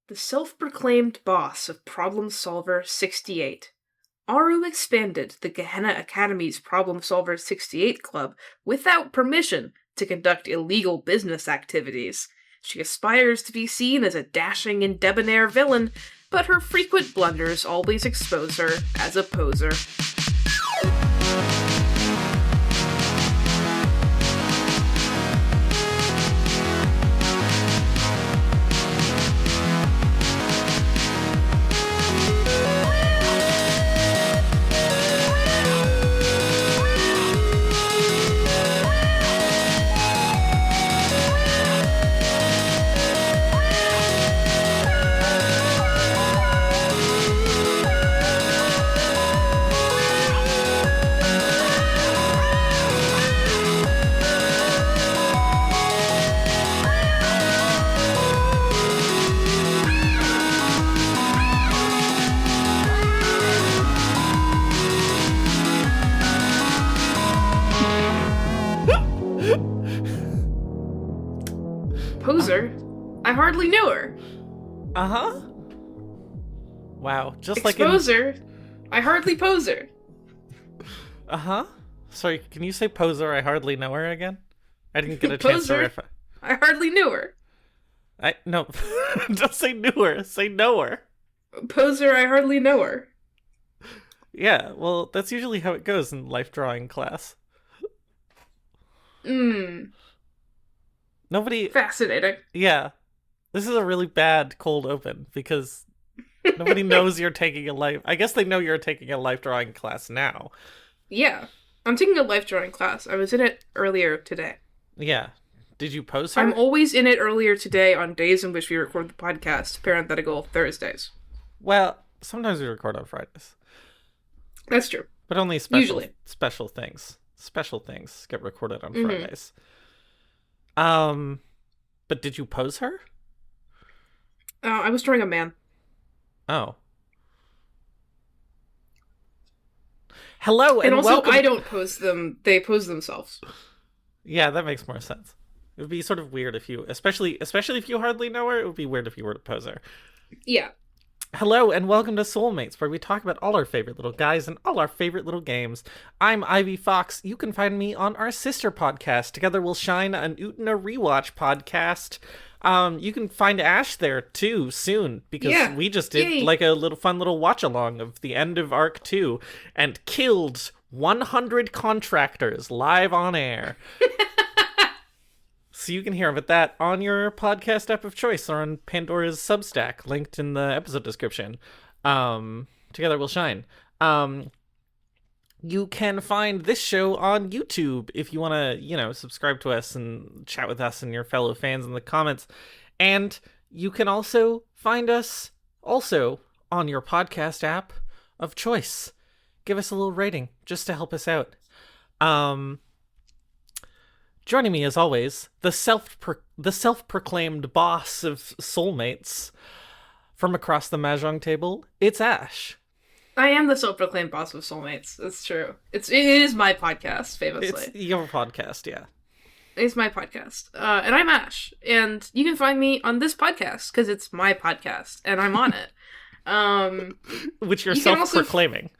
The self-proclaimed boss of Problem Solver 68. Aru expanded the Gehenna Academy's Problem Solver 68 club without permission to conduct illegal business activities. She aspires to be seen as a dashing and debonair villain, but her frequent blunders always expose her as a poser. Poser? I hardly knew her. Uh-huh. Wow, just Exposer? I hardly poser. Uh-huh. Sorry, can you say poser, I hardly know her again? I didn't get a chance to riff. I hardly knew her. No. Don't say knew her, say know her. Poser, I hardly know her. Yeah, well, that's usually how it goes in life drawing class. Nobody... Fascinating. Yeah. This is a really bad cold open, because nobody knows you're taking a life... I guess they know you're taking a life drawing class now. Yeah. I'm taking a life drawing class. I was in it earlier today. Yeah. Did you post her? I'm always in it earlier today on days in which we record the podcast, parenthetical Thursdays. Well, sometimes we record on Fridays. That's true. But only special things. Special things get recorded on Fridays. But did you pose her? I was drawing a man. Oh. Hello, and also, welcome. I don't pose them. They pose themselves. Yeah, that makes more sense. It would be sort of weird if you, especially if you hardly know her, it would be weird if you were to pose her. Yeah. Hello, and welcome to Soulmates, where we talk about all our favorite little guys and all our favorite little games. I'm Ivy Fox. You can find me on our sister podcast, Together We'll Shine, an Utena Rewatch podcast. You can find Ash there, too, soon, because we just did like a fun little watch-along of the end of Arc 2, and killed 100 contractors live on air. So you can hear about that on your podcast app of choice or on Pandora's Substack, linked in the episode description. Together We'll Shine. You can find this show on YouTube if you want to, subscribe to us and chat with us and your fellow fans in the comments. And you can also find us also on your podcast app of choice. Give us a little rating just to help us out. Joining me, as always, the self-proclaimed boss of Soulmates from across the Mahjong table, it's Ash. I am the self-proclaimed boss of Soulmates. That's true. It is my podcast, famously. It's your podcast, yeah. It's my podcast. And I'm Ash. And you can find me on this podcast, because it's my podcast, and I'm on it. Which you're self-proclaiming.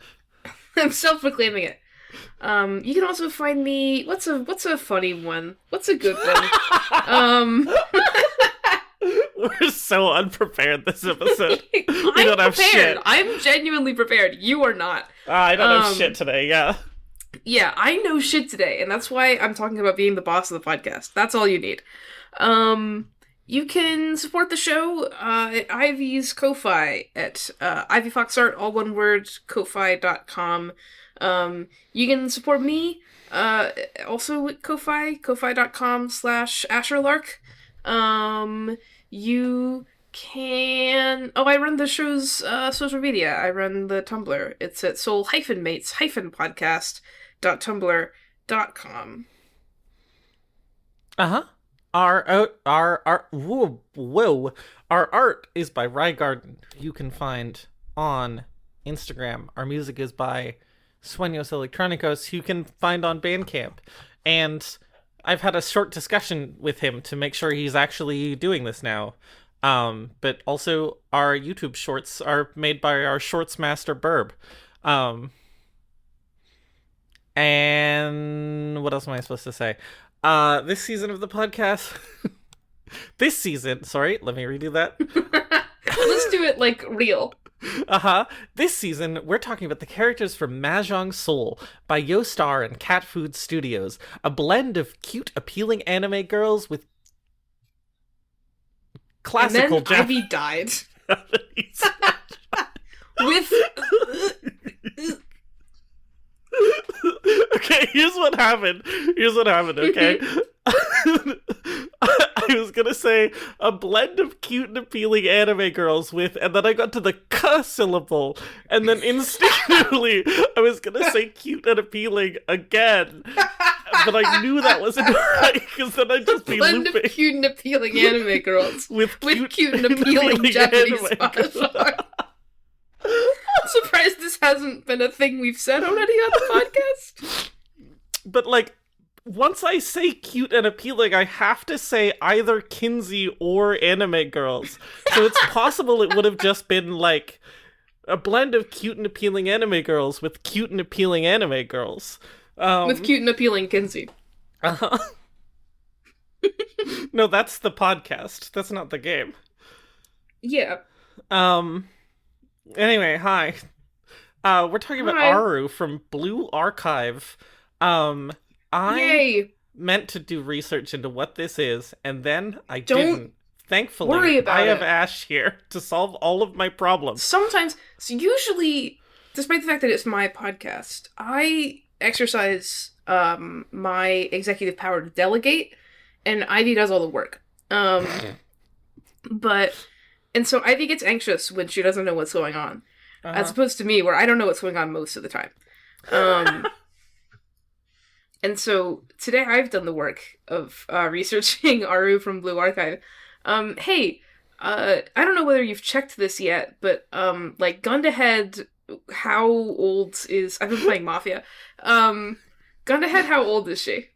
I'm self-proclaiming it. You can also find me... What's a funny one? What's a good one? We're so unprepared this episode. I'm don't have prepared. shit. I'm genuinely prepared. You are not. I don't have shit today, yeah. Yeah, I know shit today, and that's why I'm talking about being the boss of the podcast. That's all you need. You can support the show at Ivy's Ko-Fi at Ivy Fox Art, all one word, Ko-Fi.com. You can support me also at Ko-Fi, ko-fi.com/Asherlark. You can... I run the show's social media. I run the Tumblr. It's at soul-mates-podcast.tumblr.com. Uh-huh. Our art is by Rye Garden. You can find on Instagram. Our music is by Sueños Electrónicos, who you can find on Bandcamp. And I've had a short discussion with him to make sure he's actually doing this now. But also our YouTube shorts are made by our shorts master Burb. Um, and what else am I supposed to say? This season of the podcast, this season, sorry, let me redo that. Let's do it like real. This season, we're talking about the characters from Mahjong Soul by YoStar and Cat Food Studios, a blend of cute, appealing anime girls with classical and then Ivy died. With... Okay, here's what happened, okay? I was gonna say a blend of cute and appealing anime girls with, and then I got to the k syllable, and then instinctively I was gonna say cute and appealing again, but I knew that wasn't right, because then I'd just be blend looping. Of cute and appealing anime girls with cute and appealing Japanese mahjong. I'm surprised this hasn't been a thing we've said already on the podcast. But, like, once I say cute and appealing, I have to say either Kinsey or anime girls. So it's possible it would have just been, like, a blend of cute and appealing anime girls with cute and appealing anime girls. With cute and appealing Kinsey. Uh-huh. No, that's the podcast. That's not the game. Yeah. Anyway, hi. We're talking about Aru from Blue Archive. I meant to do research into what this is, and then I didn't. Thankfully, worry about I have Ash here to solve all of my problems. Sometimes, so usually, despite the fact that it's my podcast, I exercise my executive power to delegate, and Ivy does all the work. And so Ivy gets anxious when she doesn't know what's going on, as opposed to me, where I don't know what's going on most of the time. And so today I've done the work of researching Aru from Blue Archive. Hey, I don't know whether you've checked this yet, but like Gundahead, how old is... I've been playing Mafia. Gundahead, how old is she?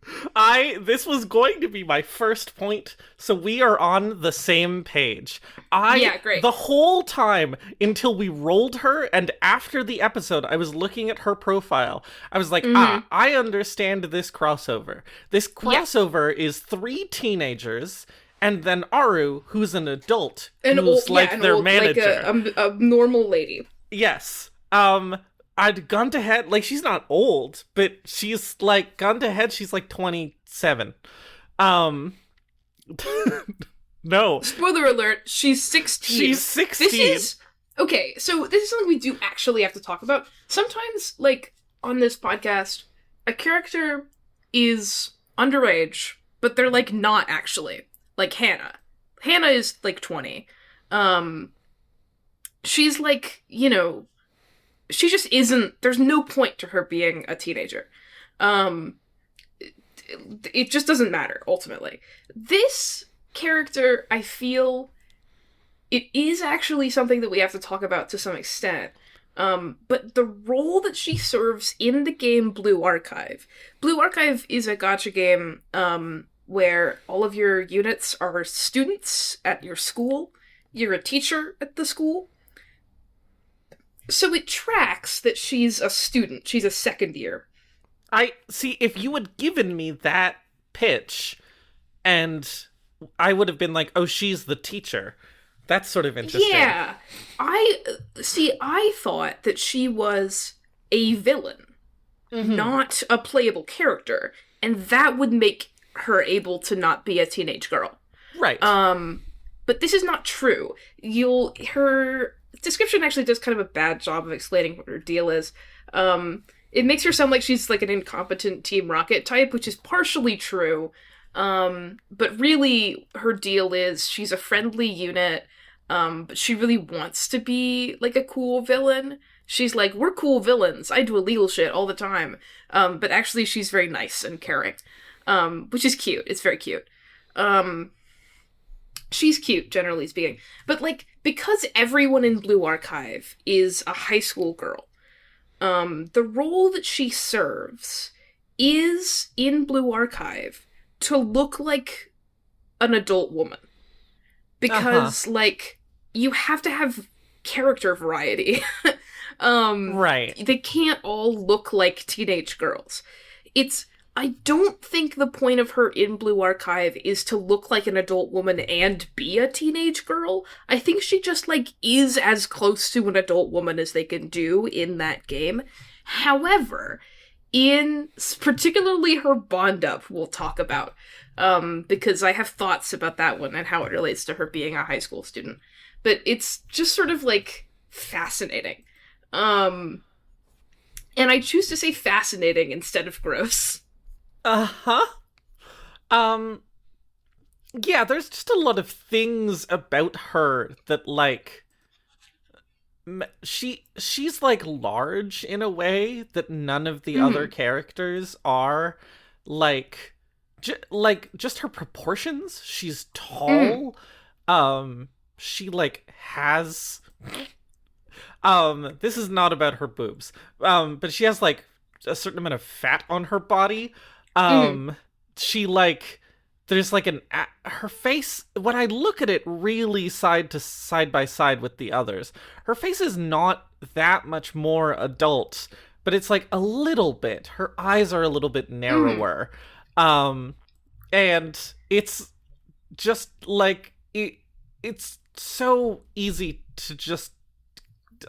This was going to be my first point, so we are on the same page. Yeah, great. The whole time until we rolled her, and after the episode, I was looking at her profile. I was like, I understand this crossover. This crossover is 3 teenagers, and then Aru, who's an adult, who's their manager. Like a normal lady. Yes. I'd gone to head, like, she's not old, but she's, like, gone to head, she's, like, 27. No. Spoiler alert, she's 16. She's 16. Okay, so this is something we do actually have to talk about. Sometimes, like, on this podcast, a character is underage, but they're, like, not actually. Like, Hannah. Hannah is, like, 20. She's, like, you know... She just isn't... There's no point to her being a teenager. It just doesn't matter, ultimately. This character, I feel... It is actually something that we have to talk about to some extent. But the role that she serves in the game Blue Archive... Blue Archive is a gacha game where all of your units are students at your school. You're a teacher at the school. So it tracks that she's a student. She's a second year. I see, if you had given me that pitch, and I would have been like, oh, she's the teacher. That's sort of interesting. Yeah. I thought that she was a villain, not a playable character, and that would make her able to not be a teenage girl. Right. But this is not true. Her description actually does kind of a bad job of explaining what her deal is. It makes her sound like she's like an incompetent Team Rocket type, which is partially true. But really, her deal is she's a friendly unit, but she really wants to be like a cool villain. She's like, we're cool villains. I do illegal shit all the time. But actually, she's very nice and caring, which is cute. It's very cute. She's cute, generally speaking. But, like, because everyone in Blue Archive is a high school girl, the role that she serves is, in Blue Archive, to look like an adult woman. Uh-huh. because like you have to have character variety. Right. They can't all look like teenage girls. It's I don't think the point of her in Blue Archive is to look like an adult woman and be a teenage girl. I think she just like is as close to an adult woman as they can do in that game. However, in particularly her bond up we'll talk about, because I have thoughts about that one and how it relates to her being a high school student. But it's just sort of like fascinating. And I choose to say fascinating instead of gross. Uh-huh. Um, yeah, there's just a lot of things about her that, like, she's like large in a way that none of the other Mm, characters are. Like, like just her proportions. She's mm, tall. She like has this is not about her boobs. But she has like a certain amount of fat on her body. mm, Um, she like there's like her face when I look at it really side by side with the others. Her face is not that much more adult, but it's like a little bit. Her eyes are a little bit mm. narrower. Um, and it's just like it's so easy to just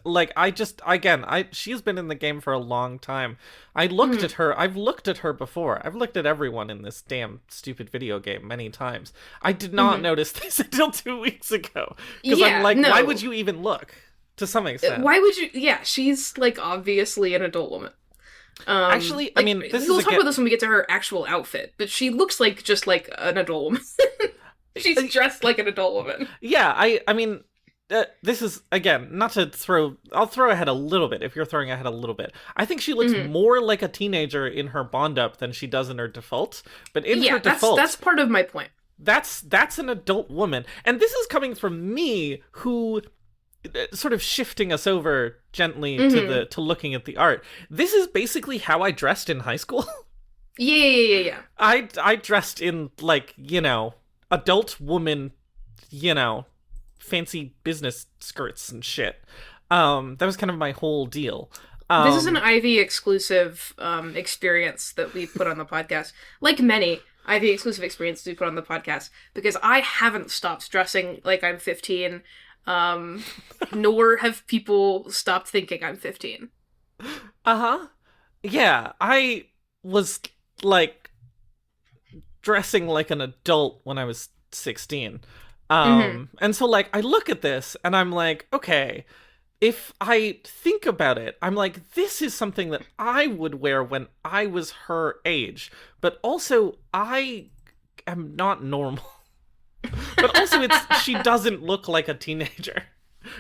like I just again I she's been in the game for a long time. Mm. I've looked at her before. I've looked at everyone in this damn stupid video game many times. I did not Hmm. notice this until 2 weeks ago because I'm Yeah, like, why would no. you even look? To some extent, Why would you? Yeah, she's like obviously an adult woman. actually, I Like mean, this is we'll talk again. about this when we get to her actual outfit, but she looks like just like an adult woman. She's dressed like an adult woman. Yeah, I mean, this is again not to throw. I'll throw ahead a little bit if you're throwing ahead a little bit. I think she looks Hmm. more like a teenager in her bond up than she does in her default. But in her Yeah, that's default, part of my point. that's an adult woman, and this is coming from me who sort of shifting us over gently to Hmm. the to looking at the art. This is basically how I dressed in high school. Yeah, yeah, yeah, yeah. I dressed in like adult woman, you know fancy business skirts and shit. That was kind of my whole deal. This is an Um, Ivy exclusive experience that we put on the podcast. Like many Ivy exclusive experiences we put on the podcast, because I haven't stopped dressing like I'm 15, um, nor have people stopped thinking I'm 15. uh-huh. Yeah, I was like dressing like an adult when I was 16. Mm-hmm. And so like I look at this and I'm like, okay, if I think about it, I'm like, this is something that I would wear when I was her age. But also, I am not normal. But also, she doesn't look like a teenager.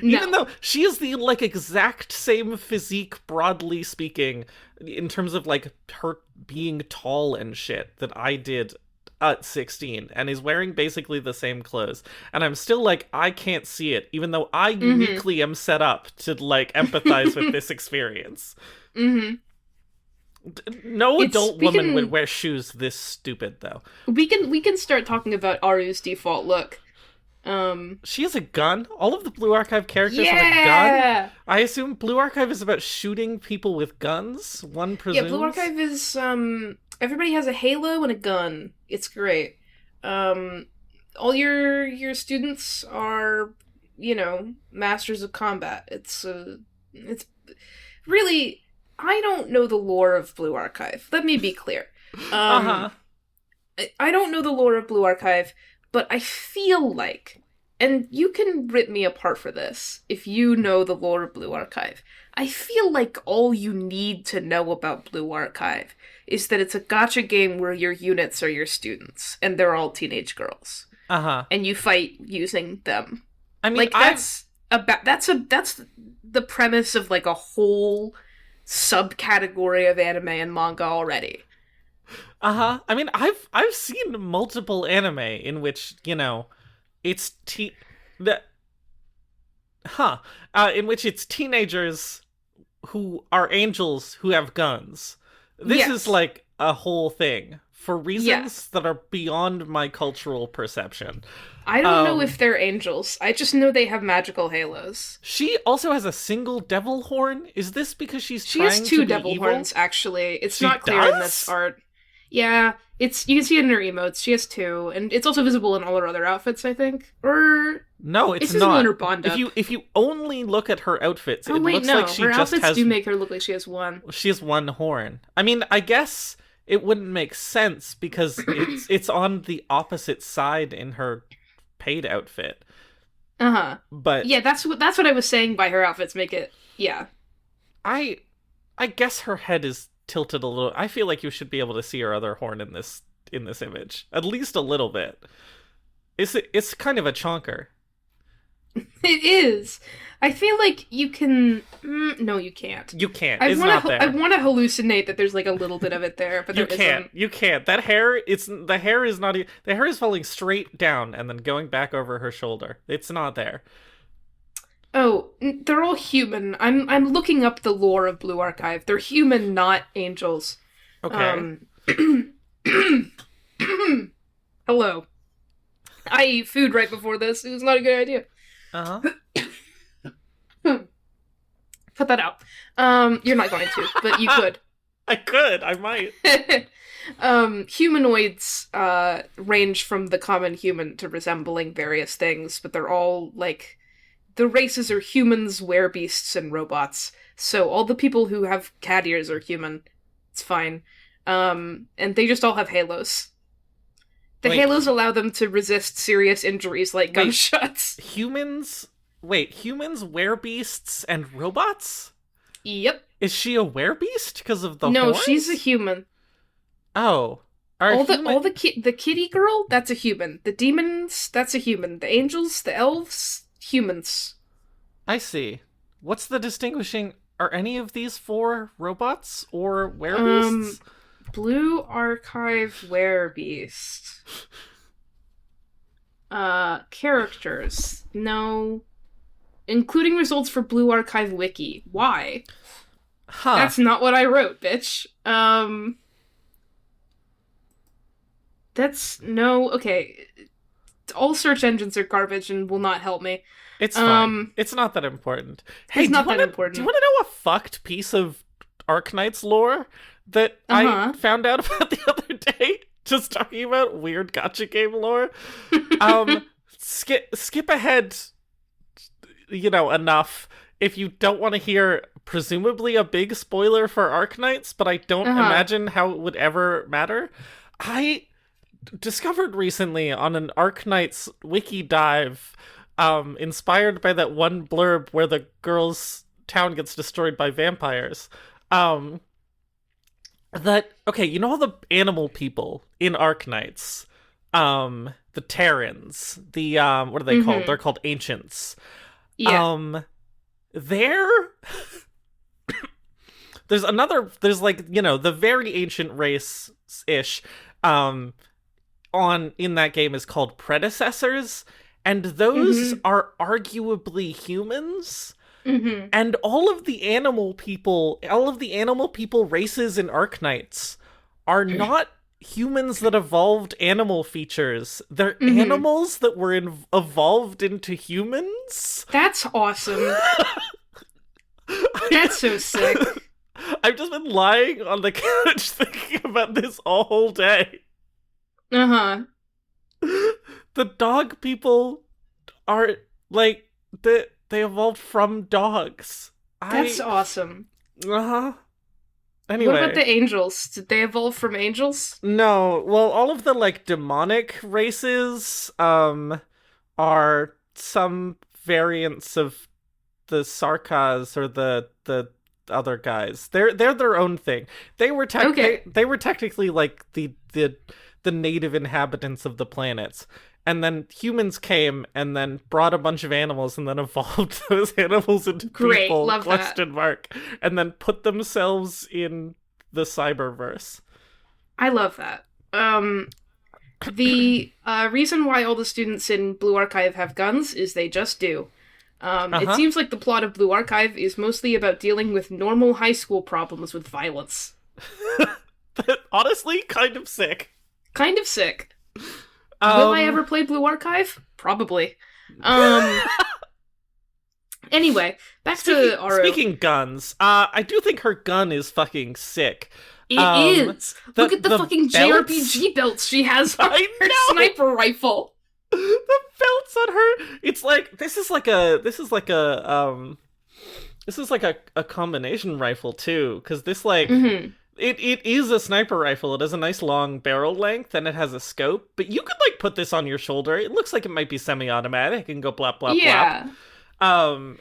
Even No. though she is the like exact same physique, broadly speaking, in terms of like her being tall and shit that I did at 16 and is wearing basically the same clothes, and I'm still like, I can't see it even though I Mm-hmm. uniquely am set up to like empathize with this experience. Mm-hmm. No It's adult woman would wear shoes this stupid though. we can start talking about Aru's default look. Um, She has a gun. All of the Blue Archive characters have a gun. yeah. I assume Blue Archive is about shooting people with guns, one Yeah, Blue presumes. Archive is everybody has a halo and a gun. It's great. Um all your students are, masters of combat. It's really, I don't know the lore of Blue Archive. Let me be clear. Uh-huh. I don't know the lore of Blue Archive, but I feel like, and you can rip me apart for this if you know the lore of Blue Archive. I feel like all you need to know about Blue Archive is that it's a gacha game where your units are your students, and they're all teenage girls, Uh-huh. and you fight using them. I mean, Like that's the premise of like a whole subcategory of anime and manga already. uh-huh. I mean, I've seen multiple anime in which, it's the in which it's teenagers who are angels who have guns. This is Yes. like a whole thing for reasons that are beyond my cultural perception. I don't know if they're angels. I just know they have magical halos. She also has a single devil horn. Is this because she's she trying has to two be devil evil? horns, actually. It's She not clear does? in this art. Yeah, you can see it in her emotes. She has two, and it's also visible in all her other outfits, I think. Or No, it's visible not. in her bond up. If you only look at her outfits, Oh it wait, looks no, like she her just outfits has do make her look like she has one. she has one horn. I mean, I guess it wouldn't make sense because it's on the opposite side in her paid outfit. But yeah, that's what I was saying by her outfits make it. Yeah, I guess her head is tilted a little. I feel like you should be able to see her other horn in this image, at least a little bit. It's kind of a chonker. it is. I feel like you can. No, you can't. You can't. It's not there. I want to hallucinate that there's like a little bit of it there, but You there can't. isn't. You can't. That hair. The hair is not. The hair is falling straight down and then going back over her shoulder. It's not there. Oh, they're all human. I'm looking up the lore of Blue Archive. They're human, not angels. Okay. Hello. I ate food right before this. It was not a good idea. Put that out. You're not going to, but you could. I could. I might. Humanoids range from the common human to resembling various things, but they're all like the races are humans, werebeasts, and robots. So all the people who have cat ears are human. It's fine. And they just all have halos. The halos allow them to resist serious injuries like gunshots. Humans, werebeasts, and robots? Yep. Is she a werebeast because of the No, horns? she's a human. Oh. The kitty girl, that's a human. The demons, that's a human. The angels, the elves, humans. I see. What's the distinguishing? Are any of these four robots or werebeasts? Blue Archive werebeast. Characters. No. Including results for Blue Archive wiki. Why? Huh. That's not what I wrote, bitch. That's no. Okay. All search engines are garbage and will not help me. It's fine. It's not that important. Hey, it's not that important. Do you want to know a fucked piece of Arknight's lore that I found out about the other day? Just talking about weird gacha game lore. Skip ahead, enough if you don't want to hear presumably a big spoiler for Arknights, but I don't imagine how it would ever matter. I discovered recently on an Arknights wiki dive, inspired by that one blurb where the girl's town gets destroyed by vampires, that, okay, you know all the animal people in Arknights, the Terrans, the, what are they called? They're called Ancients. Yeah. There's like, the very ancient race-ish, in that game is called Predecessors, and those are arguably humans. And all of the animal people races in Arknights are not humans that evolved animal features. They're animals that were evolved into humans. That's awesome. That's so sick. I've just been lying on the couch thinking about this all day. The dog people are like they evolved from dogs. That's awesome. Anyway. What about the angels? Did they evolve from angels? No. Well, all of the like demonic races are some variants of the Sarkas or the other guys. They're their own thing. They were they were technically like the native inhabitants of the planets. And then humans came and then brought a bunch of animals and then evolved those animals into people, love that. And then put themselves in the cyberverse. I love that. The reason why all the students in Blue Archive have guns is they just do. It seems like the plot of Blue Archive is mostly about dealing with normal high school problems with violence. Honestly, kind of sick. Kind of sick. Will I ever play Blue Archive? Probably. Anyway, back to Aru. Speaking guns, I do think her gun is fucking sick. It is. Look at the fucking belts? JRPG belts she has on I her know! sniper rifle. The belts on her. It's like this is like a combination rifle too, because this like it is a sniper rifle. It has a nice long barrel length and it has a scope, but you could like put this on your shoulder. It looks like it might be semi-automatic and go blop blop blop.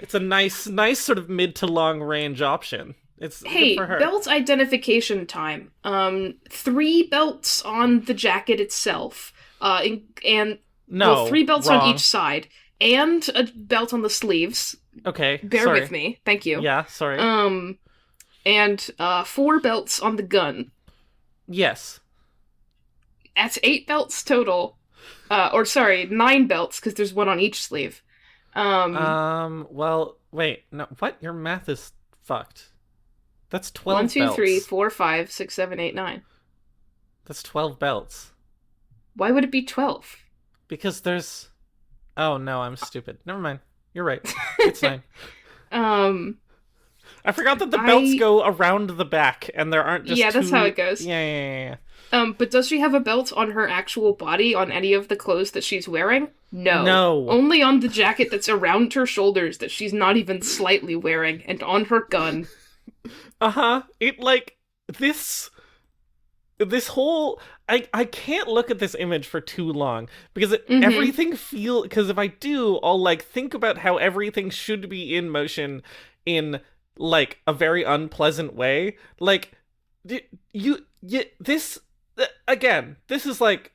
It's a nice sort of mid to long range option. It's good for her. Belt identification time. 3 belts on the jacket itself. And 3 belts wrong. on each side, and a belt on the sleeves. Okay, Bear with me. Thank you. Yeah, sorry. And 4 belts on the gun. Yes. That's 8 belts total. 9 belts, because there's 1 on each sleeve. Well, wait, no, what? Your math is fucked. That's 12 belts. 1, 2, 3, 4, 5, 6, 7, 8, 9. That's 12 belts. Why would it be 12? Because there's... Oh, no, I'm stupid. Never mind. You're right. It's 9. I forgot that the belts go around the back, and there aren't just Yeah, that's how it goes. Yeah. But does she have a belt on her actual body on any of the clothes that she's wearing? No. No. Only on the jacket that's around her shoulders that she's not even slightly wearing, and on her gun. It, like, this whole... I can't look at this image for too long, because everything because if I do, I'll, like, think about how everything should be in motion in, like, a very unpleasant way. Like, this is like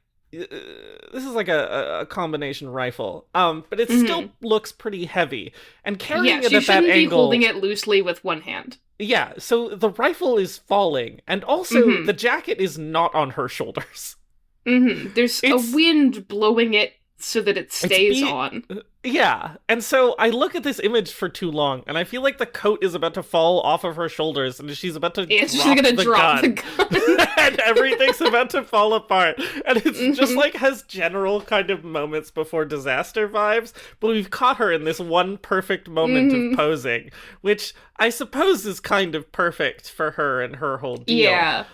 a combination rifle, but it still looks pretty heavy, and carrying it at that angle. She shouldn't be holding it loosely with one hand. Yeah, so the rifle is falling, and also the jacket is not on her shoulders. There's a wind blowing it so that it stays on. Yeah, and so I look at this image for too long, and I feel like the coat is about to fall off of her shoulders, and she's about to drop the gun. And everything's about to fall apart. And it's just like has general kind of moments before disaster vibes, but we've caught her in this one perfect moment of posing, which I suppose is kind of perfect for her and her whole deal. Yeah.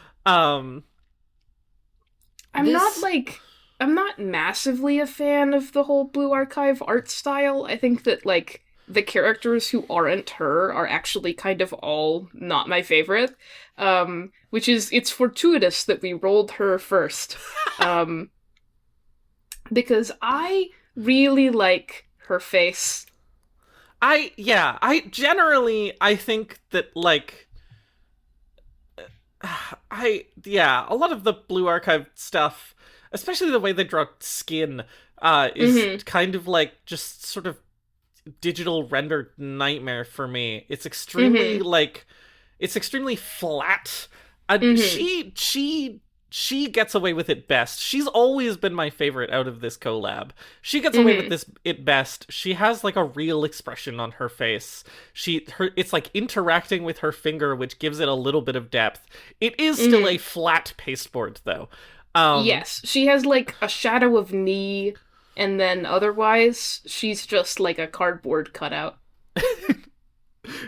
I'm not massively a fan of the whole Blue Archive art style. I think that, like, the characters who aren't her are actually kind of all not my favorite. Which is, it's fortuitous that we rolled her first. Because I really like her face. I think that, like... a lot of the Blue Archive stuff... Especially the way they draw skin is kind of like just sort of digital rendered nightmare for me. It's extremely it's extremely flat. She gets away with it best. She's always been my favorite out of this collab. She gets away with it best. She has like a real expression on her face. It's like interacting with her finger, which gives it a little bit of depth. It is still a flat pasteboard though. Yes, she has, like, a shadow of knee, and then otherwise, she's just, like, a cardboard cutout.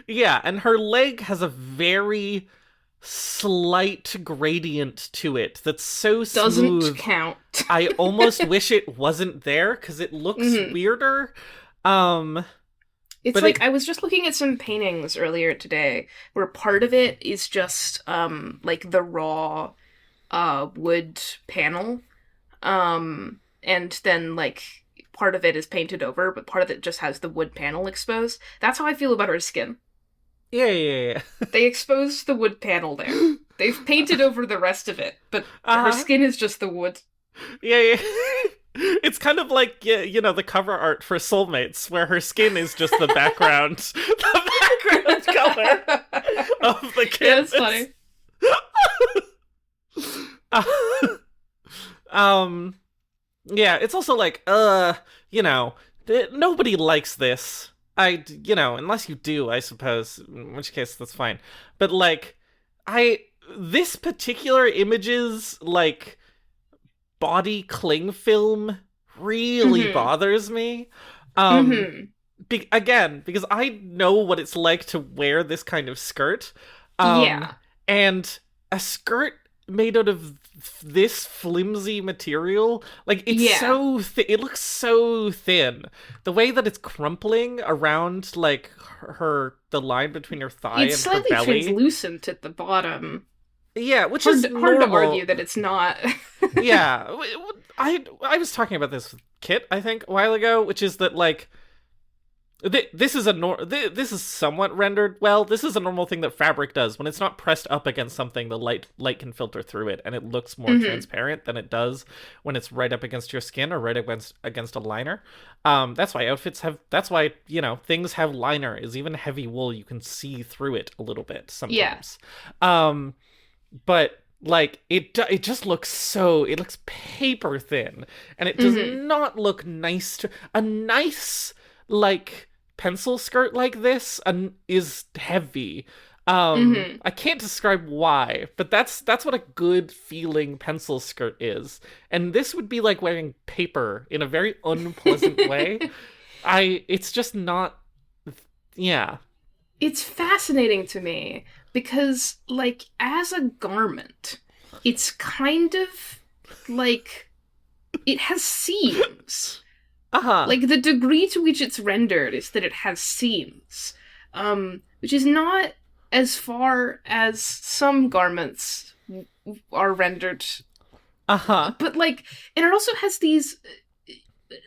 Yeah, and her leg has a very slight gradient to it that's so smooth. Doesn't count. I almost wish it wasn't there, because it looks weirder. It's like, I was just looking at some paintings earlier today, where part of it is just, like, the raw... wood panel, and then, like, part of it is painted over, but part of it just has the wood panel exposed. That's how I feel about her skin. Yeah. They exposed the wood panel there. They've painted over the rest of it, but her skin is just the wood. Yeah. It's kind of like, the cover art for Soulmates, where her skin is just the background, color of the canvas. Yeah, that's funny. Yeah, it's also like, nobody likes this. Unless you do, I suppose, in which case that's fine. But, like, this particular image's, like, body cling film really bothers me. Again, because I know what it's like to wear this kind of skirt. Yeah. And a skirt made out of this flimsy material, like, it's so it looks so thin. The way that it's crumpling around, like, the line between her thigh it's and her belly. It's slightly translucent at the bottom. Yeah, which hard, is hard normal. to argue that it's not. Yeah, I was talking about this with Kit, I think, a while ago, which is that, like, this is somewhat rendered well. This is a normal thing that fabric does. When it's not pressed up against something, the light can filter through it, and it looks more transparent than it does when it's right up against your skin or right against a liner. That's why things have liner. Is even heavy wool, you can see through it a little bit sometimes. Yeah. But like it just looks it looks paper thin, and it does not look nice. A nice, like, pencil skirt like this is heavy. I can't describe why, but that's what a good feeling pencil skirt is. And this would be like wearing paper in a very unpleasant way. It's just not. Yeah. It's fascinating to me because, like, as a garment, it's kind of like it has seams. Like, the degree to which it's rendered is that it has seams, which is not as far as some garments are rendered. But, like, and it also has these,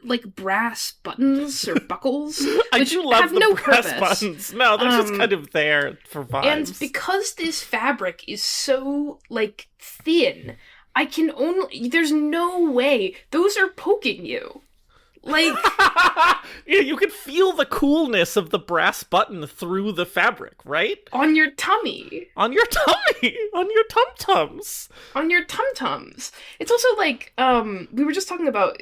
like, brass buttons or buckles, I which do love have the no brass purpose. buttons. No, they're just kind of there for vibes. And because this fabric is so, like, thin, there's no way those are poking you. Like, yeah, you can feel the coolness of the brass button through the fabric, right? On your tummy. On your tummy. On your tum-tums. On your tum-tums. It's also like, you were just talking about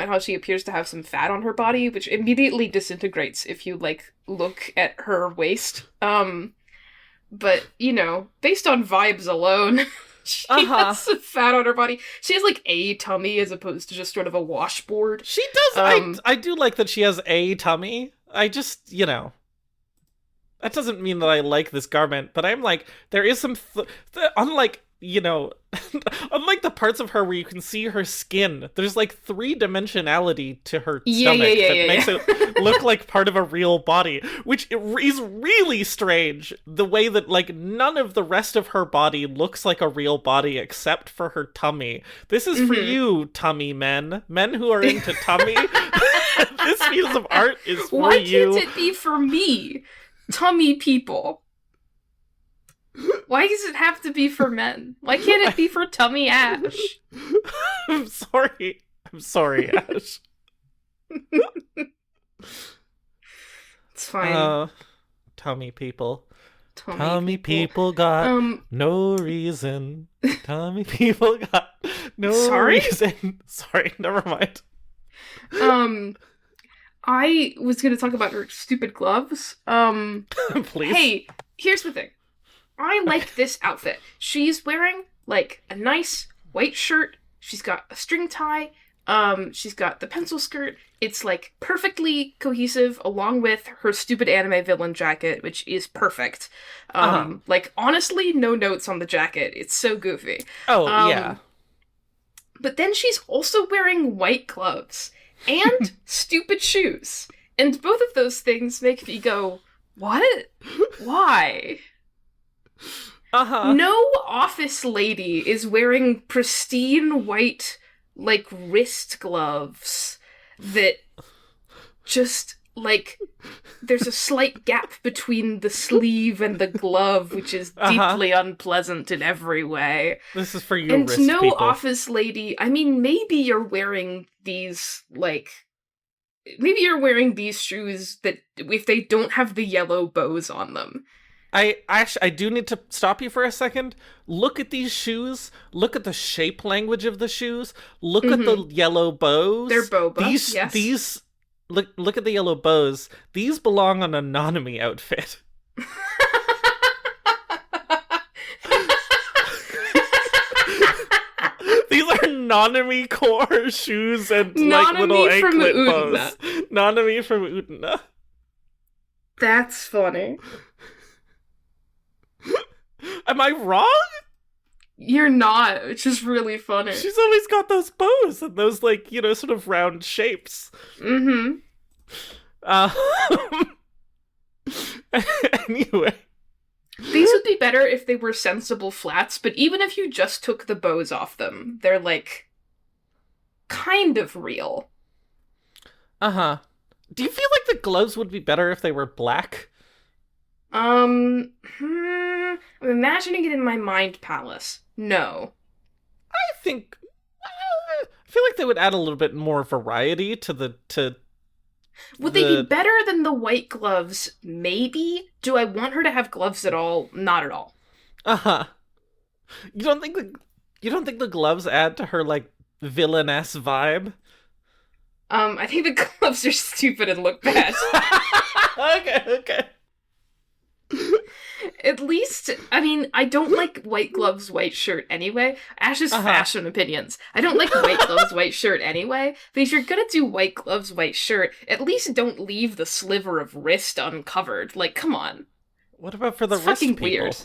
how she appears to have some fat on her body, which immediately disintegrates if you, like, look at her waist. But, you know, based on vibes alone... She has some fat on her body. She has, like, a tummy as opposed to just sort of a washboard. She does. I do like that she has a tummy. I just, that doesn't mean that I like this garment, but I'm like, there is some, unlike, unlike the parts of her where you can see her skin, there's, like, three-dimensionality to her stomach that makes it look like part of a real body, which is really strange, the way that, like, none of the rest of her body looks like a real body except for her tummy. This is for you, tummy men who are into tummy. This piece of art is for Why you. Why can't it be for me, tummy people? Why does it have to be for men? Why can't it be for tummy Ash? I'm sorry, Ash. It's fine. Tummy people. Tummy people got no reason. Tummy people got no reason. Sorry, never mind. I was gonna talk about her stupid gloves. Please. Hey, here's the thing. I like this outfit. She's wearing, like, a nice white shirt. She's got a string tie. She's got the pencil skirt. It's, like, perfectly cohesive along with her stupid anime villain jacket, which is perfect. Like, honestly, no notes on the jacket. It's so goofy. Oh, yeah. But then she's also wearing white gloves and stupid shoes. And both of those things make me go, what? Why? No office lady is wearing pristine white, like, wrist gloves that just, like, there's a slight gap between the sleeve and the glove, which is deeply unpleasant in every way. This is for you, and wrist no people. Office lady, I mean, maybe you're wearing these, like... Maybe you're wearing these shoes that, if they don't have the yellow bows on them. I do need to stop you for a second. Look at these shoes. Look at the shape language of the shoes. Look at the yellow bows. They're boba, yes. These look at the yellow bows. These belong on a Nanami outfit. These are Nanami core shoes and like little Nanami from anklet Utena. bows. Nanami from Utena. That's funny. Am I wrong? You're not. It's just really funny. She's always got those bows and those, like, you know, sort of round shapes. Mm-hmm. Anyway. These would be better if they were sensible flats, but even if you just took the bows off them, they're, like, kind of real. Uh-huh. Do you feel like the gloves would be better if they were black? I'm imagining it in my mind palace. No. I think... I feel like they would add a little bit more variety to the... Would they be better than the white gloves? Maybe. Do I want her to have gloves at all? Not at all. Uh-huh. You don't think the gloves add to her, like, villainous vibe? I think the gloves are stupid and look bad. Okay. At least, I mean, I don't like white gloves, white shirt anyway. Ash's fashion opinions. I don't like white gloves, white shirt anyway. But if you're gonna do white gloves, white shirt, at least don't leave the sliver of wrist uncovered. Like, come on. What about for the It's wrist fucking people? weird.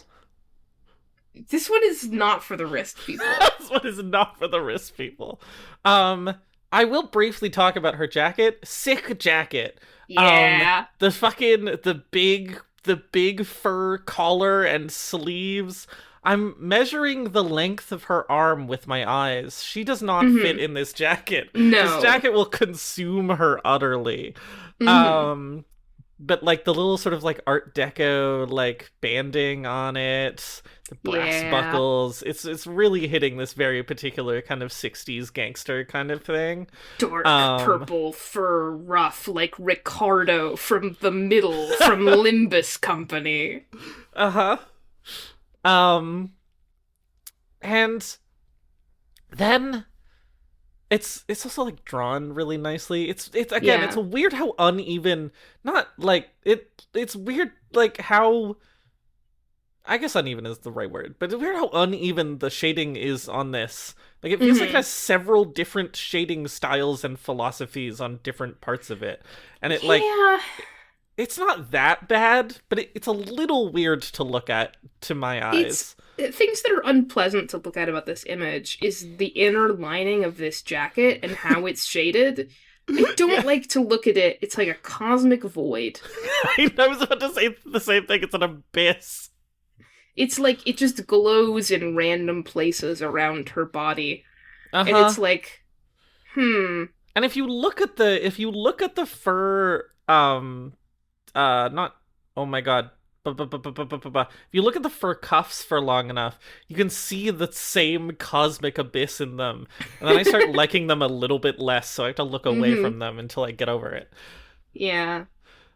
This one is not for the wrist people. This one is not for the wrist people. I will briefly talk about her jacket. Sick jacket. Yeah. The big fur collar and sleeves. I'm measuring the length of her arm with my eyes. She does not fit in this jacket. No. This jacket will consume her utterly. But like the little sort of like Art Deco like banding on it, the brass buckles, it's really hitting this very particular kind of 60s gangster kind of thing. Dark purple fur ruff like Ricardo from The Middle from Limbus Company. Uh-huh. And then it's also like drawn really nicely. It's again, it's weird how uneven, not like it's weird like how, I guess uneven is the right word, but it's weird how uneven the shading is on this. Like it feels like it has several different shading styles and philosophies on different parts of it. And it like it's not that bad, but it's a little weird to look at to my eyes. Things that are unpleasant to look at about this image is the inner lining of this jacket and how it's shaded. I don't like to look at it. It's like a cosmic void. I was about to say the same thing. It's an abyss. It's like it just glows in random places around her body. And it's like, And if you look at the fur, not, oh my god, if you look at the fur cuffs for long enough, you can see the same cosmic abyss in them. And then I start liking them a little bit less, so I have to look away from them until I get over it. Yeah.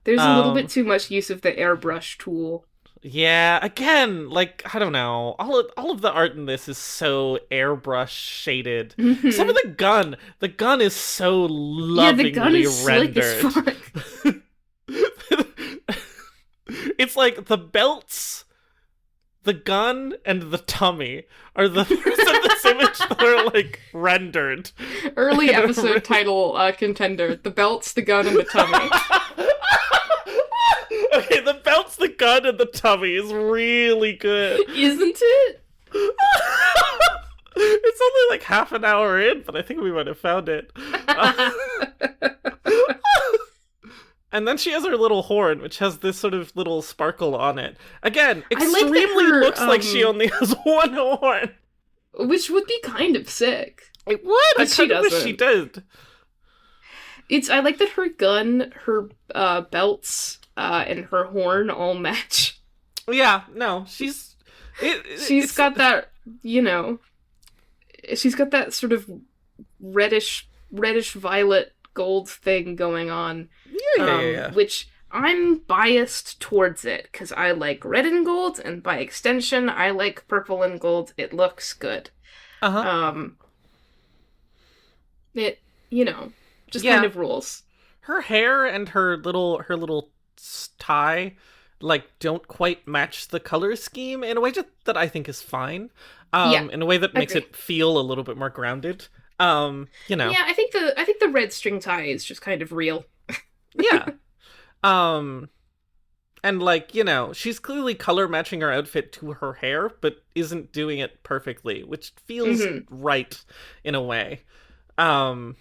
There's a little bit too much use of the airbrush tool. Yeah, again, like, I don't know. All of the art in this is so airbrush shaded. Except for the gun is so lovingly the gun is rendered. slick as fuck. It's like the belts, the gun, and the tummy are the parts of this image that are, like, rendered. Early episode title contender. The belts, the gun, and the tummy. Okay, the belts, the gun, and the tummy is really good. Isn't it? It's only like half an hour in, but I think we might have found it. And then she has her little horn, which has this sort of little sparkle on it. Again, extremely looks like she only has one horn. Which would be kind of sick. It would! But I wish she did. I like that her gun, her belts, and her horn all match. Yeah, no, she's got that, she's got that sort of reddish violet gold thing going on. Yeah. Which I'm biased towards it, because I like red and gold, and by extension, I like purple and gold. It looks good. It, kind of rules. Her hair and her little tie, like, don't quite match the color scheme in a way that I think is fine. In a way that makes it feel a little bit more grounded. You know. Yeah, I think the red string tie is just kind of real. Yeah. Um and like, you know, she's clearly color matching her outfit to her hair, but isn't doing it perfectly, which feels right in a way. Um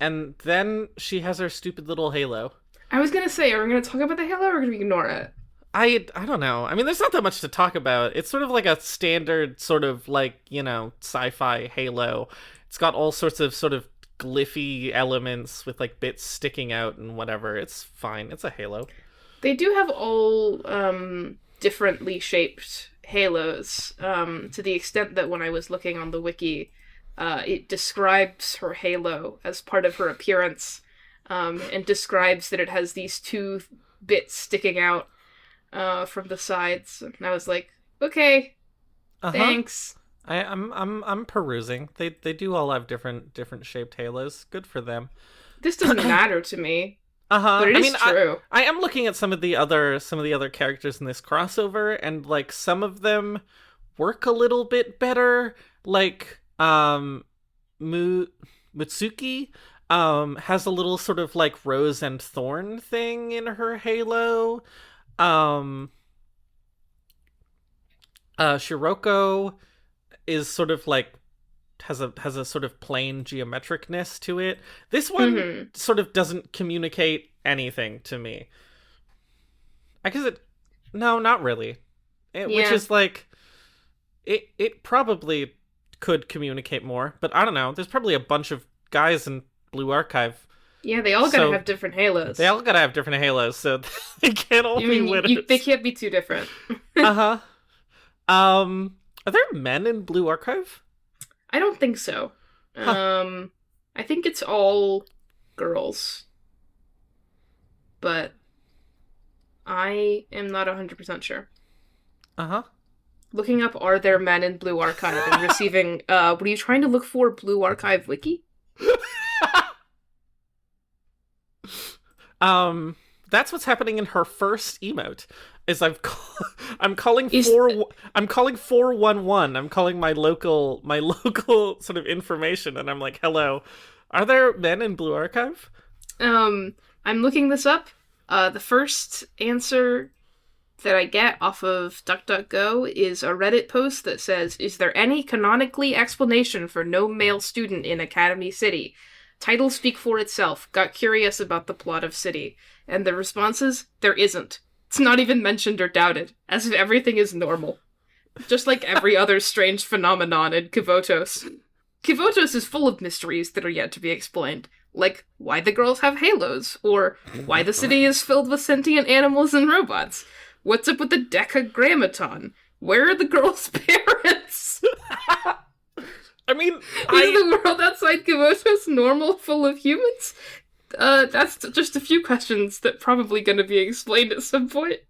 and then she has her stupid little halo. I was gonna say, are we gonna talk about the halo or are we gonna ignore it? I don't know. I mean, there's not that much to talk about. It's sort of like a standard sort of like, you know, sci-fi Halo. It's got all sorts of sort of glyphy elements with like bits sticking out and whatever. It's fine. It's a Halo. They do have all differently shaped halos, to the extent that when I was looking on the wiki, it describes her halo as part of her appearance, and describes that it has these two bits sticking out from the sides. And I was like, okay, thanks. I'm perusing. They do all have different shaped halos. Good for them. This doesn't matter to me. But it is true. I am looking at some of the other characters in this crossover, and like some of them work a little bit better. Like Mutsuki has a little sort of like rose and thorn thing in her halo. Shiroko is sort of like has a sort of plain geometricness to it. This one sort of doesn't communicate anything to me. I guess no, not really. Which is like it probably could communicate more, but I don't know. There's probably a bunch of guys in Blue Archive. Yeah, they all gotta have different halos. They all gotta have different halos, so they can't all be winners. They can't be too different. Are there men in Blue Archive? I don't think so. I think it's all girls. But I am not 100% sure. Looking up, are there men in Blue Archive, and receiving, what are you trying to look for? Blue Archive Wiki? That's what's happening in her first emote. Is I'm calling 411. I'm calling my local sort of information, and I'm like, hello, are there men in Blue Archive? I'm looking this up. The first answer that I get off of DuckDuckGo is a Reddit post that says, "Is there any canonically explanation for no male student in Academy City? Title speak for itself. Got curious about the plot of City." And the response is, there isn't. It's not even mentioned or doubted, as if everything is normal. Just like every other strange phenomenon in Kivotos. Kivotos is full of mysteries that are yet to be explained. Like, why the girls have halos, or why the city is filled with sentient animals and robots. What's up with the Decagrammaton? Where are the girls' parents? I mean, is the world outside Kivotos normal, full of humans? That's just a few questions that probably gonna be explained at some point.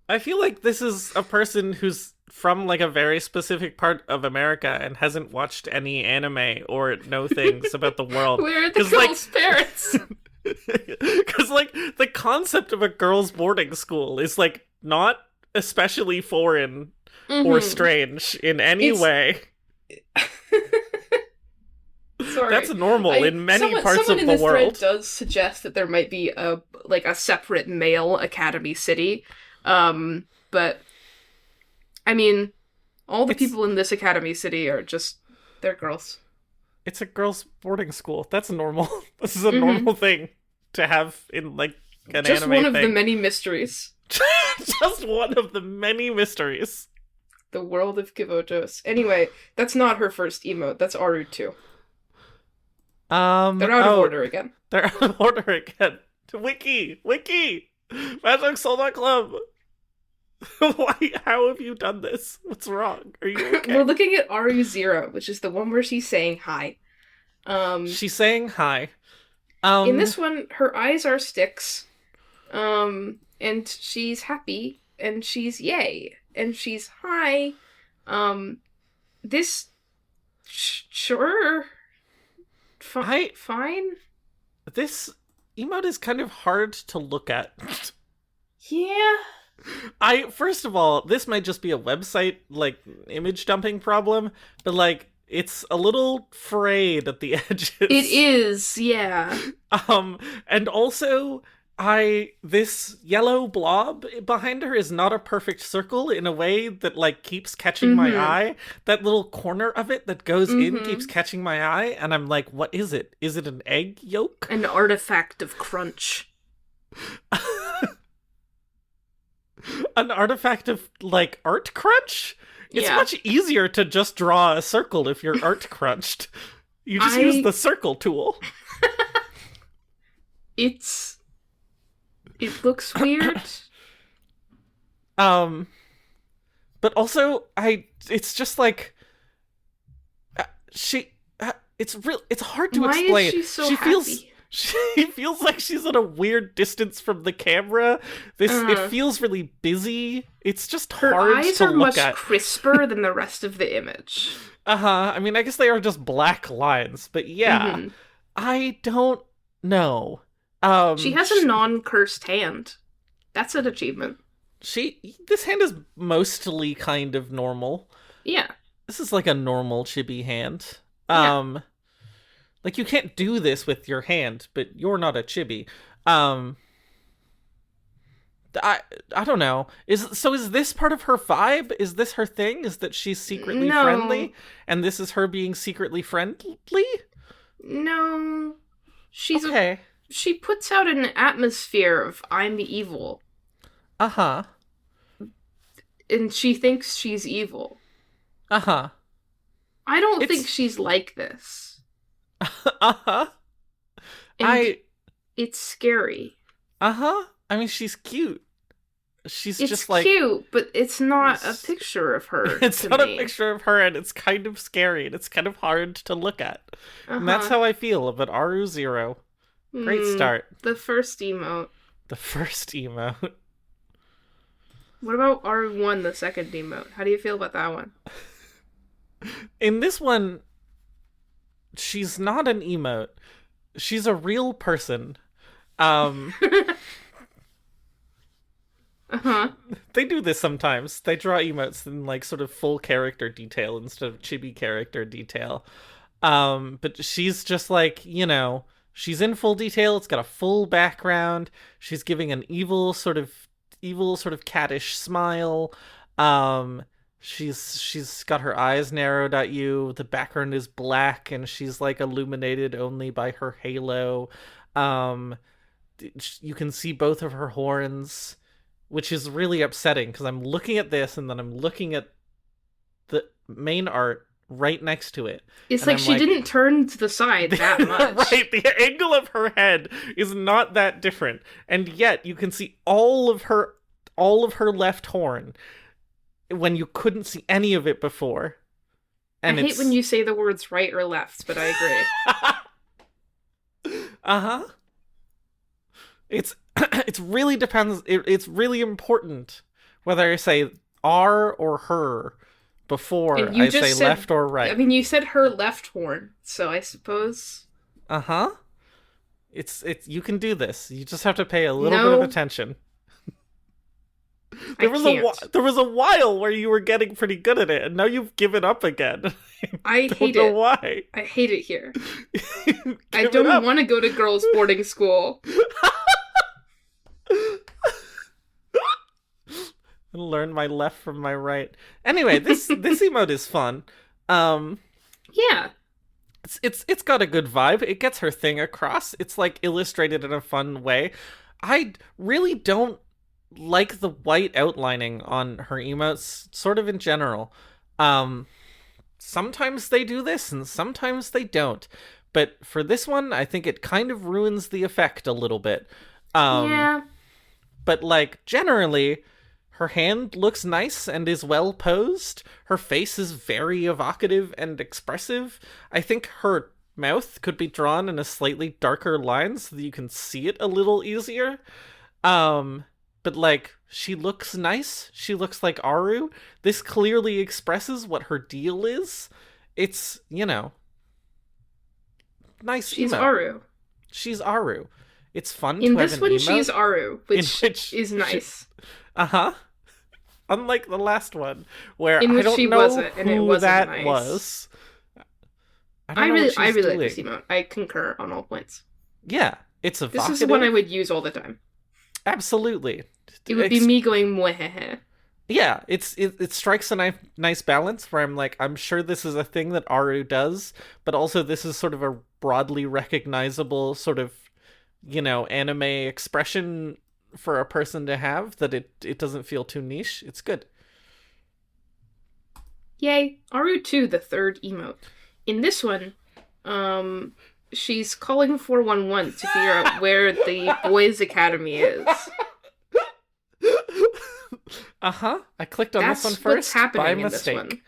I feel like this is a person who's from like a very specific part of America and hasn't watched any anime or know things about the world. Where are the girls' parents? Because like the concept of a girls' boarding school is like not especially foreign or strange in any way. Sorry. That's normal in many parts of the world. Someone in this thread does suggest that there might be a separate male Academy City, but I mean, all the people in this Academy City are they're girls. It's a girls' boarding school. That's normal. This is a normal thing to have in like an just anime one of thing. the many mysteries. Just one of the many mysteries. The world of Kivotos. Anyway, that's not her first emote. That's Aru 2. They're out of order again. They're out of order again. Wiki! Mahjong.club. Why? How have you done this? What's wrong? Are you okay? We're looking at Aru 0, which is the one where she's saying hi. She's saying hi. In this one, her eyes are sticks. And she's happy. And she's yay. And she's hi. This... Sure... Fine? This emote is kind of hard to look at. Yeah. First of all, this might just be a website, like, image dumping problem, but, like, It's a little frayed at the edges. It is, yeah. And also, this yellow blob behind her is not a perfect circle in a way that, like, keeps catching my eye. That little corner of it that goes in keeps catching my eye, and I'm like, what is it? Is it an egg yolk? An artifact of crunch. An artifact of, like, art crunch? It's much easier to just draw a circle if you're art crunched. You just use the circle tool. It looks weird. But also, it's just like, it's hard to explain. Why is she so happy? She feels like she's at a weird distance from the camera. It feels really busy. It's just hard to look at. Her eyes are much crisper than the rest of the image. I mean, I guess they are just black lines, but yeah. I don't know. She has a non-cursed hand. That's an achievement. This hand is mostly kind of normal. Yeah. This is like a normal chibi hand. Yeah. Like, you can't do this with your hand, but you're not a chibi. I don't know. Is this part of her vibe? Is this her thing? Is that she's secretly friendly? And this is her being secretly friendly? No. She's okay. She puts out an atmosphere of I'm evil. Uh-huh. And she thinks she's evil. Uh-huh. I don't think she's like this. Uh-huh. And it's scary. Uh-huh. I mean, she's cute. It's just like... It's cute, but it's not a picture of her. It's not a picture of her, and it's kind of scary, and it's kind of hard to look at. And that's how I feel about Aru Zero. Great start. The first emote. What about R1, the second emote? How do you feel about that one? In this one, she's not an emote. She's a real person. They do this sometimes. They draw emotes in, like, sort of full character detail instead of chibi character detail. But she's just like, she's in full detail. It's got a full background. She's giving an evil sort of caddish smile. She's got her eyes narrowed at you. The background is black, and she's, like, illuminated only by her halo. You can see both of her horns, which is really upsetting because I'm looking at this and then I'm looking at the main art right next to it. It's like she didn't turn to the side that much. Right, the angle of her head is not that different, and yet you can see all of her left horn when you couldn't see any of it before. And I hate when you say the words right or left, but I agree. Uh-huh. It really depends. It's really important whether I say R or her before I say left or right. I mean, you said her left horn, so I suppose. Uh-huh. You can do this. You just have to pay a little bit of attention. There was a while where you were getting pretty good at it, and now you've given up again. I don't know why. I hate it here. I don't want to go to girls' boarding school. Learn my left from my right. Anyway, this emote is fun. Yeah. It's got a good vibe. It gets her thing across. It's, like, illustrated in a fun way. I really don't like the white outlining on her emotes, sort of in general. Sometimes they do this and sometimes they don't. But for this one, I think it kind of ruins the effect a little bit. Yeah. But, like, generally, her hand looks nice and is well posed. Her face is very evocative and expressive. I think her mouth could be drawn in a slightly darker line so that you can see it a little easier. But, like, she looks nice. She looks like Aru. This clearly expresses what her deal is. It's, nice She's emote. Aru. She's Aru. It's fun in to have an emote. In this one, she's Aru, which is nice. Uh-huh. Unlike the last one, where I don't know who that nice. was. I don't know what I she's really doing. like this emote. I concur on all points. Yeah, it's evocative. This is one I would use all the time. Absolutely. It would be me going mwehehe. Yeah, it strikes a nice balance where I'm like, I'm sure this is a thing that Aru does, but also this is sort of a broadly recognizable sort of, anime expression for a person to have, that it doesn't feel too niche. It's good. Yay. Aru 2, the third emote. In this one, she's calling 411 to figure out where the boys' academy is. I clicked on this one first by mistake.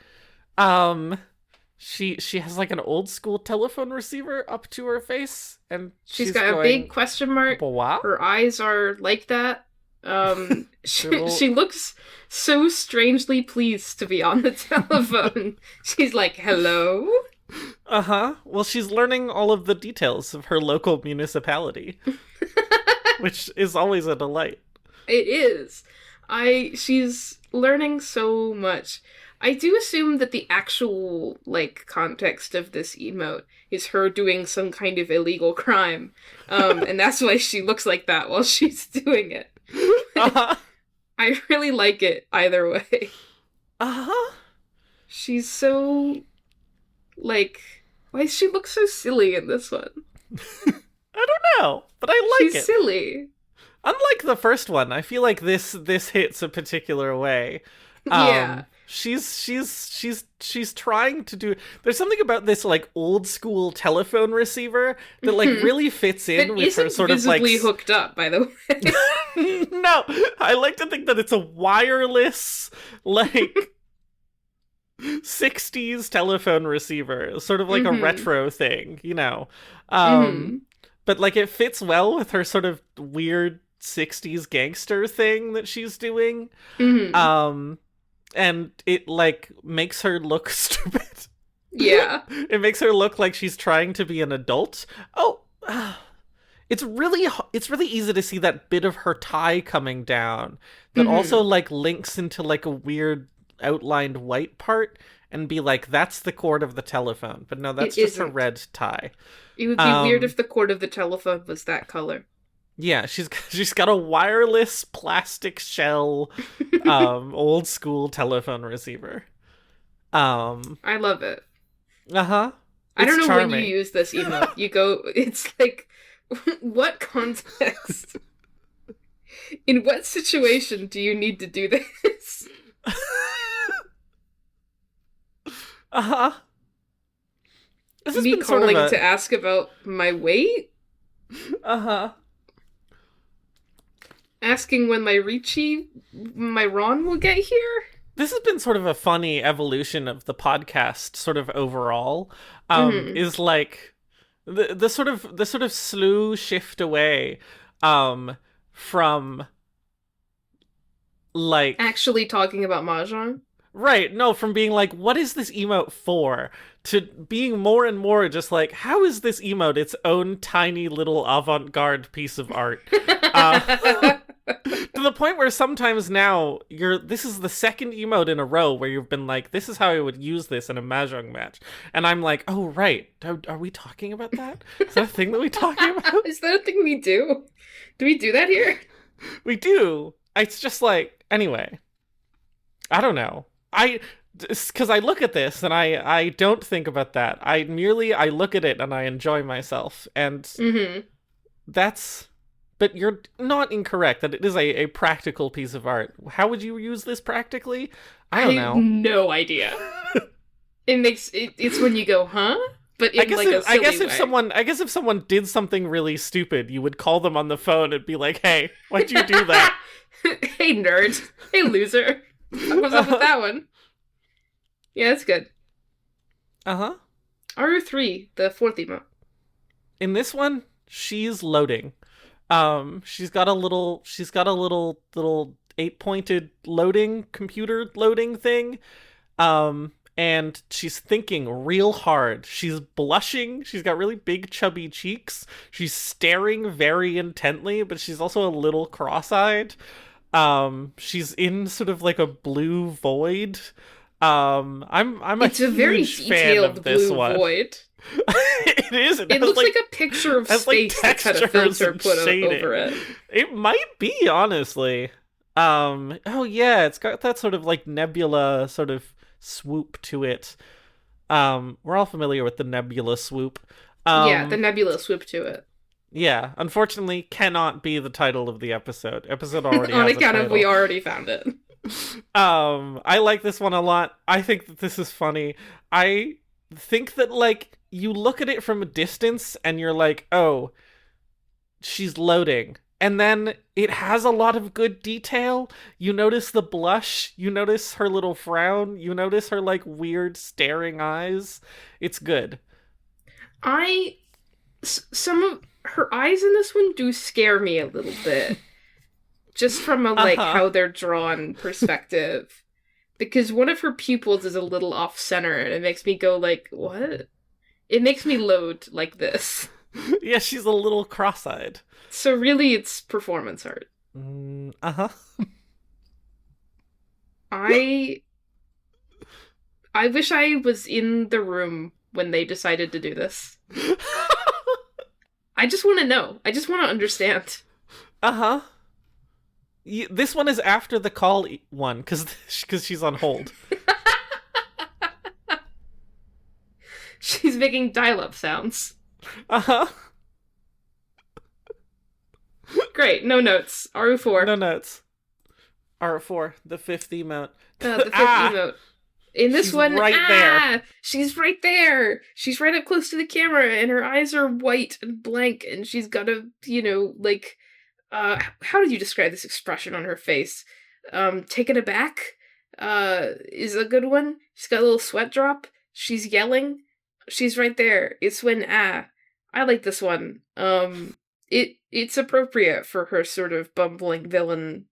She has like an old school telephone receiver up to her face, and she's got a big question mark. Boah? Her eyes are like that. She looks so strangely pleased to be on the telephone. She's like, hello? Well, she's learning all of the details of her local municipality, which is always a delight. It is. She's learning so much. I do assume that the actual, context of this emote is her doing some kind of illegal crime. And that's why she looks like that while she's doing it. I really like it either way. She's so, why does she look so silly in this one? I don't know, but I like it. She's silly. Unlike the first one, I feel like this hits a particular way. Yeah. She's trying to do. There's something about this old school telephone receiver that really fits in with her sort of visibly hooked up, by the way. No, I like to think that it's a wireless 60s telephone receiver, sort of like a retro thing, But it fits well with her sort of weird 60s gangster thing that she's doing. And it makes her look stupid. Yeah. It makes her look like she's trying to be an adult. It's really easy to see that bit of her tie coming down that also links into a weird outlined white part and be like, that's the cord of the telephone. But no, that's just a red tie. It would be weird if the cord of the telephone was that color. Yeah, she's got a wireless plastic shell, old school telephone receiver. I love it. I don't know charming. when you use this emote. You go, it's what context? In what situation do you need to do this? Me calling to ask about my weight? Asking when my Ron will get here? This has been sort of a funny evolution of the podcast, sort of overall. Is the sort of slow shift away from actually talking about Mahjong? Right, no, from being what is this emote for, to being more and more just how is this emote its own tiny little avant-garde piece of art? To the point where sometimes now, this is the second emote in a row where you've been this is how I would use this in a Mahjong match. And I'm like, oh, right, are we talking about that? Is that a thing that we talking about? Is that a thing we do? Do we do that here? We do. It's just anyway, I don't know. Because I look at this and I don't think about that. I look at it and I enjoy myself. And that's... But you're not incorrect that it is a practical piece of art. How would you use this practically? I don't know. No idea. It's when you go, huh? But in I guess if someone did something really stupid, you would call them on the phone and be like, "Hey, why'd you do that?" Hey, nerd. Hey, loser. What's up with that one? Yeah, that's good. RU3, the fourth emote. In this one, she's loading. She's got a little 8-pointed computer loading thing. And she's thinking real hard. She's blushing. She's got really big chubby cheeks. She's staring very intently, but she's also a little cross-eyed. She's in sort of a blue void. I'm a huge fan of this one. Void. It is. It looks like a picture of space that's had a filter put over it. It might be, honestly. Oh yeah, it's got that sort of like nebula sort of swoop to it. We're all familiar with the nebula swoop. Yeah, the nebula swoop to it. Yeah, unfortunately, cannot be the title of the episode. Episode already on has account a of we already found it. I like this one a lot. I think that this is funny. I think that, like, you look at it from a distance and you're like, oh, she's loading. And then it has a lot of good detail. You notice the blush. You notice her little frown. You notice her, like, weird staring eyes. It's good. Some of her eyes in this one do scare me a little bit. Just from a, like, how they're drawn perspective. Because one of her pupils is a little off-center, and it makes me go, like, what? It makes me load like this. Yeah, she's a little cross-eyed. So really, it's performance art. I wish I was in the room when they decided to do this. I just want to know. I just want to understand. This one is after the call one, because she's on hold. She's making dial-up sounds. Great, no notes. RU4. No notes. RU4, the fifth emote. The fifth emote. In this one, right there. She's right there. She's right up close to the camera, and her eyes are white and blank, and she's got a, like, how did you describe this expression on her face? Taken aback, is a good one. She's got a little sweat drop. She's yelling. She's right there. It's when, I like this one. It's appropriate for her sort of bumbling villain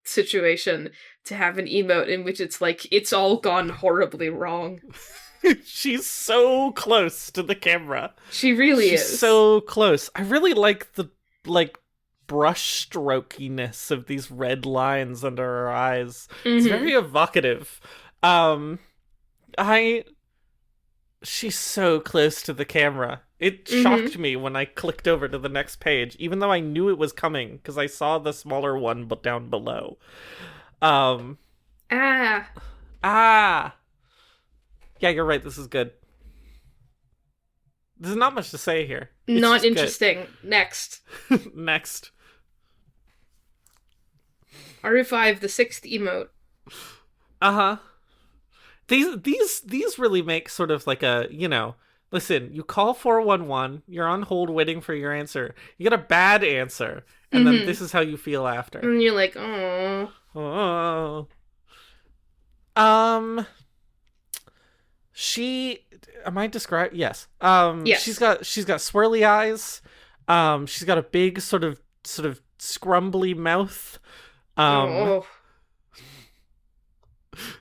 situation to have an emote in which it's like, it's all gone horribly wrong. She's so close to the camera. She really is. She's so close. I really like the, like, brush strokiness of these red lines under her eyes. Mm-hmm. It's very evocative. She's so close to the camera. It shocked me when I clicked over to the next page, even though I knew it was coming, because I saw the smaller one but down below. Yeah, you're right, this is good. There's not much to say here. It's not interesting. Good. Next. Next. RU5, the sixth emote. These really make sort of like a, listen, you call 411, you're on hold waiting for your answer. You get a bad answer, and then this is how you feel after. And you're like, oh. Am I describing? Yes. Yes. She's got swirly eyes. She's got a big sort of scrumbly mouth.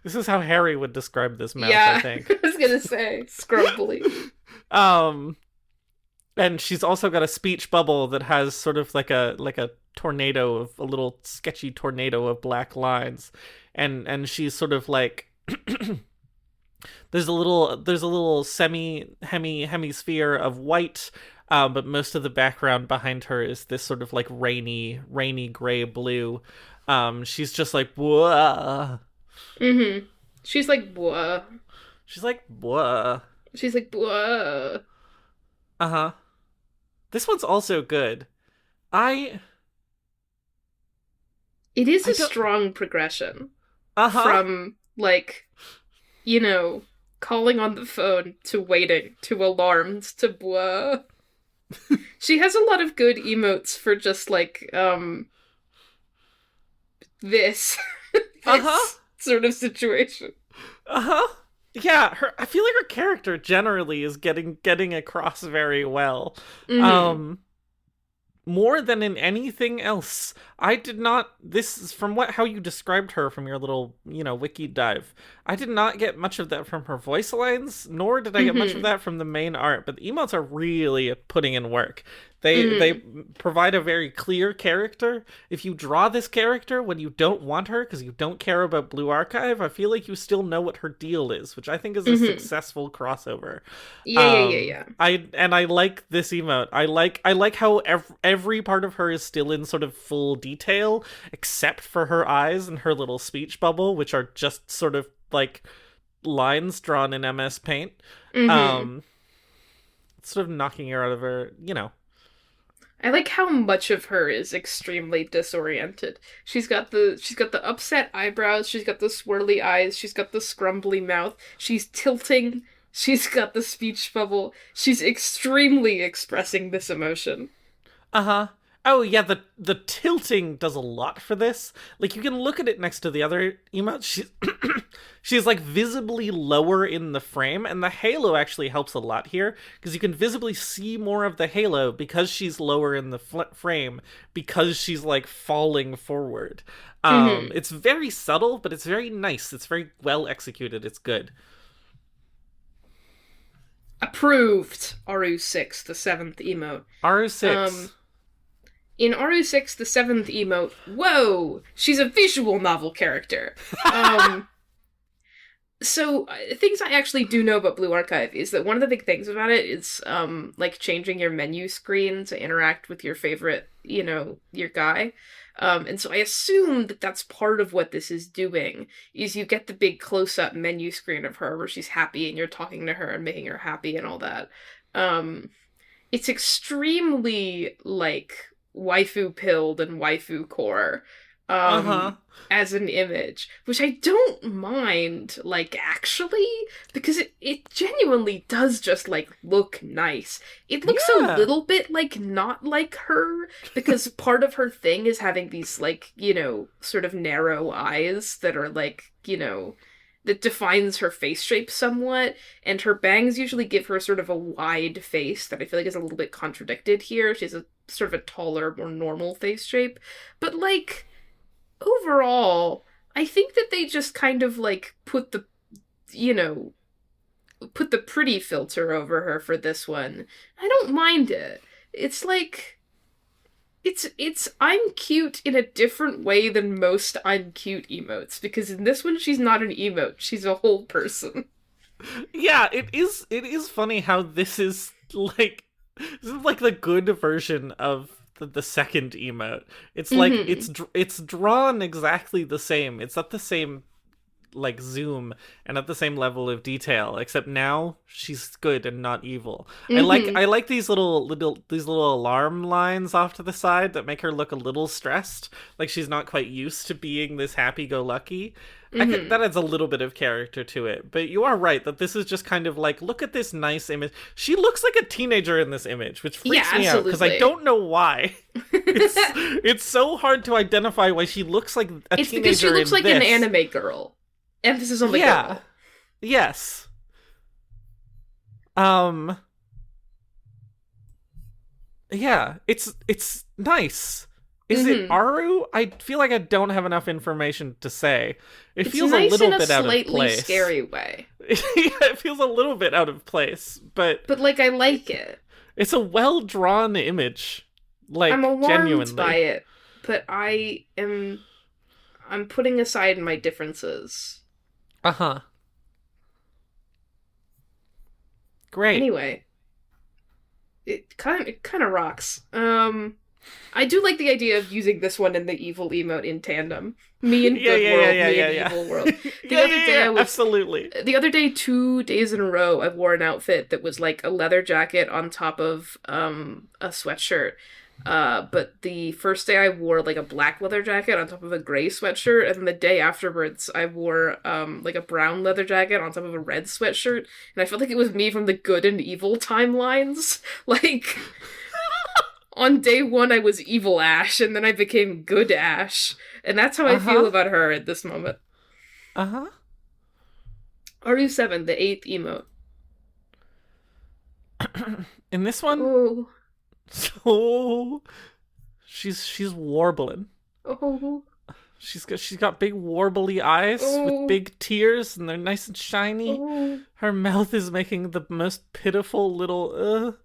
This is how Harry would describe this mouth, I think. I was gonna say, scrumbly. And she's also got a speech bubble that has sort of like a tornado of a little sketchy tornado of black lines. And she's sort of like there's a little hemisphere of white, but most of the background behind her is this sort of like rainy gray blue. She's just like, whoa. She's like, whoa. She's like, whoa. She's like, whoa. This one's also good. It is a strong progression. From, like, calling on the phone to waiting to alarmed to blah. She has a lot of good emotes for just, like, this sort of situation. Yeah, I feel like her character generally is getting across very well. More than in anything else. This is from how you described her from your little, wiki dive. I did not get much of that from her voice lines, nor did I get much of that from the main art, but the emotes are really putting in work. They provide a very clear character. If you draw this character when you don't want her because you don't care about Blue Archive, I feel like you still know what her deal is, which I think is a successful crossover. Yeah. I like this emote. I like how every part of her is still in sort of full detail, except for her eyes and her little speech bubble, which are just sort of like lines drawn in MS Paint. Sort of knocking her out of her, I like how much of her is extremely disoriented. She's got the upset eyebrows, she's got the swirly eyes, she's got the scrumbly mouth, she's tilting, she's got the speech bubble. She's extremely expressing this emotion. Uh-huh. Oh yeah, the tilting does a lot for this. Like, you can look at it next to the other emotes. She's like visibly lower in the frame, and the halo actually helps a lot here because you can visibly see more of the halo because she's lower in the frame, because she's like falling forward. It's very subtle, but it's very nice. It's very well executed. It's good. Approved. RU6, the 7th emote. RU6. In RU6, the 7th emote, whoa! She's a visual novel character. So, things I actually do know about Blue Archive is that one of the big things about it is, like, changing your menu screen to interact with your favorite, your guy. And so I assume that that's part of what this is doing, is you get the big close-up menu screen of her where she's happy and you're talking to her and making her happy and all that. It's extremely, like, waifu-pilled and waifu-core as an image, which I don't mind, like, actually, because it genuinely does just, like, look nice. It looks a little bit, like, not like her, because part of her thing is having these, like, sort of narrow eyes that are, like, that defines her face shape somewhat, and her bangs usually give her sort of a wide face that I feel like is a little bit contradicted here. She has a sort of a taller, more normal face shape. But, like, overall, I think that they just kind of, like, put the pretty filter over her for this one. I don't mind it. It's like... It's I'm cute in a different way than most I'm cute emotes, because in this one she's not an emote, she's a whole person. Yeah, it is funny how this is like the good version of the second emote. It's like it's drawn exactly the same. It's at the same like zoom and at the same level of detail, except now she's good and not evil. I like these little alarm lines off to the side that make her look a little stressed, like she's not quite used to being this happy-go-lucky. That adds a little bit of character to it. But you are right that this is just kind of like, look at this nice image. She looks like a teenager in this image, which freaks me out because I don't know why. It's so hard to identify why she looks like a teenager. It's because she looks like an anime girl. Emphasis on the girl. Yes. Yeah, it's nice. Is it Aru? I feel like I don't have enough information to say. It feels nice a little in bit out of place. In a slightly scary way. It feels a little bit out of place, but like, I like it. It's a well-drawn image. Like, I'm alarmed genuinely by it, but I'm putting aside my differences. Great. Anyway, it kind of rocks. I do like the idea of using this one and the evil emote in tandem. Me and good world, me and evil world. Absolutely. The other day, 2 days in a row, I wore an outfit that was like a leather jacket on top of a sweatshirt. But the first day I wore like a black leather jacket on top of a gray sweatshirt, and then the day afterwards I wore like a brown leather jacket on top of a red sweatshirt, and I felt like it was me from the good and evil timelines. Like, on day 1 I was evil Ash, and then I became good Ash, and that's how I feel about her at this moment. RU7, the 8th emote. In this one? Oh. So she's warbling. Oh. She's got big warbly eyes with big tears, and they're nice and shiny. Her mouth is making the most pitiful little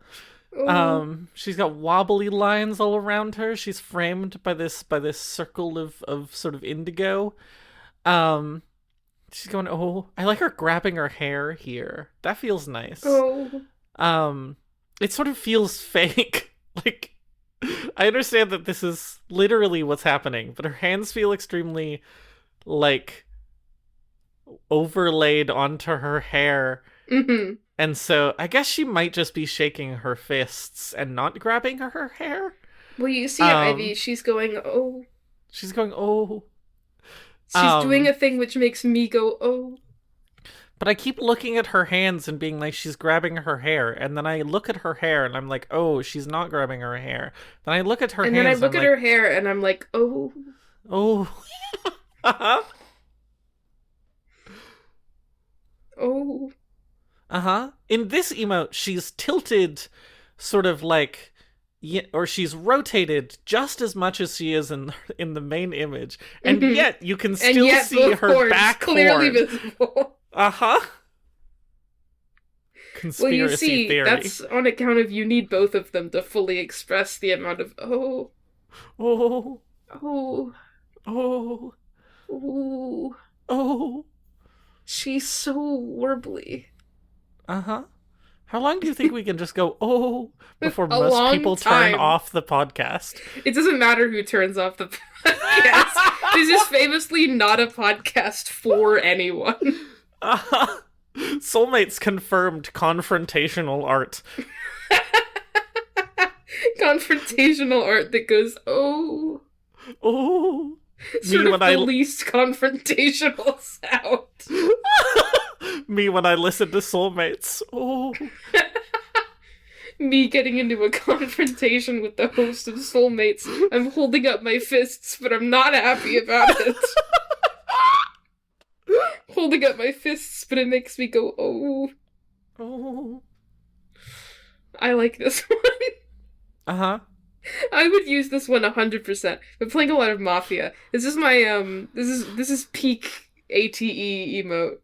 Oh. She's got wobbly lines all around her. She's framed by this circle of sort of indigo. Um, she's going, oh, I like her grabbing her hair here. That feels nice. Oh. Um, it sort of feels fake. Like, I understand that this is literally what's happening, but her hands feel extremely, like, overlaid onto her hair. Mm-hmm. And so I guess she might just be shaking her fists and not grabbing her hair. Well, you see Ivy, she's going, oh. She's going, oh. She's doing a thing which makes me go, oh. But I keep looking at her hands and being like, she's grabbing her hair. And then I look at her hair and I'm like, oh, she's not grabbing her hair. Then I look at her hands and then I look at her hair and I'm like, oh. Oh. Uh-huh. Oh. Uh-huh. In this emote, she's tilted sort of like, or she's rotated just as much as she is in the main image. And yet you can still see her back clearly visible. Uh-huh. Conspiracy well, you see, theory. That's on account of you need both of them to fully express the amount of oh. Oh. Oh. Oh. Oh. Oh. She's so warbly. Uh-huh. How long do you think we can just go, oh, before A most people time. turn off the podcast? It doesn't matter who turns off the podcast. This is famously not a podcast for anyone. Uh-huh. Soulmates confirmed confrontational art. Confrontational art that goes, oh. Oh. Sort of the least confrontational sound. Me when I listen to Soulmates. Oh. Me getting into a confrontation with the host of Soulmates. I'm holding up my fists, but I'm not happy about it. Holding up my fists, but it makes me go, oh. Oh. I like this one. Uh-huh. I would use this one 100%. But playing a lot of Mafia. This is my, this is peak ATE emote.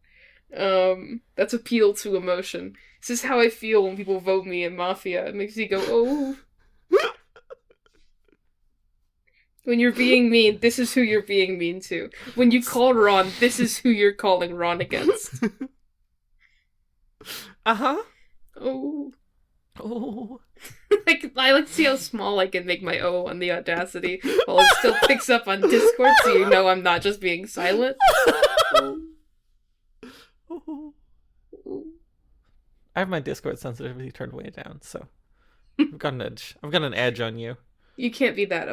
That's appeal to emotion. This is how I feel when people vote me in Mafia. It makes me go, oh. When you're being mean, this is who you're being mean to. When you call Ron, this is who you're calling Ron against. Uh-huh. Oh. Oh. I like to see how small I can make my O on the Audacity while it still picks up on Discord, so you know I'm not just being silent. Oh. I have my Discord sensitivity turned way down, so I've got an edge. I've got an edge on you. You can't be that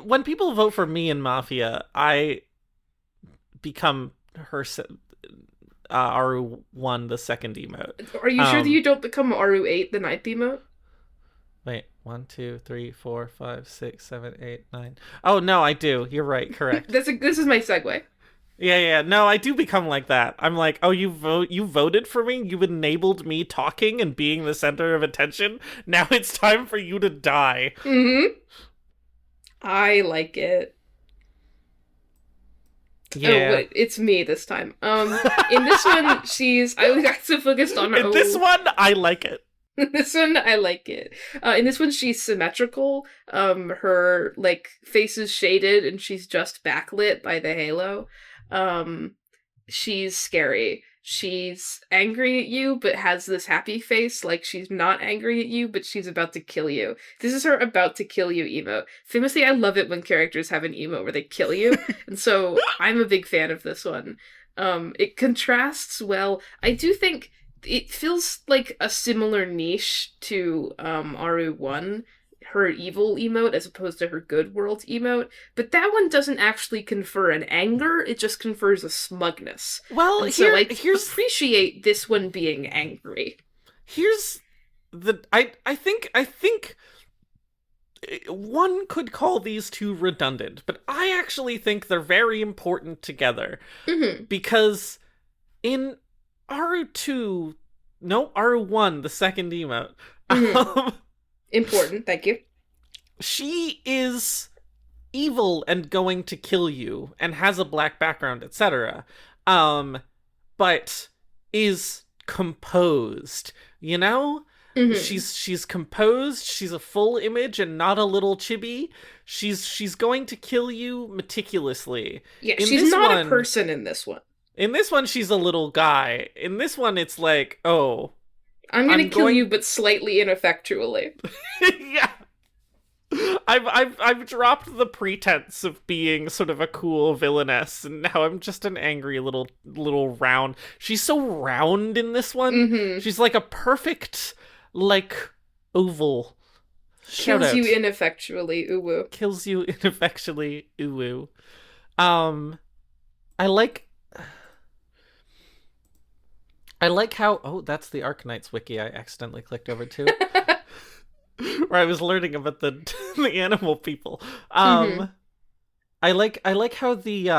when people vote for me in Mafia, I become her Aru1, the second emote. Are you sure that you don't become Aru8, the ninth emote? Wait, 1, 2, 3, 4, 5, 6, 7, 8, 9. Oh no, I do. You're right. Correct. This is my segue. Yeah. No, I do become like that. I'm like, oh, you voted for me? You enabled me talking and being the center of attention? Now it's time for you to die. Mm-hmm. I like it. Yeah. Oh, wait, it's me this time. In this one, I was so focused on her. In this one, I like it. This one, I like it. In this one, she's symmetrical. Her, face is shaded and she's just backlit by the halo. She's scary. She's angry at you, but has this happy face, like she's not angry at you, but she's about to kill you. This is her about to kill you emote. Famously, I love it when characters have an emote where they kill you, and so I'm a big fan of this one. It contrasts well. I do think it feels like a similar niche to Aru1, her evil emote as opposed to her good world emote, but that one doesn't actually confer an anger, it just confers a smugness. Well, and so I appreciate this one being angry. Here's the I think one could call these two redundant, but I actually think they're very important together. Mm-hmm. Because in Aru1, the second emote, mm-hmm. Important, thank you. She is evil and going to kill you and has a black background, etc. But is composed, you know? Mm-hmm. She's composed, she's a full image and not a little chibi. She's going to kill you meticulously. Yeah, In she's this not a one, person in this one. she's a little guy. In this one it's like, "Oh, I'm gonna I'm kill you, going but slightly ineffectually. yeah. I've dropped the pretense of being sort of a cool villainess, and now I'm just an angry little round. She's so round in this one. Mm-hmm. She's like a perfect like oval. Shout Kills out. you ineffectually, uwu. Kills you ineffectually. Uwu. Um, I like. I like how. Oh, that's the Arknights wiki I accidentally clicked over to. Where I was learning about the the animal people. Mm-hmm. I like how the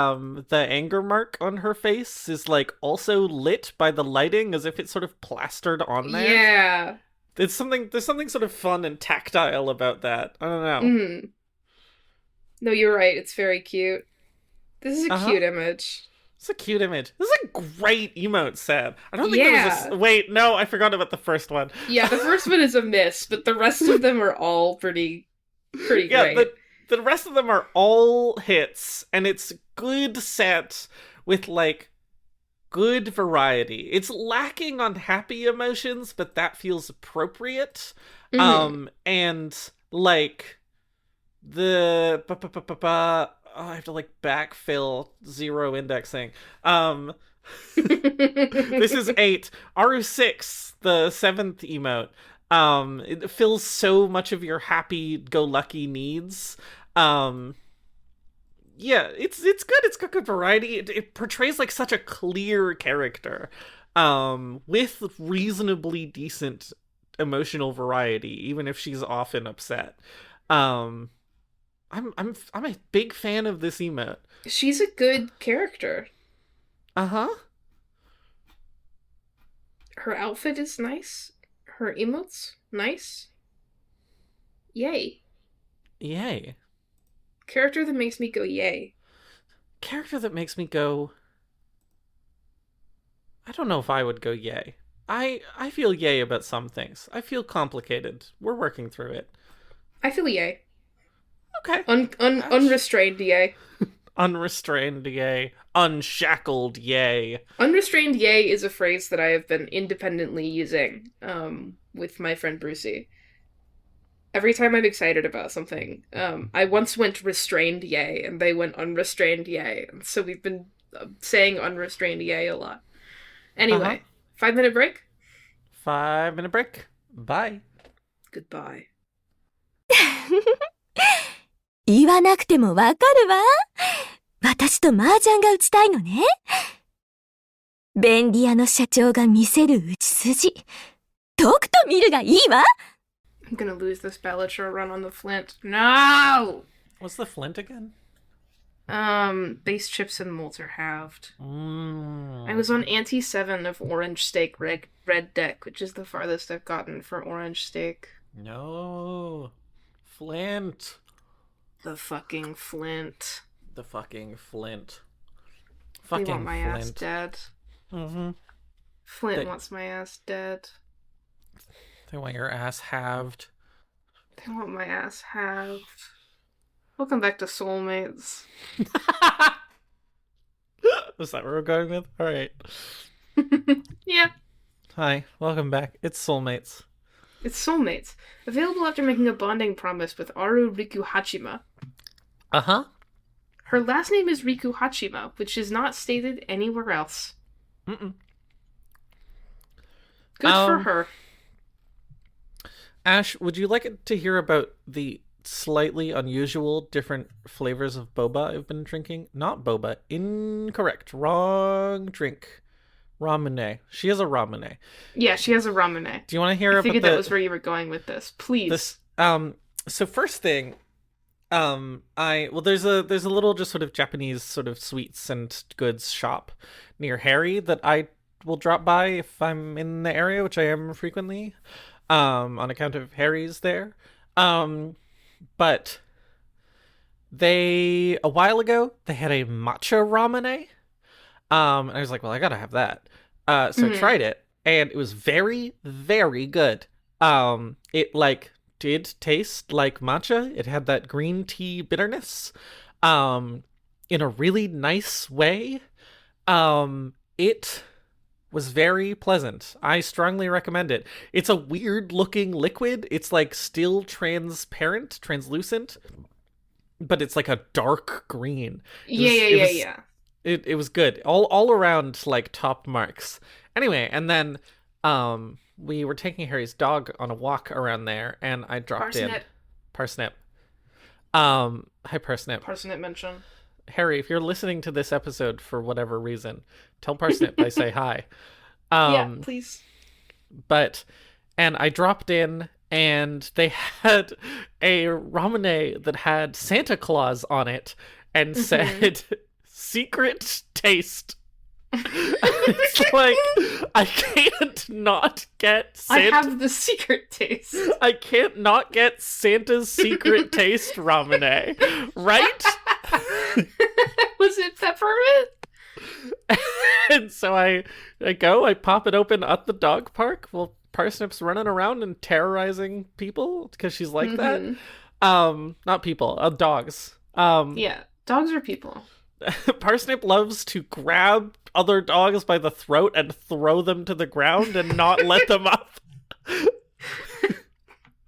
anger mark on her face is like also lit by the lighting as if it's sort of plastered on there. Yeah. There's something sort of fun and tactile about that. I don't know. Mm-hmm. No, you're right. It's very cute. This is a cute image. It's a cute image. This is a great emote, Sam. I don't think there was a... Wait, no, I forgot about the first one. Yeah, the first one is a miss, but the rest of them are all pretty great. Yeah, the rest of them are all hits, and it's good set with, like, good variety. It's lacking on happy emotions, but that feels appropriate. Mm-hmm. And, like, the... Oh, I have to like backfill zero indexing. This is 8. Aru 6, the 7th emote. It fills so much of your happy-go-lucky needs. Yeah, it's good. It's got good variety. It portrays like such a clear character, with reasonably decent emotional variety, even if she's often upset. I'm a big fan of this emote. She's a good character. Uh-huh. Her outfit is nice. Her emotes, nice. Yay. Yay. Character that makes me go yay. Character that makes me go... I don't know if I would go yay. I feel yay about some things. I feel complicated. We're working through it. I feel yay. Okay. Unrestrained yay. Unrestrained yay. Unshackled yay. Unrestrained yay is a phrase that I have been independently using with my friend Brucey. Every time I'm excited about something, I once went restrained yay, and they went unrestrained yay. And so we've been saying unrestrained yay a lot. Anyway, 5-minute break? 5-minute break. Bye. Goodbye. 言わなくてもわかるわ。私と麻雀が打ちたいのね。便利屋の社長が見せる打ち筋。とくと見るがいいわ。I'm gonna lose this Bellatrix run on the Flint. No! What's the Flint again? Base chips and molds are halved. I was on ante 7 of Orange Steak red deck, which is the farthest I've gotten for Orange Steak. No. Flint. The fucking Flint. The fucking Flint. They want my ass dead. Mm-hmm. Flint wants my ass dead. They want your ass halved. They want my ass halved. Welcome back to Soulmates. Was that where we're going with? Alright. Yeah. Hi, welcome back. It's Soulmates. It's Soulmates. Available after making a bonding promise with Aru Riku Hachima. Uh-huh. Her last name is Riku Hachima, which is not stated anywhere else. Mm-mm. Good for her. Ash, would you like to hear about the slightly unusual different flavors of boba I've been drinking? Not boba. Incorrect. Wrong drink. Ramune. She has a ramune. Yeah, she has a ramune. Do you want to hear I about figured that was where you were going with this. Please. So first thing, there's a little just sort of Japanese sort of sweets and goods shop near Harry that I will drop by if I'm in the area, which I am frequently, on account of Harry's there. But a while ago, they had a matcha ramune. And I was like, well, I gotta have that. So I tried it, and it was very, very good. It like did taste like matcha. It had that green tea bitterness, in a really nice way. It was very pleasant. I strongly recommend it. It's a weird looking liquid. It's like still translucent, but it's like a dark green. Yeah. It was good. All around, like, top marks. Anyway, and then we were taking Harry's dog on a walk around there, and I dropped in Parsnip. Hi Parsnip. Parsnip mention. Harry, if you're listening to this episode for whatever reason, tell Parsnip I say hi. Yeah, please. And I dropped in, and they had a ramen that had Santa Claus on it and said, secret taste. It's like, I can't not get Santa. I have the secret taste. I can't not get Santa's secret taste ramen, right? Was it peppermint? And so I pop it open at the dog park while Parsnip's running around and terrorizing people because she's like that. Not people, dogs. Yeah, dogs are people. Parsnip loves to grab other dogs by the throat and throw them to the ground and not let them up.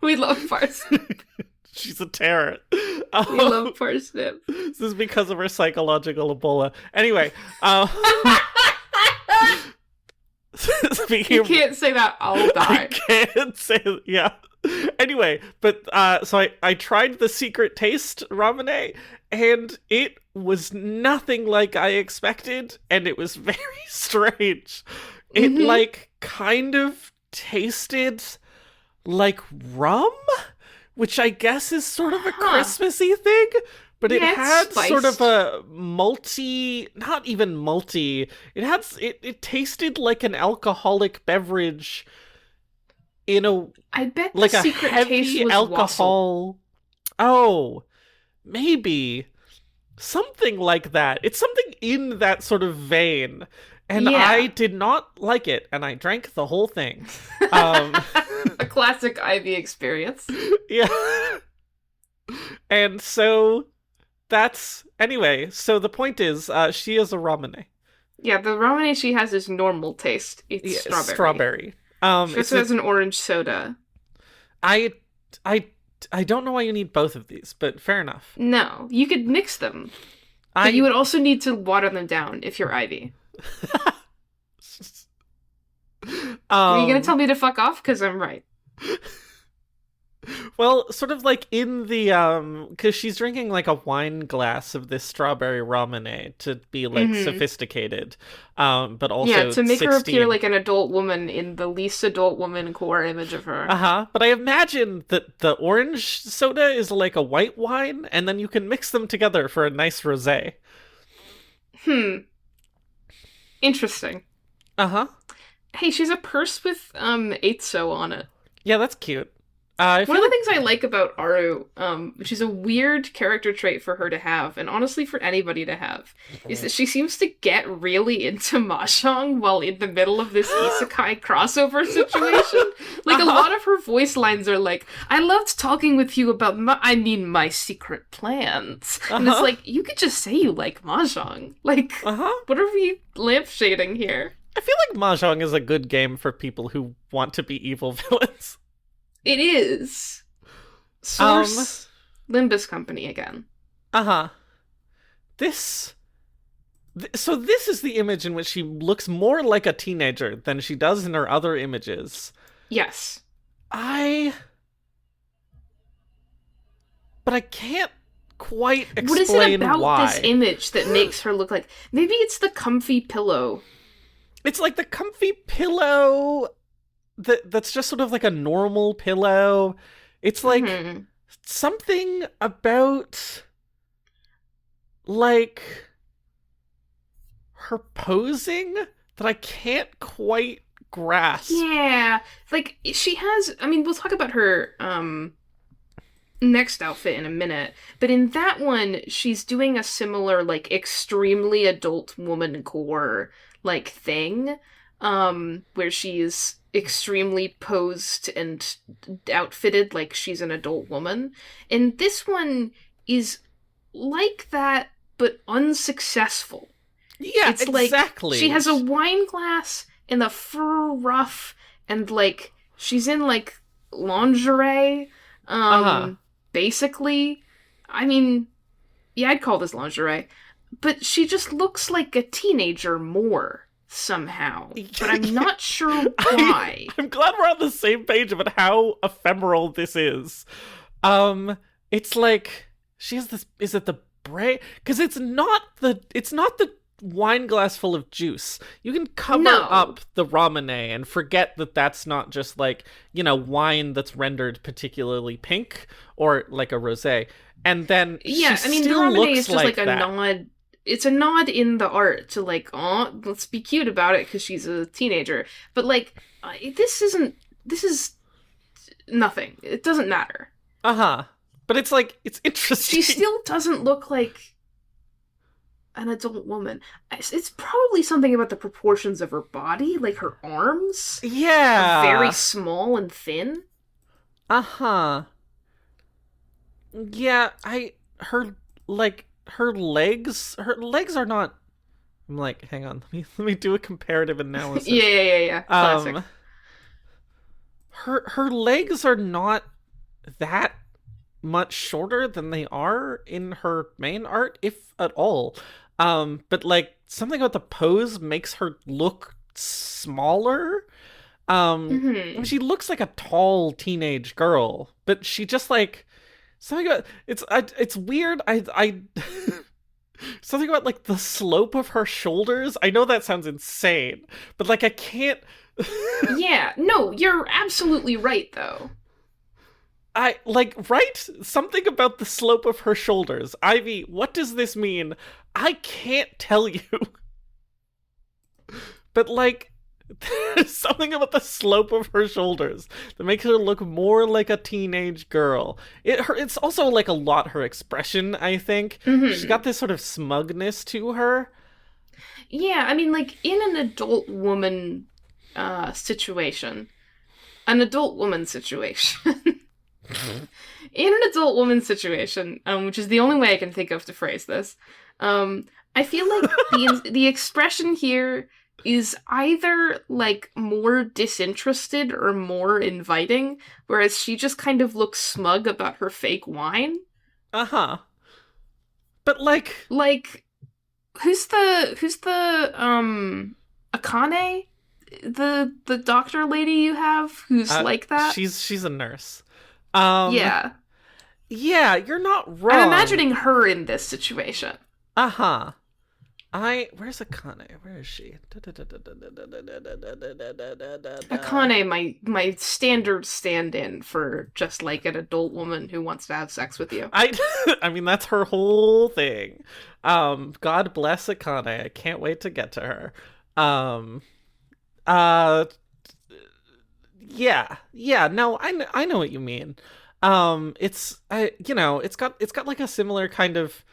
We love Parsnip. She's a terror. We love Parsnip. This is because of her psychological Ebola. Anyway, you can't say that, I'll die. I can't say, yeah. Anyway, but so I tried the secret taste ramen, and it was nothing like I expected, and it was very strange. It like kind of tasted like rum, which I guess is sort of a Christmassy thing, but it had spiced. sort of a not even malty. It tasted like an alcoholic beverage in a, I bet like the a secret heavy taste was alcohol. Oh, maybe something like that. It's something in that sort of vein. And yeah. I did not like it, and I drank the whole thing. A classic Ivy experience. Yeah. And so anyway, so the point is, she is a ramen. Yeah, the ramen she has is normal taste. It's strawberry. She also has an orange soda. I don't know why you need both of these, but fair enough. No, you could mix them. But you would also need to water them down if you're Ivy. Are you gonna tell me to fuck off? Because I'm right. Well, sort of like in the, because she's drinking like a wine glass of this strawberry ramen to be like sophisticated, but also to make 16. her appear like an adult woman in the least adult woman core image of her. But I imagine that the orange soda is like a white wine, and then you can mix them together for a nice rosé. Interesting. Hey, she's a purse with Eitso on it. Yeah, that's cute. One of the things I like about Aru, which is a weird character trait for her to have, and honestly for anybody to have, is that she seems to get really into Mahjong while in the middle of this isekai crossover situation. Like, a lot of her voice lines are like, I loved talking with you about my secret plans. And it's like, you could just say you like Mahjong. Like, what are we lampshading here? I feel like Mahjong is a good game for people who want to be evil villains. It is. Source Limbus Company again. So this is the image in which she looks more like a teenager than she does in her other images. Yes. But I can't quite explain why. What is it about this image that makes her look like... Maybe it's the comfy pillow. It's like the comfy pillow... That's just sort of like a normal pillow. It's like something about like her posing that I can't quite grasp. Yeah, like she has, I mean, we'll talk about her next outfit in a minute, but in that one she's doing a similar like extremely adult woman core like thing. where she is extremely posed and outfitted like she's an adult woman. And this one is like that, but unsuccessful. Yeah, it's exactly. Like she has a wine glass and a fur ruff, and like she's in like lingerie. Basically, I mean, yeah, I'd call this lingerie, but she just looks like a teenager more somehow. But I'm not sure why. I'm glad we're on the same page about how ephemeral this is. It's like she has this. Is it the braid? Because it's not the wine glass full of juice. You can cover up the ramune and forget that that's not just like, wine that's rendered particularly pink or like a rosé. And then yeah, she I mean, the still ramune looks is just like a that. nod. It's a nod in the art to like, oh, let's be cute about it because she's a teenager. But like, this is nothing. It doesn't matter. But it's like, it's interesting. She still doesn't look like an adult woman. It's probably something about the proportions of her body, like her arms. Yeah. Are very small and thin. Yeah, her legs are not. I'm like, hang on, let me do a comparative analysis. Yeah. Classic. Her legs are not that much shorter than they are in her main art, if at all. But like something about the pose makes her look smaller. She looks like a tall teenage girl, but she just like something about it's weird. I something about like the slope of her shoulders. I know that sounds insane, but like I can't. Yeah, no, you're absolutely right though. Something about the slope of her shoulders. Ivy, what does this mean? I can't tell you. But like, there's something about the slope of her shoulders that makes her look more like a teenage girl. It's also like a lot her expression, I think. She's got this sort of smugness to her. Yeah, I mean, like, in an adult woman situation, in an adult woman situation, which is the only way I can think of to phrase this, I feel like the expression here is either like more disinterested or more inviting, whereas she just kind of looks smug about her fake wine. But like who's the Akane, the doctor lady you have who's like that? She's a nurse. Yeah, you're not wrong. I'm imagining her in this situation. Where's Akane? Where is she? Akane, my standard stand-in for just like an adult woman who wants to have sex with you. I mean, that's her whole thing. God bless Akane. I can't wait to get to her. Yeah. No, I know what you mean. It's got like a similar kind of.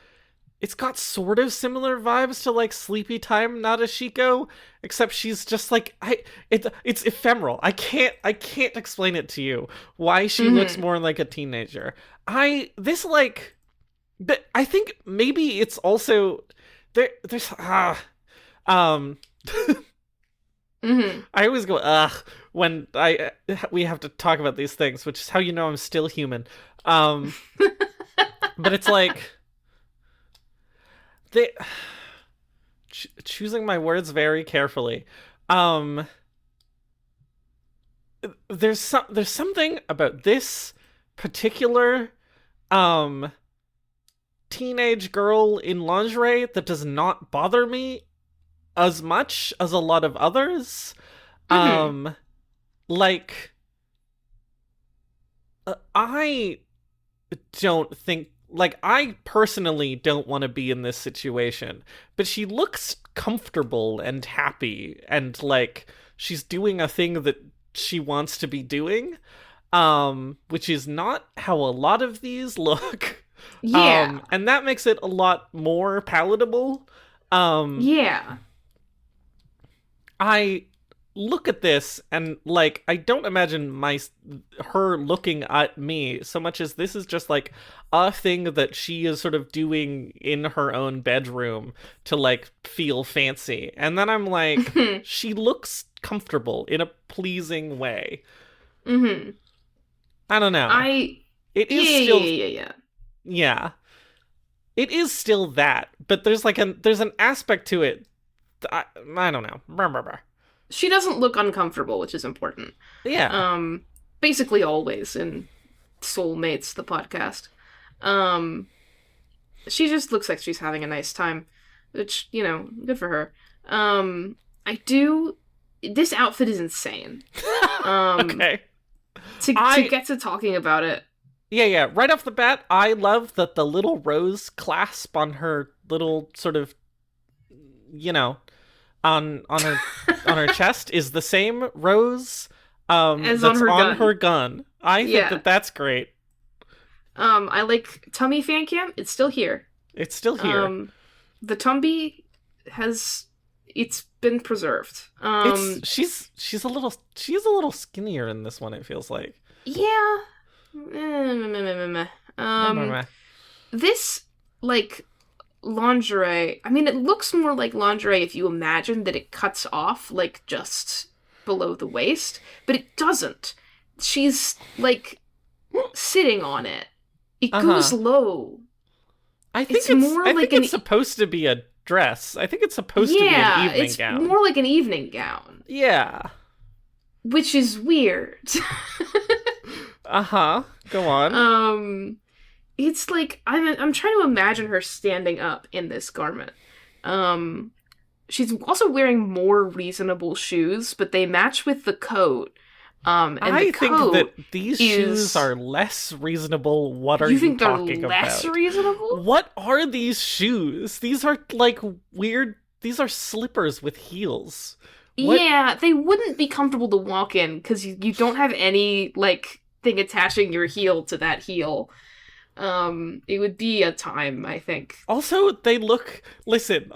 It's got sort of similar vibes to like Sleepy Time Nadeshiko, except she's just like it's ephemeral. I can't explain it to you why she looks more like a teenager. But I think maybe it's also there's I always go when we have to talk about these things, which is how you know I'm still human. But it's like choosing my words very carefully. There's something about this particular teenage girl in lingerie that does not bother me as much as a lot of others. I don't think, like, I personally don't want to be in this situation, but she looks comfortable and happy and like she's doing a thing that she wants to be doing, which is not how a lot of these look. Yeah. And that makes it a lot more palatable. Yeah. look at this and like I don't imagine her looking at me so much as this is just like a thing that she is sort of doing in her own bedroom to like feel fancy. And then I'm like, she looks comfortable in a pleasing way. Mm-hmm. I don't know. It is still yeah. It is still that, but there's an aspect to it. I don't know. She doesn't look uncomfortable, which is important. Yeah. Basically always in Soulmates, the podcast. She just looks like she's having a nice time, which, you know, good for her. This outfit is insane. Okay. To get to talking about it. Yeah. Right off the bat, I love that the little rose clasp on her little sort of, you know, on her chest is the same rose as that's on her gun. I think that's great. I like tummy fan cam. It's still here. It's still here. The tumby it's been preserved. She's a little skinnier in this one, it feels like. Yeah. This like lingerie, I mean, it looks more like lingerie if you imagine that it cuts off like just below the waist, but it doesn't. She's like sitting on it. It goes low. I think it's supposed to be a dress. I think it's supposed to be an evening gown. It's more like an evening gown. Yeah. Which is weird. Go on. It's like I'm trying to imagine her standing up in this garment. She's also wearing more reasonable shoes, but they match with the coat. And I think that these shoes are less reasonable. What are you talking about? You think they're less reasonable? What are these shoes? These are like weird. These are slippers with heels. Yeah, they wouldn't be comfortable to walk in because you don't have any like thing attaching your heel to that heel. It would be a time, I think. Also, they look, listen,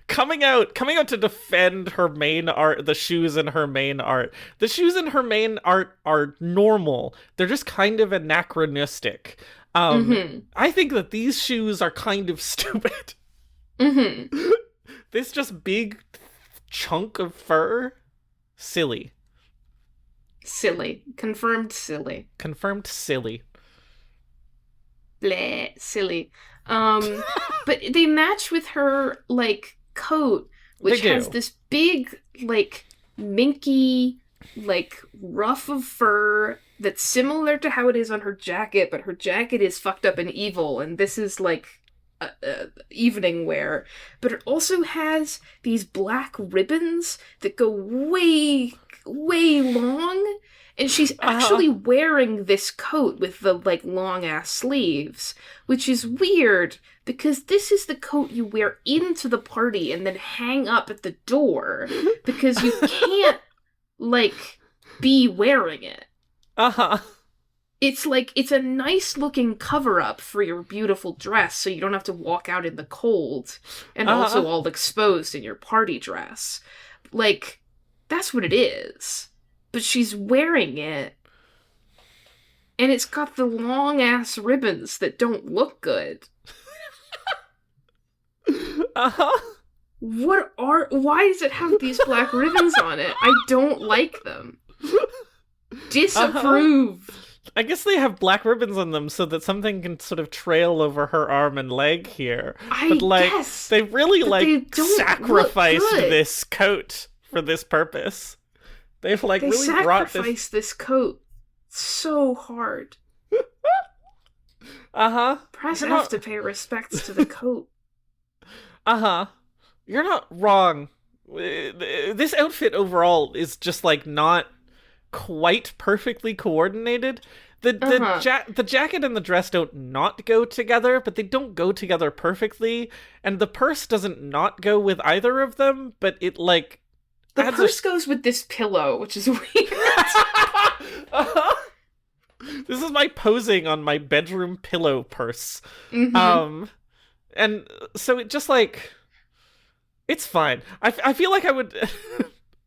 coming out to defend her main art, the shoes in her main art. The shoes in her main art are normal. They're just kind of anachronistic. I think that these shoes are kind of stupid. This just big chunk of fur, silly. Confirmed silly. Bleh, silly. But they match with her, like, coat, which has this big, like, minky, like, ruff of fur that's similar to how it is on her jacket, but her jacket is fucked up and evil, and this is, like, evening wear. But it also has these black ribbons that go way, way long. And she's actually wearing this coat with the, like, long-ass sleeves, which is weird, because this is the coat you wear into the party and then hang up at the door, because you can't, like, be wearing it. It's, like, it's a nice-looking cover-up for your beautiful dress, so you don't have to walk out in the cold, and also all exposed in your party dress. Like, that's what it is. But she's wearing it, and it's got the long-ass ribbons that don't look good. Why does it have these black ribbons on it? I don't like them. Disapprove. I guess they have black ribbons on them so that something can sort of trail over her arm and leg here. But guess. They really, sacrificed this coat for this purpose. They've, like, really brought sacrificed this coat so hard. Press F to pay respects to the coat. You're not wrong. This outfit overall is just, like, not quite perfectly coordinated. The jacket and the dress don't not go together, but they don't go together perfectly. And the purse doesn't not go with either of them, but it, like... The purse goes with this pillow, which is weird. This is my posing on my bedroom pillow purse. And so it just, like... It's fine. I feel like I would...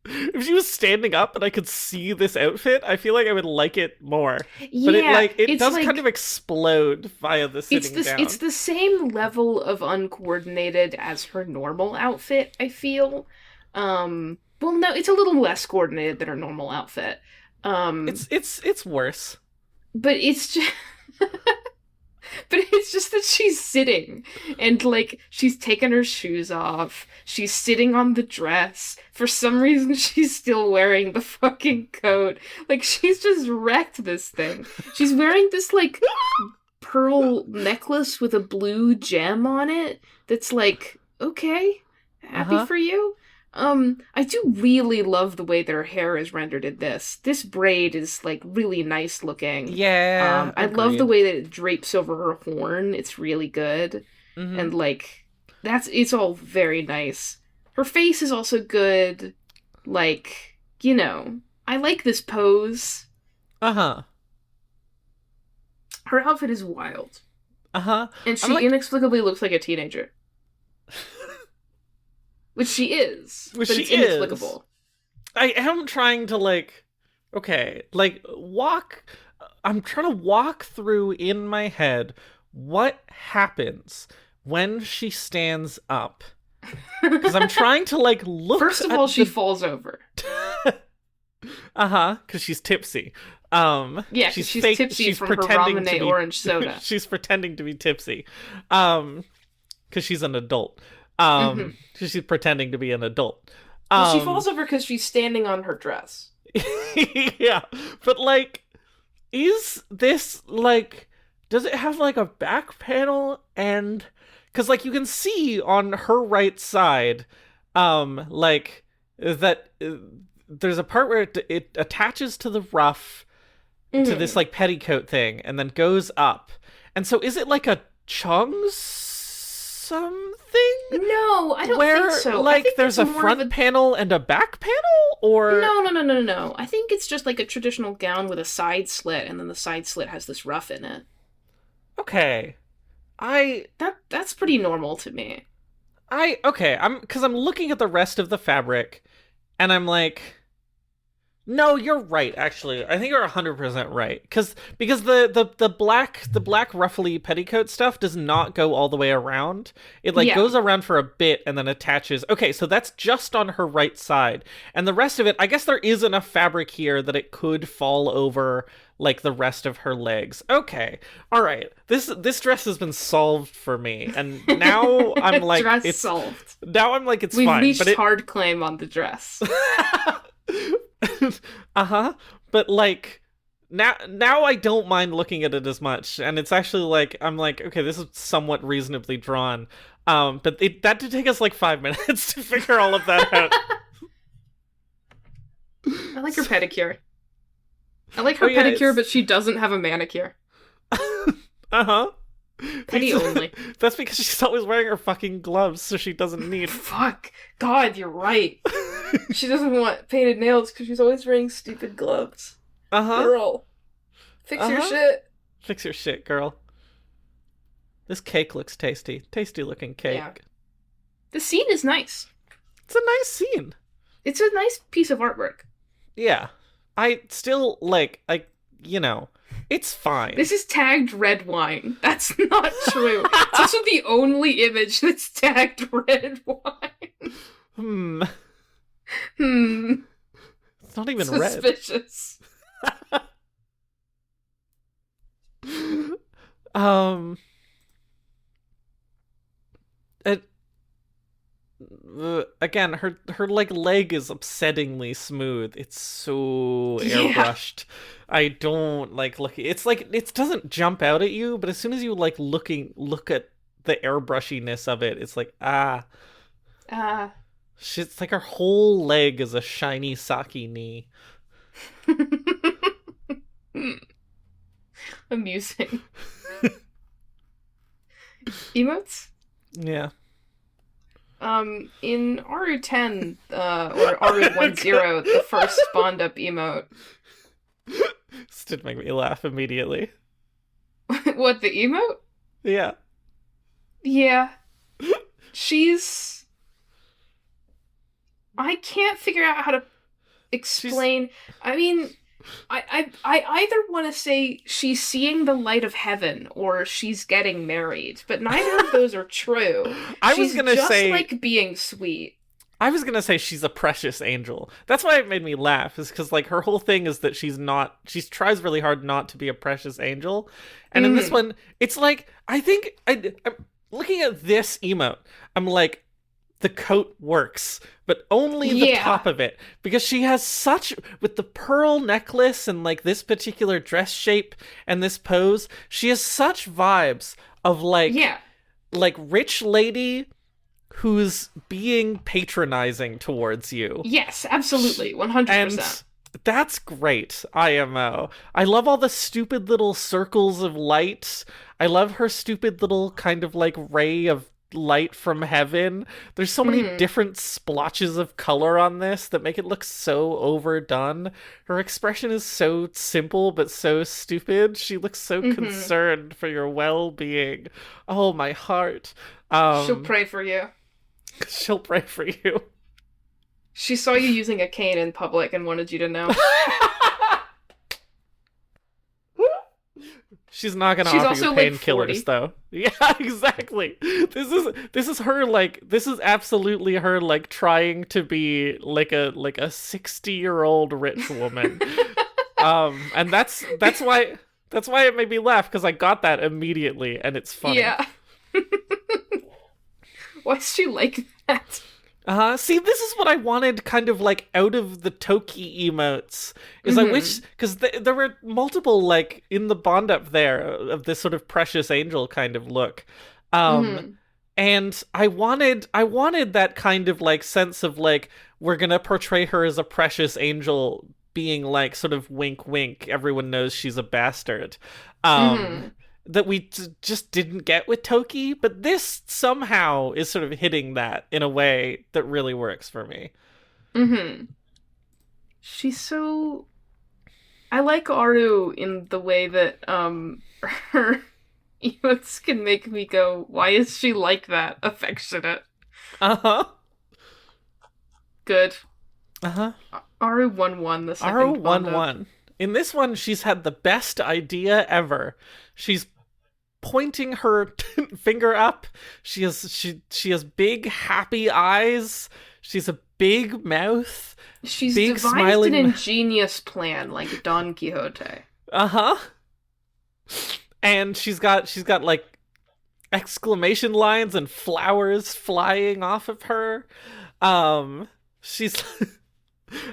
If she was standing up and I could see this outfit, I feel like I would like it more. Yeah, But it does like, kind of explode via the sitting down. It's the same level of uncoordinated as her normal outfit, I feel. Well, no, it's a little less coordinated than her normal outfit. It's worse. But it's just but it's just that she's sitting and like she's taken her shoes off. She's sitting on the dress. For some reason she's still wearing the fucking coat. Like she's just wrecked this thing. She's wearing this like pearl necklace with a blue gem on it that's like, okay, happy for you. I do really love the way that her hair is rendered in this. This braid is, like, really nice looking. Yeah, I love the way that it drapes over her horn. It's really good. Mm-hmm. And, like, it's all very nice. Her face is also good. Like, you know, I like this pose. Uh-huh. Her outfit is wild. Uh-huh. And she inexplicably looks like a teenager. Which she is. But it's inexplicable. I am trying to, like... Okay, like, I'm trying to walk through in my head what happens when she stands up. Because I'm trying to, like, look... First of all, she falls over. Uh-huh, because she's tipsy. Yeah, she's tipsy from her ramen orange soda. She's pretending to be tipsy. Because she's an adult. She's pretending to be an adult. Well, she falls over because she's standing on her dress. Yeah, but, like, is this, like, does it have, like, a back panel? And, because, like, you can see on her right side, like, that there's a part where it attaches to the ruff, to this, like, petticoat thing, and then goes up. And so is it, like, a chung something? No, I don't think so. Like, there's a front panel and a back panel? Or No. I think it's just like a traditional gown with a side slit, and then the side slit has this ruff in it. Okay. That's pretty normal to me. Because I'm looking at the rest of the fabric, and I'm like... No, you're right, actually. I think you're 100% right. Because the black ruffly petticoat stuff does not go all the way around. It goes around for a bit and then attaches. Okay, so that's just on her right side. And the rest of it, I guess there is enough fabric here that it could fall over like the rest of her legs. Okay. All right. This dress has been solved for me. And now I'm like it's solved. Now I'm like it's We've fine. Reached hard claim on the dress. But like now I don't mind looking at it as much, and it's actually like I'm like, okay, this is somewhat reasonably drawn. But that did take us like 5 minutes to figure all of that out. I like her pedicure. I like her pedicure, but she doesn't have a manicure. Penny only. That's because she's always wearing her fucking gloves, so she doesn't need. Fuck. God, you're right. She doesn't want painted nails because she's always wearing stupid gloves. Girl. Fix your shit. Fix your shit, girl. This cake looks tasty. Tasty looking cake. Yeah. The scene is nice. It's a nice scene. It's a nice piece of artwork. Yeah. I still, like, it's fine. This is tagged red wine. That's not true. It's also the only image that's tagged red wine. It's not even suspicious. Red. Again, her like leg is upsettingly smooth. It's so airbrushed. I don't like looking. It's like it doesn't jump out at you, but as soon as you like look at the airbrushiness of it, it's like it's like her whole leg is a shiny sake knee. Amusing. Emotes? Yeah. In RU10, or RU10, the first spawned up emote. This did make me laugh immediately. What, the emote? Yeah. Yeah. I can't figure out how to explain. I mean, I either want to say she's seeing the light of heaven or she's getting married, but neither of those are true. She's like being sweet. I was gonna say she's a precious angel. That's why it made me laugh, is because like her whole thing is that she tries really hard not to be a precious angel, and in this one, it's like I'm looking at this emote. I'm like, the coat works, but only the top of it, because she has with the pearl necklace and like this particular dress shape and this pose, she has such vibes of like rich lady who's being patronizing towards you. Yes, absolutely, 100%. And that's great, IMO. I love all the stupid little circles of light. I love her stupid little kind of like ray of light from heaven. There's so many different splotches of color on this that make it look so overdone. Her expression is so simple but so stupid. She looks so concerned for your well-being. Oh, my heart. She'll pray for you. She'll pray for you. She saw you using a cane in public and wanted you to know. She's not gonna offer you painkillers, though. Yeah, exactly. This is her like. This is absolutely her like trying to be like a 60-year-old rich woman. And that's why it made me laugh, because I got that immediately, and it's funny. Yeah. Why is she like that? See, this is what I wanted kind of like out of the Toki emotes, is I wish, because there were multiple like in the bond up there of this sort of precious angel kind of look. And I wanted that kind of like sense of like, we're gonna portray her as a precious angel being like sort of wink wink, everyone knows she's a bastard. That we just didn't get with Toki, but this somehow is sort of hitting that in a way that really works for me. She's so... I like Aru in the way that her emotes can make me go, why is she like that? Affectionate. Good. Aru 1-1 the second Aru 1-1. In this one, she's had the best idea ever. She's pointing her finger up. She has big happy eyes. She's a big mouth. She's big devised smiling... an ingenious plan, like Don Quixote. And she's got like exclamation lines and flowers flying off of her. She's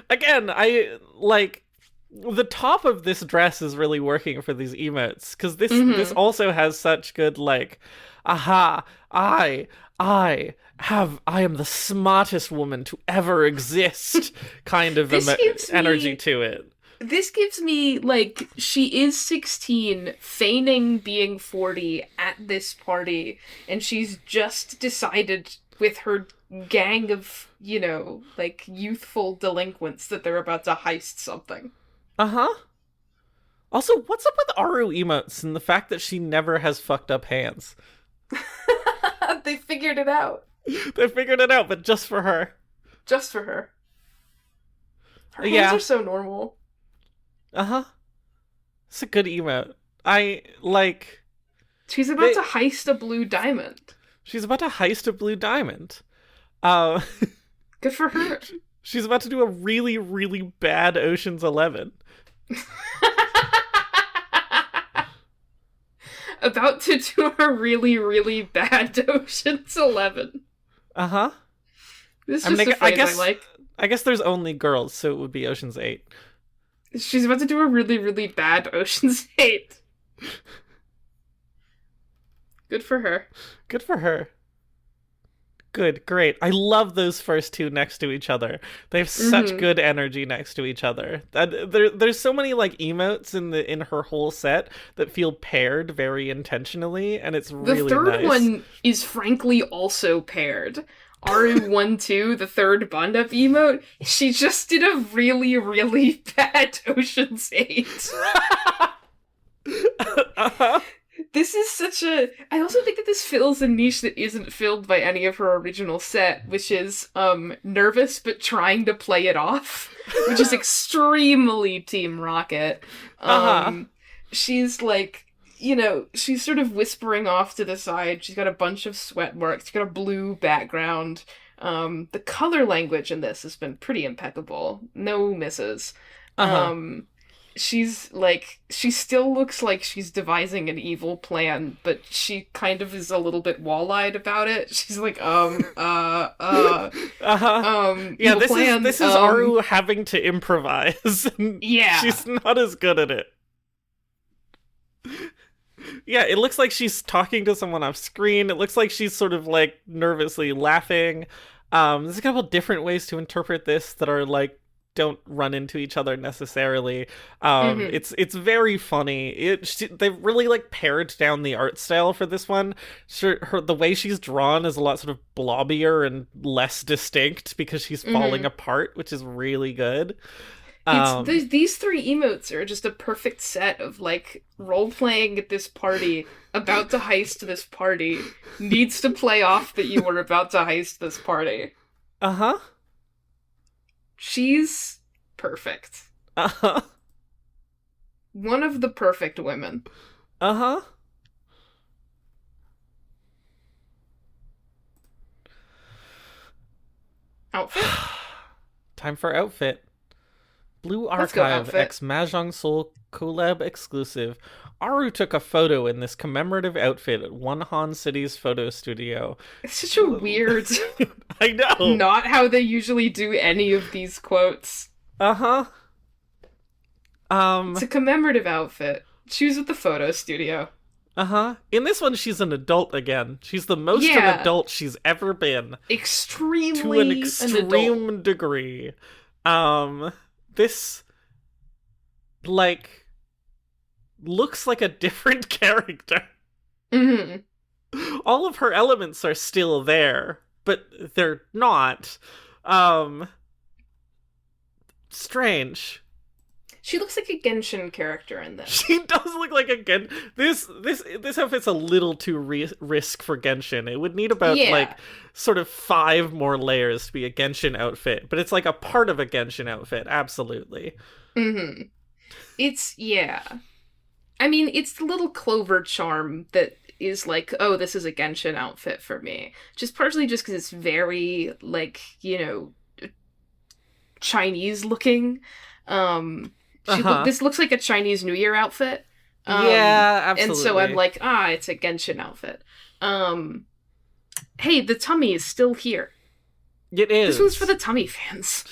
again, I like. The top of this dress is really working for these emotes, because this also has such good like, aha, I am the smartest woman to ever exist kind of energy to it. This gives me like, she is 16 feigning being 40 at this party, and she's just decided with her gang of, you know, like youthful delinquents that they're about to heist something. Also, what's up with Aru emotes and the fact that she never has fucked up hands? They figured it out. They figured it out, but just for her. Just for her. Her hands are so normal. It's a good emote. I like... She's about to heist a blue diamond. She's about to heist a blue diamond. Good for her. She's about to do a really, really bad Ocean's 11. About to do a really, really bad Ocean's 11. This is just a phrase I like. I guess there's only girls, so it would be Ocean's 8. She's about to do a really, really bad Ocean's 8. Good for her. Good for her. Good, great. I love those first two next to each other. They have such good energy next to each other. There's so many like emotes in her whole set that feel paired very intentionally, and it's really nice. The third one is frankly also paired. Aru1-2, the third bond-up emote, she just did a really, really bad Ocean's 8. This is such a... I also think that this fills a niche that isn't filled by any of her original set, which is nervous but trying to play it off, which is extremely Team Rocket. She's like, she's sort of whispering off to the side. She's got a bunch of sweat marks. She's got a blue background. The color language in this has been pretty impeccable. No misses. She still looks like she's devising an evil plan, but she kind of is a little bit wall-eyed about it. She's like, Yeah, this is Aru having to improvise. Yeah. She's not as good at it. Yeah, it looks like she's talking to someone off screen. It looks like she's sort of, like, nervously laughing. There's a couple different ways to interpret this that are, like, don't run into each other necessarily. It's very funny. They've really, like, pared down the art style for this one. The way she's drawn is a lot sort of blobbier and less distinct because she's falling apart, which is really good. These three emotes are just a perfect set of, like, role-playing at this party, about to heist this party, needs to play off that you were about to heist this party. She's perfect. One of the perfect women. Outfit? Time for outfit. Blue Archive X Mahjong Soul collab exclusive. Aru took a photo in this commemorative outfit at Wonhan City's photo studio. It's such a weird... I know. Not how they usually do any of these quotes. It's a commemorative outfit. She was at the photo studio. In this one, she's an adult again. She's the most an adult she's ever been. Extremely to an extreme degree. This, like, looks like a different character. All of her elements are still there, but they're not. Strange. She looks like a Genshin character in this. She does look like a Genshin. This outfit's a little too risk for Genshin. It would need about like sort of 5 more layers to be a Genshin outfit, but it's like a part of a Genshin outfit. Absolutely. It's I mean, it's the little Clover charm that is like, oh, this is a Genshin outfit for me. Just partially just because it's very, like, Chinese looking. This looks like a Chinese New Year outfit. Yeah, absolutely. And so I'm like, it's a Genshin outfit. Hey, the tummy is still here. It is. This one's for the tummy fans.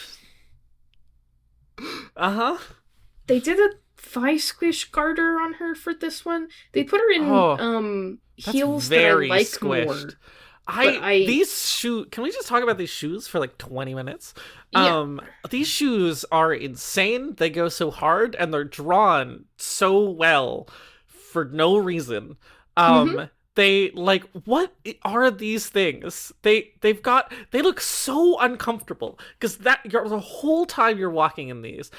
They did a thigh squish garter on her for this one. They put her in heels that I like squished. more. These shoes. Can we just talk about these shoes for like 20 minutes? These shoes are insane. They go so hard and they're drawn so well for no reason. They what are these things? They look so uncomfortable because the whole time you're walking in these,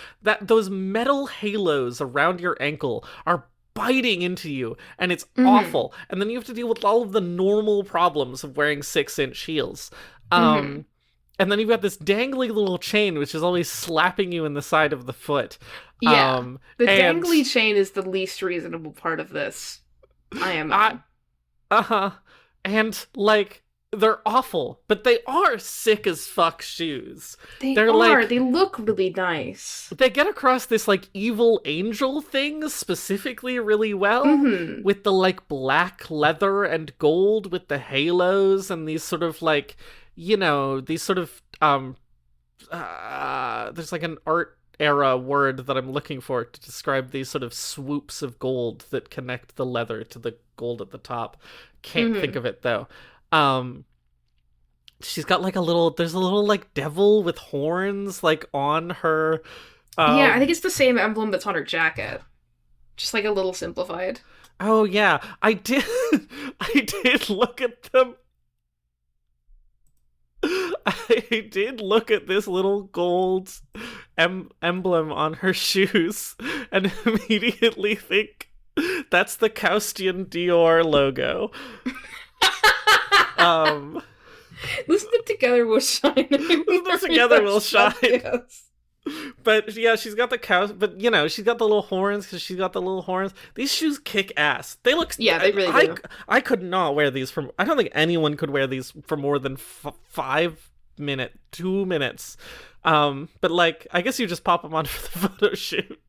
those metal halos around your ankle are biting into you, and it's awful. And then you have to deal with all of the normal problems of wearing 6-inch heels. And then you've got this dangly little chain, which is always slapping you in the side of the foot. The dangly chain is the least reasonable part of this. And, like, they're awful, but they are sick as fuck shoes. They look really nice. They get across this, like, evil angel thing specifically really well, with the, like, black leather and gold with the halos and these sort of, like, these sort of, there's, like, an art era word that I'm looking for to describe these sort of swoops of gold that connect the leather to the gold at the top. Can't think of it though. She's got like there's a little like devil with horns like on her. I think it's the same emblem that's on her jacket. Just like a little simplified. Oh yeah, I did look at them. I did look at this little gold emblem on her shoes and immediately think That's the Kaustian Dior logo. Listen to Together We'll Shine. Listen to Together We'll Shine. Yes. But yeah, she's got the cows. But you know, she's got the little horns because she's got the little horns. These shoes kick ass. They look. Yeah, they really do. I could not wear these from. I don't think anyone could wear these for more than 2 minutes. But like, I guess you just pop them on for the photo shoot.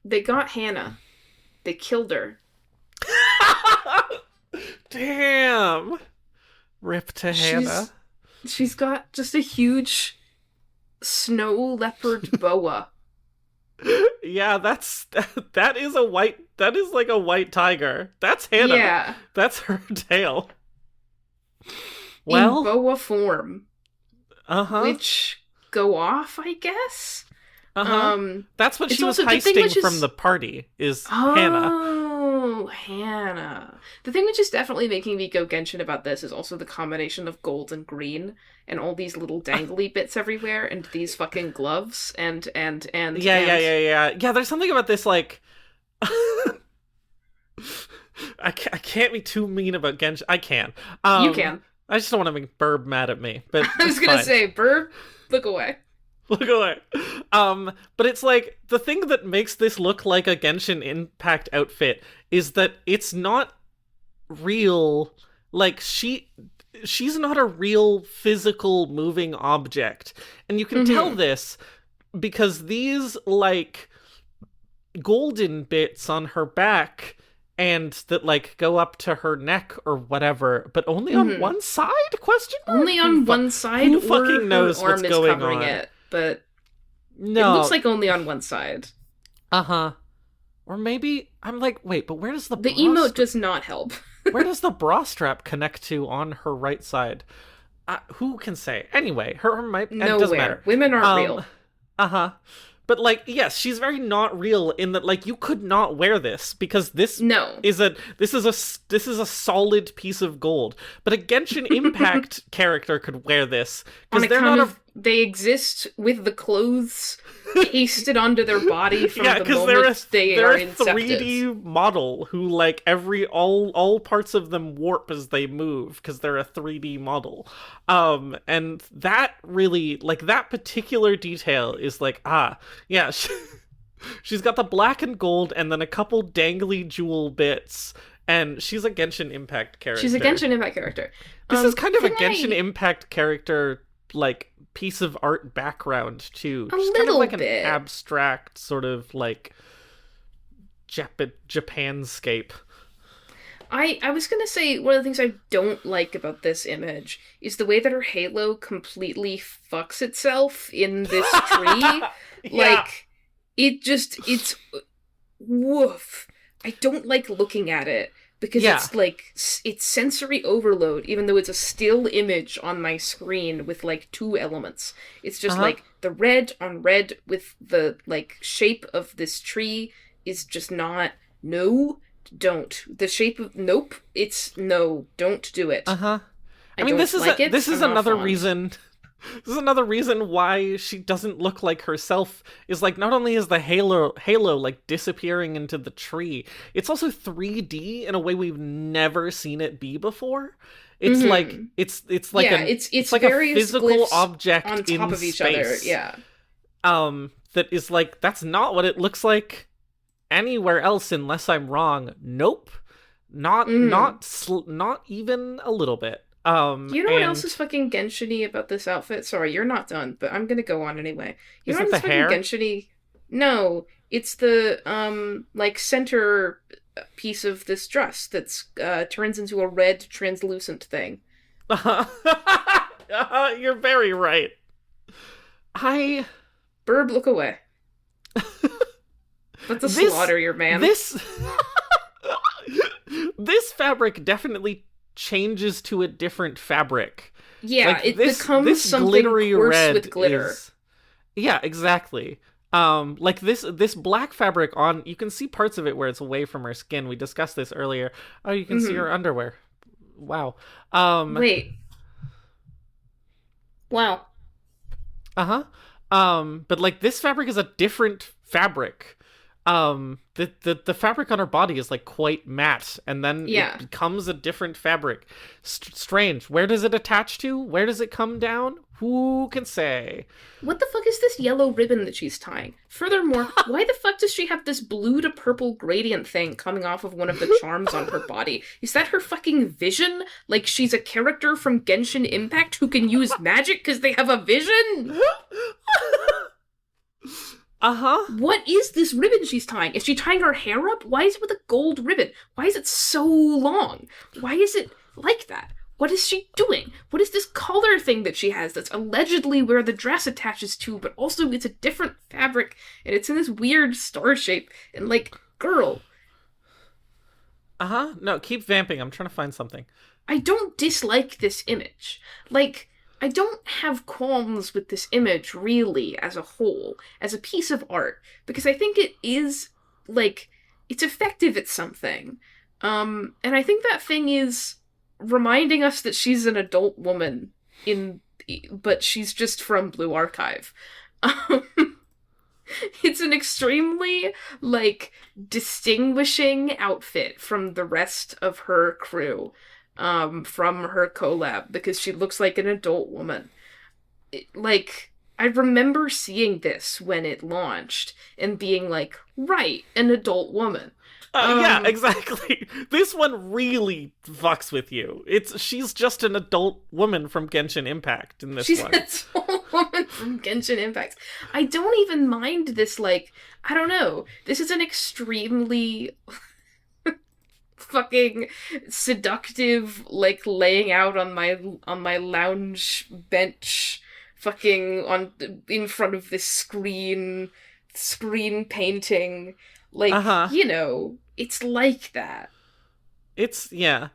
They got Hannah. They killed her. Damn. Rip to Hannah. She's got just a huge snow leopard boa. Yeah, that is like a white tiger. That's Hannah. Yeah. That's her tail. Well, in boa form. Uh-huh. Which go off, I guess. Uh-huh. That's what she was also the thing heisting from the party, is Hannah. Oh, Hannah. The thing which is definitely making me go Genshin about this is also the combination of gold and green and all these little dangly bits everywhere and these fucking gloves and Yeah. There's something about this, like... I can't be too mean about Genshin. I can. You can. I just don't want to make Burb mad at me. But I was gonna say, Burb, look away. Look away. But it's like, the thing that makes this look like a Genshin Impact outfit is that it's not real. Like, she's not a real physical moving object. And you can tell this because these, like, golden bits on her back and that, like, go up to her neck or whatever, but only on one side? Question mark? Only on one side? Who fucking knows what's going on? It, but no. It looks like only on one side. Uh-huh. Or maybe, I'm like, wait, but where does the emote does not help. Where does the bra strap connect to on her right side? Who can say? Anyway, her might... Nowhere. It doesn't matter. Women aren't real. Uh-huh. But, like, yes, she's very not real in that, like, you could not wear this because this is a solid piece of gold. But a Genshin Impact character could wear this because they're not they exist with the clothes pasted onto their body from the moment they're are a incepted. 3D model who, like, all parts of them warp as they move because they're a 3D model. And that really, like, that particular detail is like, yeah, she's got the black and gold and then a couple dangly jewel bits, and she's a Genshin Impact character. She's a Genshin Impact character. This is kind of a Genshin Impact character, like, piece of art background too. Just kind of like bit. An abstract sort of like Japanscape. I was gonna say one of the things I don't like about this image is the way that her halo completely fucks itself in this tree. Like, it's woof. I don't like looking at it because it's like, it's sensory overload, even though it's a still image on my screen with like 2 elements. It's just like the red on red with the like shape of this tree is just not, don't. The shape of, it's no, don't do it. I mean, this is another reason. This is another reason why she doesn't look like herself, is like, not only is the halo like disappearing into the tree, it's also 3D in a way we've never seen it be before. It's like it's like it's like a physical object on top in of each space. other. Yeah. That is like, that's not what it looks like anywhere else unless I'm wrong. Nope. Not even a little bit. You know what else is fucking Genshin-y about this outfit? Sorry, you're not done, but I'm gonna go on anyway. You know what is fucking Genshin-y? No, it's the like center piece of this dress that's turns into a red translucent thing. You're very right. Burb, look away. That's a slaughter, your man. This fabric definitely changes to a different fabric. Yeah, like, it becomes something glittery coarse red with glitter. Yeah, exactly. Like this black fabric on, you can see parts of it where it's away from her skin. We discussed this earlier. Oh, you can see her underwear. Wow. Wait. Wow. But like, this fabric is a different fabric. The fabric on her body is like quite matte, and then Yeah. it becomes a different fabric. Strange. Where does it attach to? Where does it come down? Who can say? What the fuck is this yellow ribbon that she's tying? Furthermore, why the fuck does she have this blue to purple gradient thing coming off of one of the charms on her body? Is that her fucking vision? Like she's a character from Genshin Impact who can use magic because they have a vision? Uh-huh. What is this ribbon she's tying? Is she tying her hair up? Why is it with a gold ribbon? Why is it so long? Why is it like that? What is she doing? What is this collar thing that she has that's allegedly where the dress attaches to, but also it's a different fabric, and it's in this weird star shape, and like, girl. Uh-huh. No, keep vamping. I'm trying to find something. I don't dislike this image. Like, I don't have qualms with this image, really, as a whole, as a piece of art, because I think it is, like, it's effective at something. And I think that thing is reminding us that she's an adult woman, but she's just from Blue Archive. It's an extremely, like, distinguishing outfit from the rest of her crew. From her collab, because she looks like an adult woman. I remember seeing this when it launched and being like, right, an adult woman. Yeah, exactly. This one really fucks with you. She's just an adult woman from Genshin Impact in this She's one. an adult woman from Genshin Impact. I don't even mind this, like, I don't know. This is an extremely fucking seductive, like, laying out on my lounge bench, fucking in front of this screen painting, like, you know, it's like that. It's not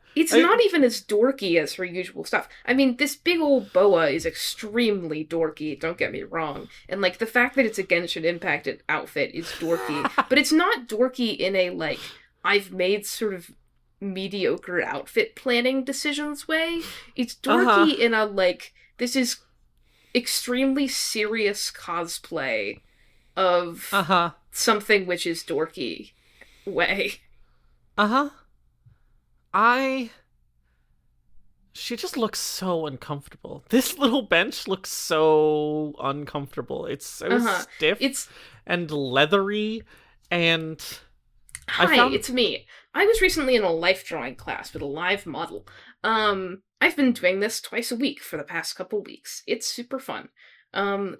even as dorky as her usual stuff. I mean, this big old boa is extremely dorky, don't get me wrong. And, like, the fact that it's a Genshin Impact outfit is dorky. But it's not dorky in a, like, I've made sort of mediocre outfit planning decisions way. It's dorky in a, like, this is extremely serious cosplay of something which is dorky way. She just looks so uncomfortable. This little bench looks so uncomfortable. It's so stiff and leathery, and it's me. I was recently in a life drawing class with a live model. I've been doing this twice a week for the past couple weeks. It's super fun.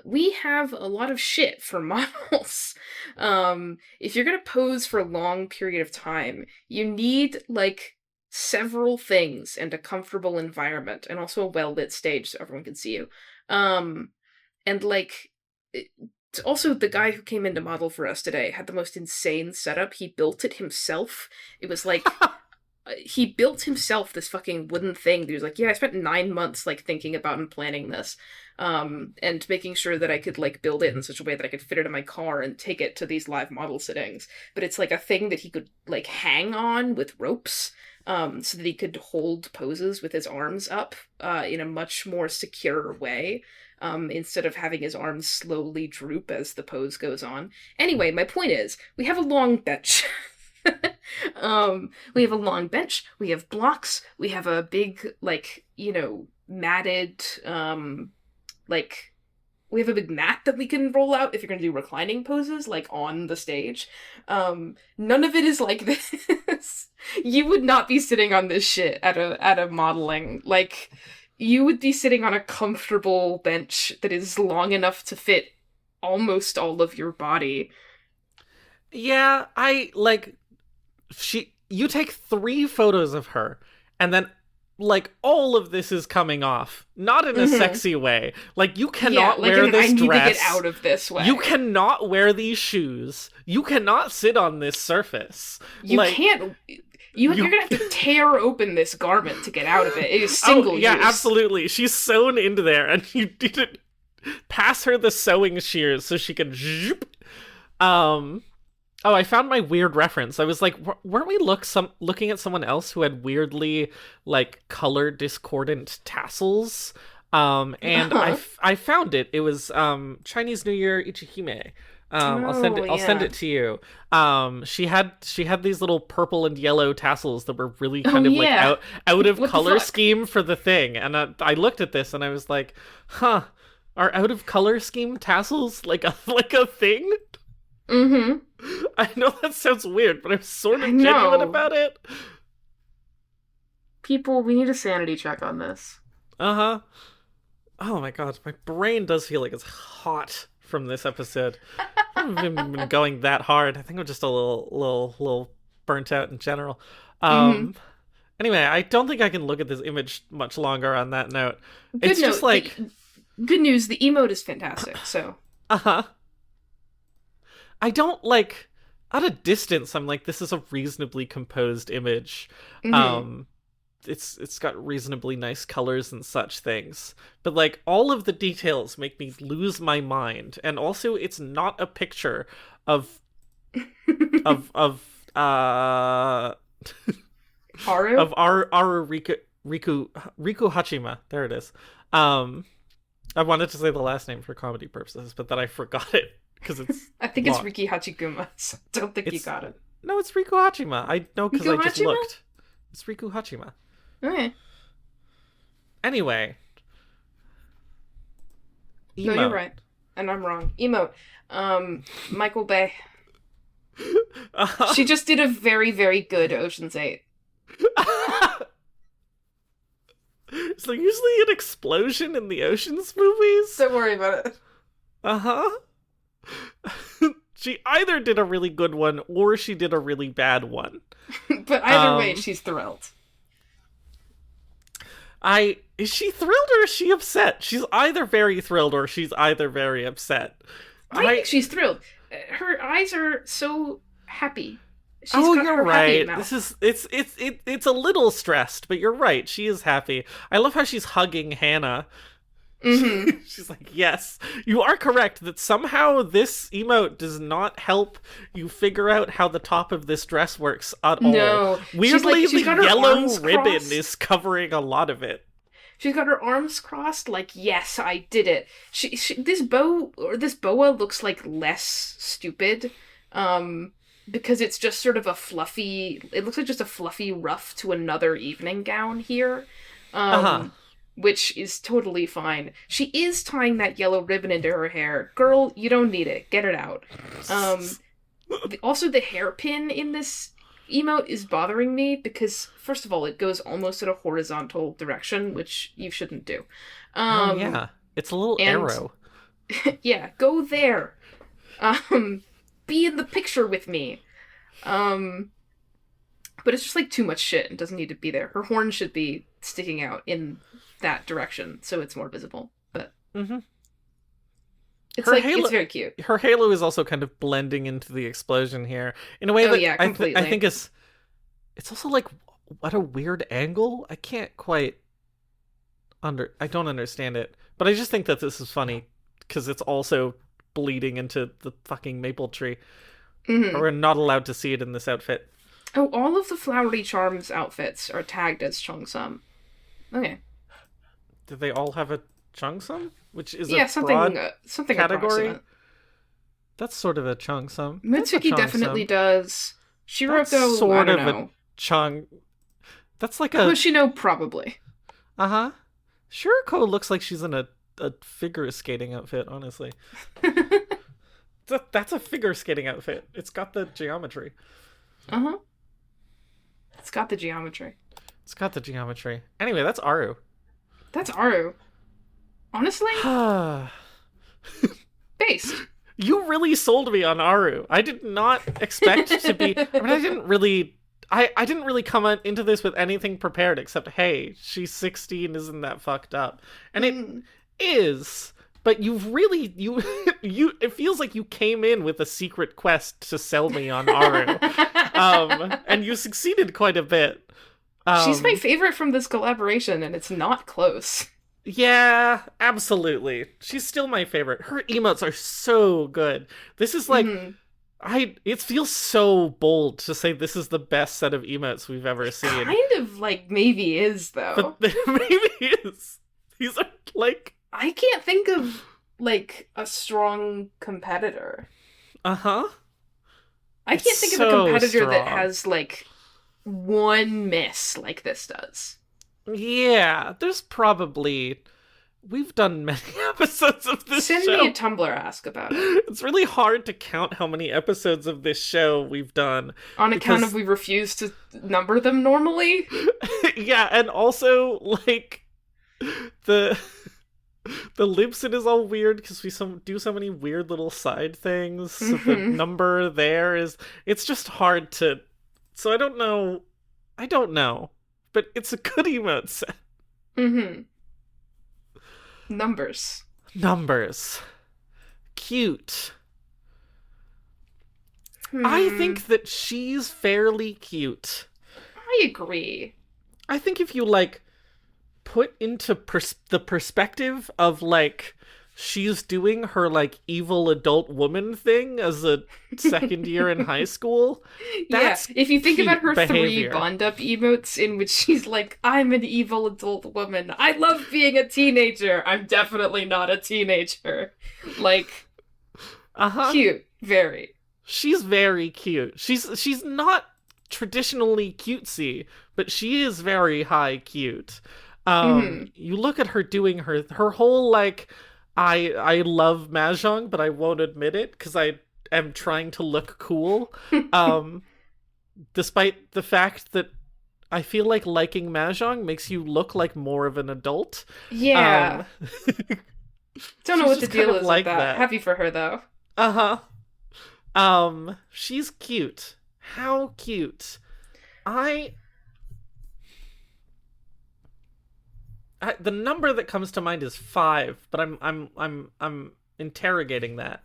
We have a lot of shit for models. If you're gonna pose for a long period of time, you need, like, several things and a comfortable environment, and also a well-lit stage so everyone can see you. And, like, also, the guy who came in to model for us today had the most insane setup. He built it himself. It was like, he built himself this fucking wooden thing. He was like, yeah, I spent 9 months, like, thinking about and planning this, and making sure that I could, like, build it in such a way that I could fit it in my car and take it to these live model sittings. But it's, like, a thing that he could, like, hang on with ropes, so that he could hold poses with his arms up, in a much more secure way. Instead of having his arms slowly droop as the pose goes on. Anyway, my point is, we have a long bench. We have a long bench, we have blocks, we have a big, like, you know, matted, like, we have a big mat that we can roll out if you're gonna do reclining poses, like, on the stage. None of it is like this. You would not be sitting on this shit at a modeling, like, you would be sitting on a comfortable bench that is long enough to fit almost all of your body. Yeah, you take 3 photos of her, and then, like, all of this is coming off. Not in a sexy way. Like, you cannot wear this dress. I need to get out of this way. You cannot wear these shoes. You cannot sit on this surface. You can't... You're gonna have to tear open this garment to get out of it. It is single use. Yeah, absolutely. She's sewn into there, and you need to pass her the sewing shears so she can zhoop. I found my weird reference. I was like, weren't we looking at someone else who had weirdly, like, color discordant tassels? And I found it. It was Chinese New Year Ichihime. I'll send it to you. She had these little purple and yellow tassels that were really kind of like out of color scheme for the thing. And I looked at this and I was like, huh, are out of color scheme tassels like a thing? Mm-hmm. I know that sounds weird, but I'm sort of genuine about it. People, we need a sanity check on this. Uh-huh. Oh my god, my brain does feel like it's hot from this episode. I haven't been going that hard. I think I'm just a little burnt out in general. Anyway, I don't think I can look at this image much longer on that note. Just like... Good news, the emote is fantastic, so... Uh-huh. I don't, like... At a distance, I'm like, this is a reasonably composed image. It's got reasonably nice colors and such things. But, like, all of the details make me lose my mind. And also, it's not a picture of... Haru? Of Aru Riku Hachima. There it is. I wanted to say the last name for comedy purposes, but then I forgot it. Because it's I think it's Riki Hachiguma, so I don't think you got it. No, it's Riku Hachima. I know because I just looked. It's Riku Hachima. Okay. Anyway. Emote. No, you're right. And I'm wrong. Emote. Michael Bay. She just did a very, very good Ocean's 8. Is there usually an explosion in the Ocean's movies? Don't worry about it. Uh-huh. She either did a really good one or she did a really bad one. But either way, she's thrilled. Is she thrilled or is she upset? She's either very thrilled or she's either very upset. I think she's thrilled. Her eyes are so happy. You're right. It's a little stressed, but you're right. She is happy. I love how she's hugging Hannah. Mm-hmm. She's like, yes, you are correct that somehow this emote does not help you figure out how the top of this dress works at all. No. Weirdly, she's the yellow ribbon is covering a lot of it. She's got her arms crossed, like, yes, I did it. This boa looks like less stupid, because it's just sort of it looks like just a fluffy ruff to another evening gown here. Which is totally fine. She is tying that yellow ribbon into her hair. Girl, you don't need it. Get it out. Also, the hairpin in this emote is bothering me because, first of all, it goes almost in a horizontal direction, which you shouldn't do. Yeah. It's a little arrow. Yeah, go there. Be in the picture with me. But it's just like too much shit and doesn't need to be there. Her horn should be sticking out in that direction so it's more visible. But it's it's very cute. Her halo is also kind of blending into the explosion here in a way that completely. I think it's also like what a weird angle. I can't quite I don't understand it, but I just think that this is funny because it's also bleeding into the fucking maple tree. We're not allowed to see it in this outfit. Oh, all of the Flowery Charms outfits are tagged as Cheongsam. Okay. Do they all have a Cheongsam? Which is something category? Approximate. That's sort of a Cheongsam. Mitsuki definitely does. Shiroko, sort I don't of know. A Cheong. That's like a... Hoshino, probably. Uh-huh. Shiroko looks like she's in a figure skating outfit, honestly. That's a figure skating outfit. It's got the geometry. Uh-huh. It's got the geometry. Anyway, that's Aru. Honestly? Based. You really sold me on Aru. I did not expect to be... I mean, I didn't really come into this with anything prepared except, hey, she's 16, isn't that fucked up? And it is... But you've really, it feels like you came in with a secret quest to sell me on Aru. And you succeeded quite a bit. She's my favorite from this collaboration, and it's not close. Yeah, absolutely. She's still my favorite. Her emotes are so good. This is like, it feels so bold to say this is the best set of emotes we've ever seen. Kind of like maybe is, though. But maybe is. These are like... I can't think of, like, a strong competitor. Uh-huh. I can't It's think of a so competitor that strong. has, like, one miss like this does. Yeah, there's probably... We've done many episodes of this Send show. me a Tumblr ask about it. It's really hard to count how many episodes of this show we've done. On account because... of we refuse to number them normally? Yeah, and also, like, the Libsyn is all weird because we do so many weird little side things. So the number there is... It's just hard to... So I don't know. But it's a good emote set. Numbers. Cute. I think that she's fairly cute. I agree. I think if you, like, put into the perspective of, like, she's doing her, like, evil adult woman thing as a second year in high school. That's if you think about her behavior. 3 Bond-up emotes in which she's like, I'm an evil adult woman. I love being a teenager. I'm definitely not a teenager. Like, cute. Very. She's very cute. She's not traditionally cutesy, but she is very high cute. You look at her doing her whole, like, I love Mahjong, but I won't admit it because I am trying to look cool. Despite the fact that I feel like liking Mahjong makes you look like more of an adult. Yeah. Don't know what the deal is like with that. Happy for her, though. She's cute. How cute. The number that comes to mind is 5, but I'm interrogating that.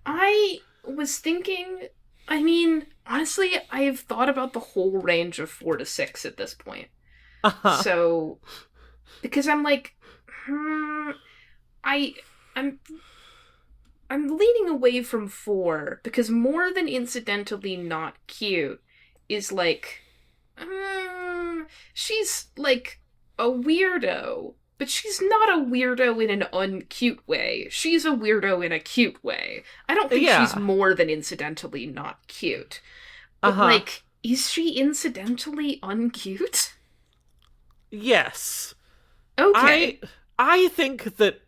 I was thinking, I mean, honestly, I've thought about the whole range of 4 to 6 at this point. So, because I'm like, I'm leaning away from 4 because more than incidentally not cute is like, she's like a weirdo, but she's not a weirdo in an uncute way. She's a weirdo in a cute way. I don't think she's more than incidentally not cute. But like, is she incidentally uncute? Yes. Okay. I think that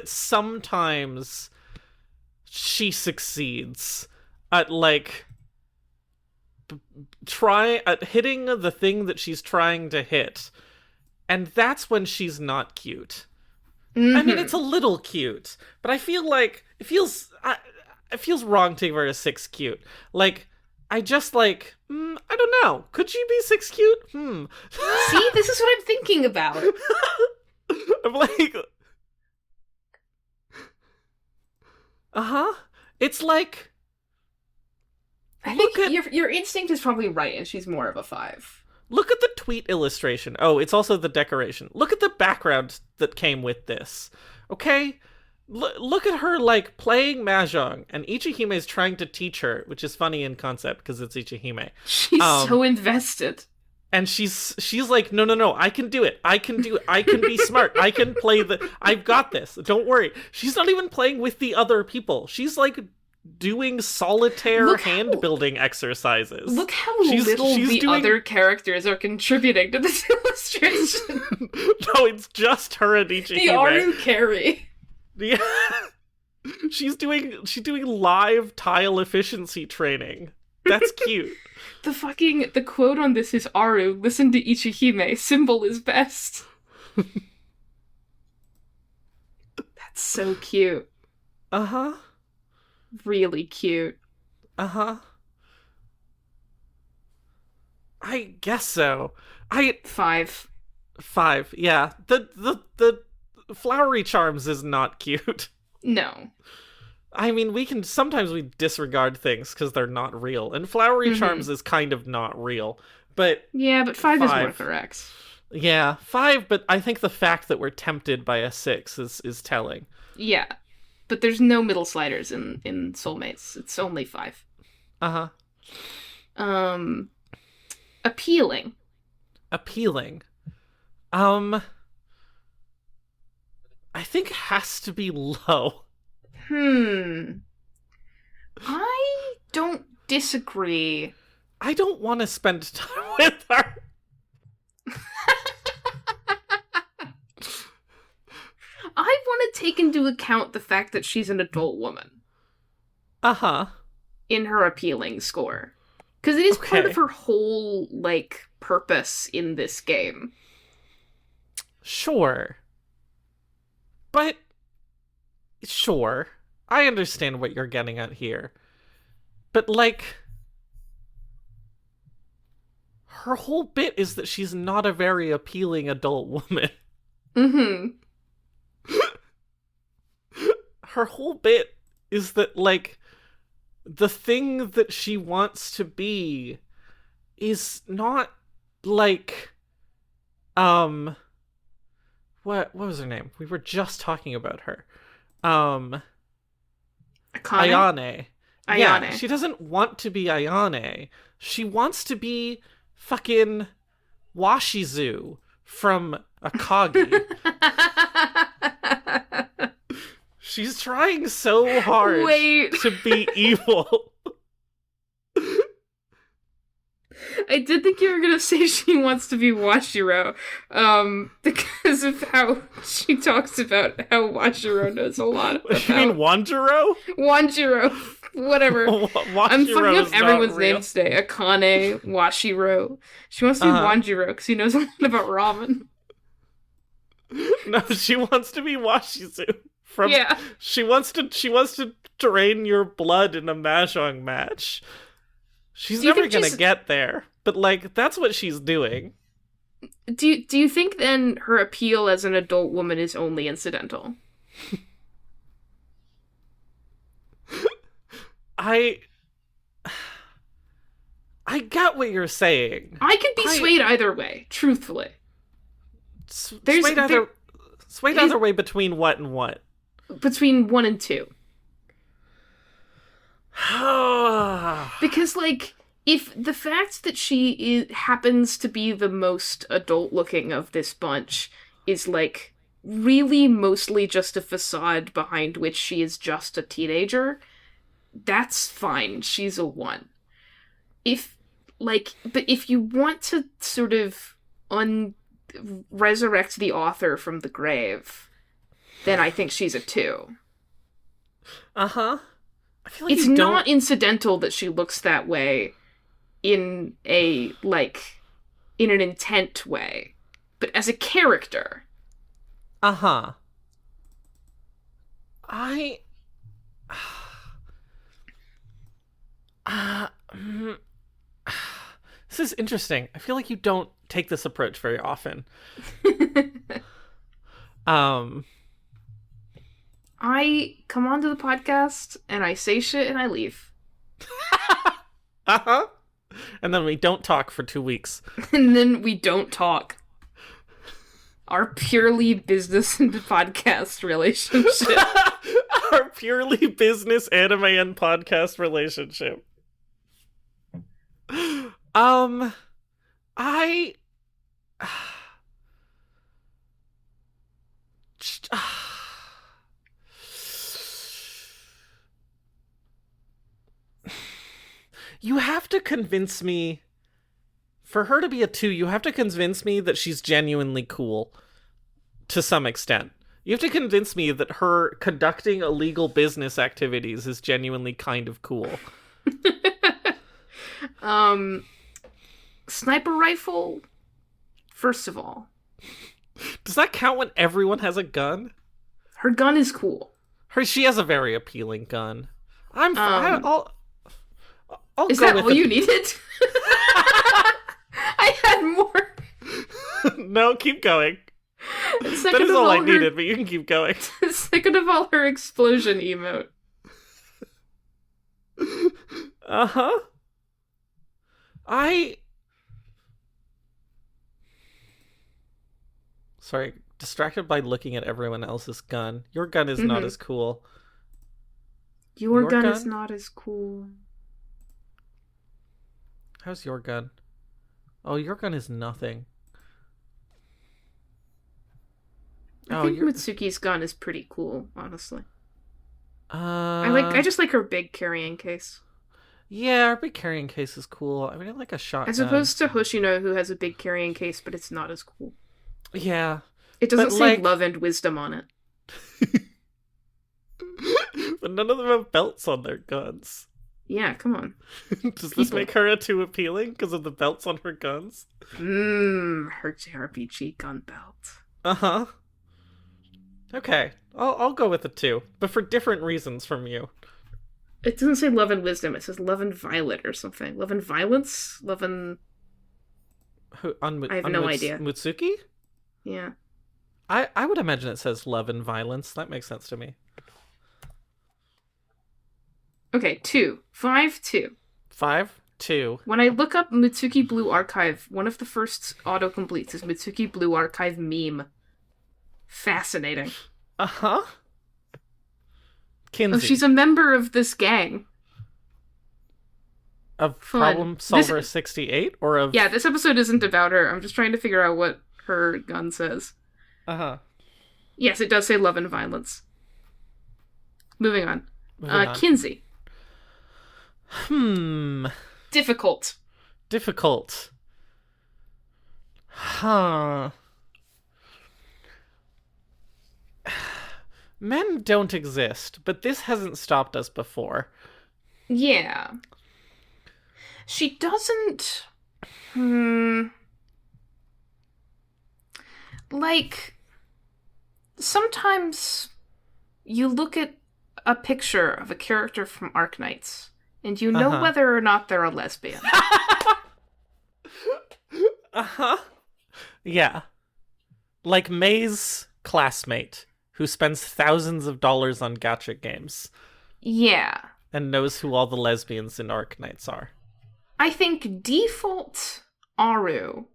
sometimes she succeeds at, like, try at hitting the thing that she's trying to hit, and that's when she's not cute. I mean, it's a little cute, but I feel like it feels wrong to give her a 6 cute. Like, I just, like, I don't know, could she be 6 cute? See, this is what I'm thinking about. I'm like, it's like, I think your instinct is probably right, and she's more of a 5. Look at the tweet illustration. Oh, it's also the decoration. Look at the background that came with this. Okay? Look at her, like, playing Mahjong, and Ichihime is trying to teach her, which is funny in concept, because it's Ichihime. She's so invested. And she's like, no, I can do it. I can be smart. I can play I've got this. Don't worry. She's not even playing with the other people. She's, like, doing solitaire hand-building exercises. Look how little the other characters are contributing to this illustration. No, it's just her and Ichihime. The Aru carry. Yeah. She's doing live tile efficiency training. That's cute. The quote on this is Aru, listen to Ichihime, symbol is best. That's so cute. Really cute. I guess so. 5. 5, yeah. The flowery charms is not cute. No. I mean, sometimes we disregard things because they're not real, and flowery charms is kind of not real, but... Yeah, but 5 is more correct. Yeah, 5, but I think the fact that we're tempted by a 6 is telling. Yeah, but there's no middle sliders in Soulmates. It's only 5. Appealing. I think has to be low. I don't disagree. I don't want to spend time with her. I want to take into account the fact that she's an adult woman. Uh-huh. In her appealing score. Because it is part of her whole, like, purpose in this game. Sure. But, sure. I understand what you're getting at here. But, like, her whole bit is that she's not a very appealing adult woman. Mm-hmm. Her whole bit is that, like, the thing that she wants to be is not, like, what was her name? We were just talking about her. Ayane. Ayane. Yeah, she doesn't want to be Ayane. She wants to be fucking Washizu from Akagi. She's trying so hard to be evil. I did think you were gonna say she wants to be Washiro, because of how she talks about how Washiro knows a lot about... You mean Wanjiro? Wanjiro. Whatever. I'm fucking up everyone's names today. Akane, Washiro. She wants to be Wanjiro because he knows a lot about ramen. No, she wants to be Washizu. Yeah. She wants to drain your blood in a Mahjong match. She's never gonna get there, but like that's what she's doing. Do you think then her appeal as an adult woman is only incidental? I get what you're saying. I could be swayed either way, truthfully. Swayed either way between what and what? Between 1 and 2. Because, like, if the fact that she happens to be the most adult-looking of this bunch is, like, really mostly just a facade behind which she is just a teenager, that's fine. She's a 1. But if you want to sort of resurrect the author from the grave, then I think she's a 2. Uh-huh. I feel like it's not incidental that she looks that way in an intent way, but as a character. Uh-huh. This is interesting. I feel like you don't take this approach very often. I come onto the podcast and I say shit and I leave. Uh-huh. And then we don't talk for 2 weeks. And then we don't talk. Our purely business and podcast relationship. Our purely business anime and podcast relationship. You have to convince me, for her to be a 2, you have to convince me that she's genuinely cool, to some extent. You have to convince me that her conducting illegal business activities is genuinely kind of cool. Sniper rifle, first of all. Does that count when everyone has a gun? Her gun is cool. She has a very appealing gun. I'll is go that with all you needed? I had more. No, keep going. That is all I needed, but you can keep going. Second of all, her explosion emote. Uh-huh. Sorry, distracted by looking at everyone else's gun. Your gun is not as cool. Your gun is not as cool. How's your gun? Oh, your gun is nothing. I think Mitsuki's gun is pretty cool, honestly. I just like her big carrying case. Yeah, our big carrying case is cool. I mean, I like a shotgun. As opposed to Hoshino, who has a big carrying case, but it's not as cool. Yeah. It doesn't but, say like... love and wisdom on it. But none of them have belts on their guns. Yeah, come on. Does this make her too appealing because of the belts on her guns? Her JRPG gun belt. Uh-huh. Okay, I'll go with it too, but for different reasons from you. It doesn't say love and wisdom, it says love and violet or something. Love and violence? Love and... I have no idea. Mutsuki? Yeah. I would imagine it says love and violence. That makes sense to me. Okay, 2. 5-2. 5-2. When I look up Mutsuki Blue Archive, one of the first autocompletes is Mutsuki Blue Archive meme. Fascinating. Uh-huh. Kinsey. Oh, she's a member of this gang. Of Problem Solver 68? Or of... Yeah, this episode isn't about her. I'm just trying to figure out what her gun says. Uh-huh. Yes, it does say love and violence. Moving on. Kinsey. Difficult. Huh. Men don't exist, but this hasn't stopped us before. Yeah. She doesn't... Like, sometimes you look at a picture of a character from Arknights, and you know whether or not they're a lesbian. Yeah. Like May's classmate, who spends thousands of dollars on gacha games. Yeah. And knows who all the lesbians in Arknights are. I think default Aru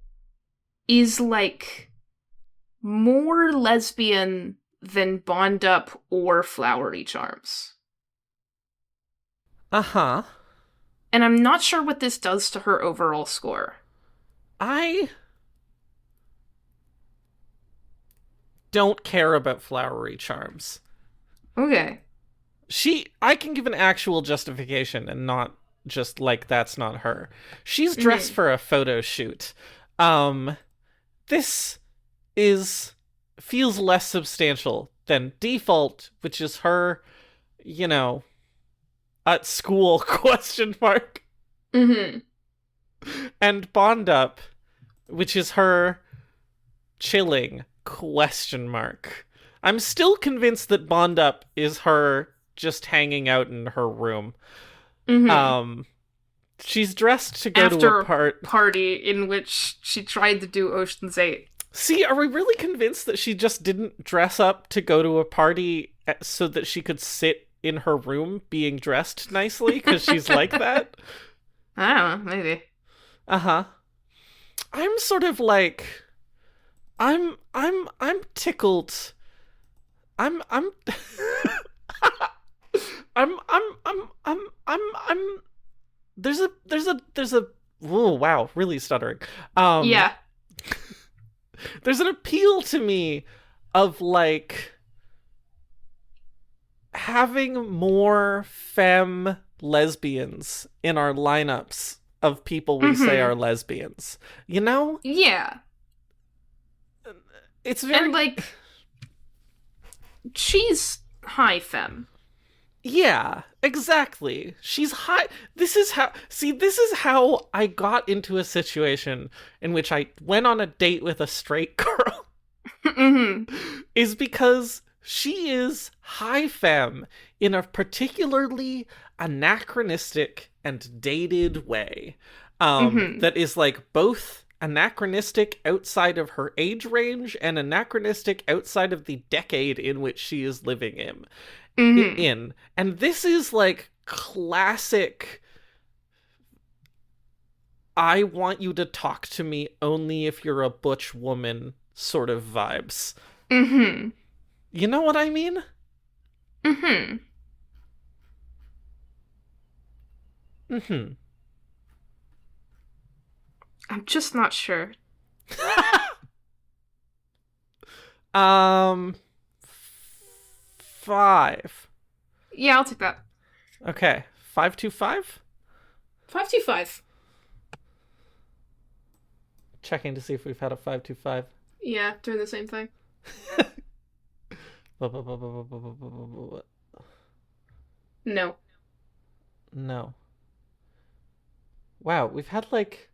is, like, more lesbian than Bond Up or Flowery Charms. Uh-huh. And I'm not sure what this does to her overall score. I don't care about Flowery Charms. Okay. I can give an actual justification and not just like that's not her. She's dressed for a photo shoot. This feels less substantial than Default, which is her, at school question mark. And Bond Up, which is her chilling question mark. I'm still convinced that Bond Up is her just hanging out in her room. She's dressed to go to a party in which she tried to do Ocean's 8. See, are we really convinced that she just didn't dress up to go to a party so that she could sit in her room being dressed nicely because she's like that? I don't know, maybe. Uh-huh. I'm sort of like I'm tickled. I'm there's a oh wow, really stuttering. Yeah. There's an appeal to me of like having more femme lesbians in our lineups of people we say are lesbians. You know? Yeah. It's very... And, like, she's high femme. Yeah, exactly. She's high... This is how I got into a situation in which I went on a date with a straight girl. Is because she is high femme in a particularly anachronistic and dated way. That is, like, both anachronistic outside of her age range and anachronistic outside of the decade in which she is living in. And this is like classic I want you to talk to me only if you're a butch woman sort of vibes. You know what I mean? I'm just not sure. 5. Yeah, I'll take that. Okay. 525? 525. Checking to see if we've had a 525. Yeah, doing the same thing. No. No. Wow, we've had like...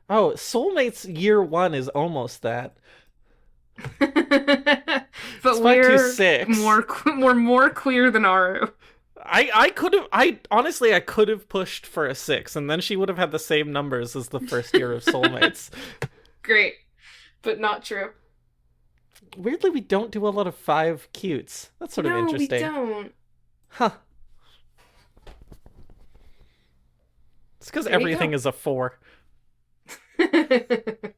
Oh, Soulmates Year 1 is almost that. But It's we're 526. we're more queer than Aru. I could have pushed for a 6, and then she would have had the same numbers as the first year of Soulmates. Great. But not true. Weirdly, we don't do a lot of 5 cutes. That's sort of interesting. No, we don't. Huh. It's because everything is a 4.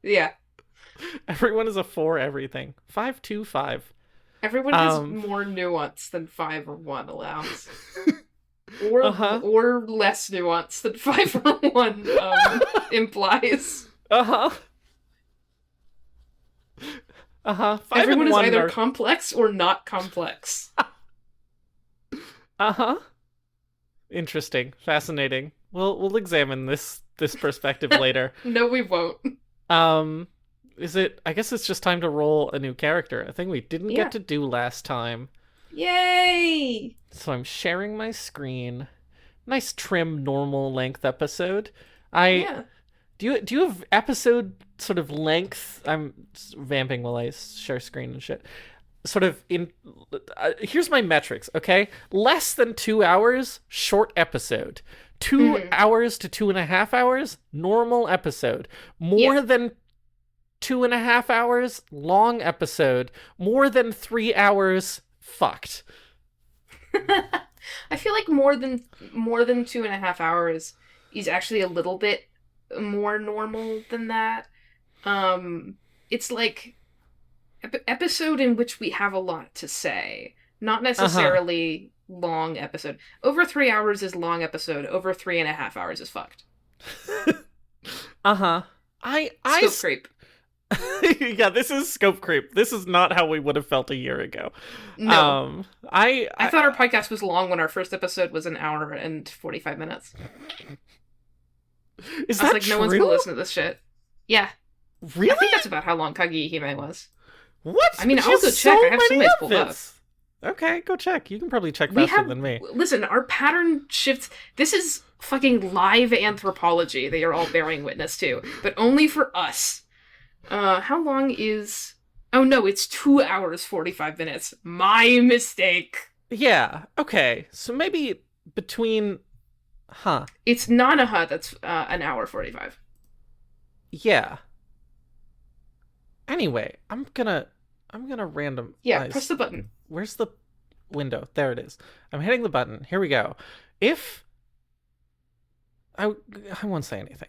Yeah. Everyone is a 4 everything. 525. Everyone has more nuance than 5 or 1 allows. Or less nuance than 5 or 1 implies. Everyone is either complex or not complex. Interesting. Fascinating. We'll examine this perspective later. No, we won't. Is it... I guess it's just time to roll a new character. A thing we didn't get to do last time. Yay! So I'm sharing my screen. Nice trim normal length episode. Do you have episode sort of length? I'm vamping while I share screen and shit. Sort of in... here's my metrics, okay? Less than 2 hours, short episode. 2 hours to 2.5 hours, normal episode. More than 2.5 hours, long episode. More than 3 hours, fucked. I feel like more than 2.5 hours is actually a little bit more normal than that. It's like episode in which we have a lot to say, not necessarily long episode. Over 3 hours is long episode. Over 3.5 hours is fucked. Scope creep. Yeah, this is scope creep. This is not how we would have felt a year ago. No. I thought our podcast was long when our first episode was 1 hour and 45 minutes. Is I was that like, true? no one's gonna listen to this shit. Yeah. Really? I think that's about how long Kagi Hime was. What? I mean, I'll go check. I have so many pulled up. Okay, go check. You can probably check faster than me. Listen, our pattern shifts. This is fucking live anthropology that you're all bearing witness to, but only for us. How long is... Oh no, it's 2 hours, 45 minutes. My mistake. Yeah, okay. So maybe between... It's Nanaha that's 1 hour, 45. Yeah. Anyway, I'm gonna random... Yeah, press the button. Where's the window? There it is. I'm hitting the button. Here we go. If... I won't say anything.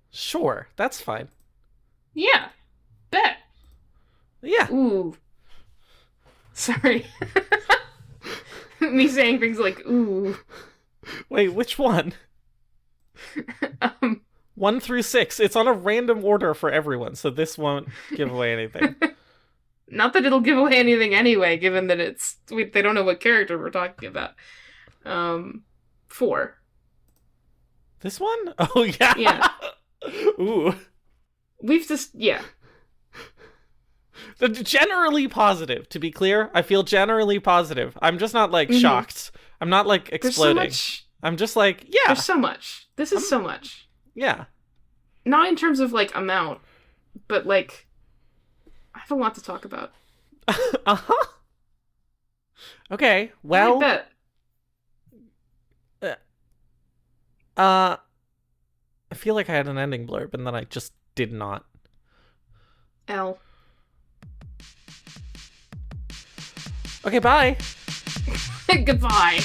Sure, that's fine. Yeah, bet. Yeah. Ooh. Sorry. Me saying things like, ooh. Wait, which one? 1 through 6. It's on a random order for everyone, so this won't give away anything. Not that it'll give away anything anyway, given that they don't know what character we're talking about. 4. This one? Oh, yeah. Yeah. Ooh. We've just, yeah. Generally positive, to be clear. I feel generally positive. I'm just not, like, shocked. I'm not, like, exploding. There's so much. I'm just like, yeah. There's so much. This is so much. Yeah. Not in terms of, like, amount, but, like, I have a lot to talk about. Okay, well... I bet. I feel like I had an ending blurb, and then I just did not. L. Okay, bye. Goodbye.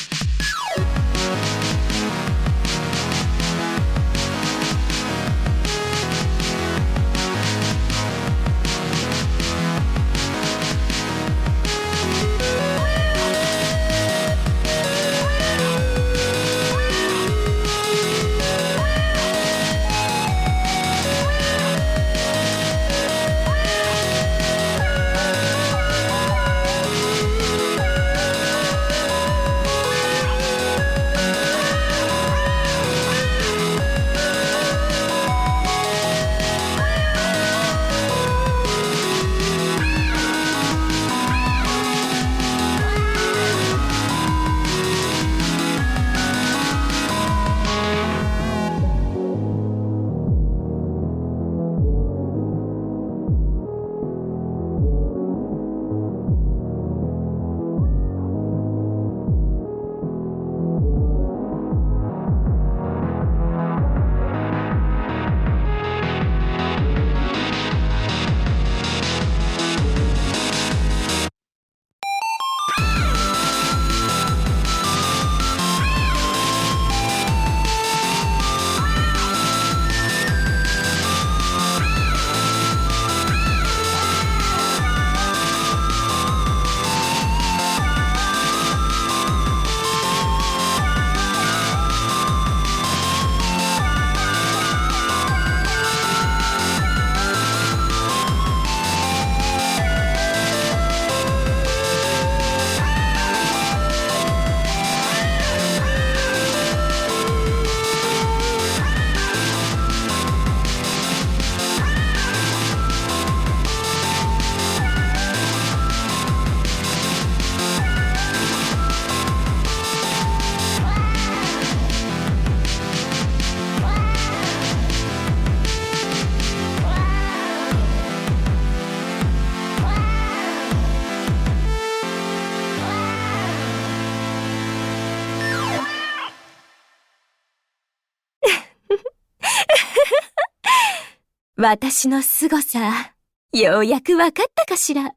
私の凄さ、ようやくわかったかしら。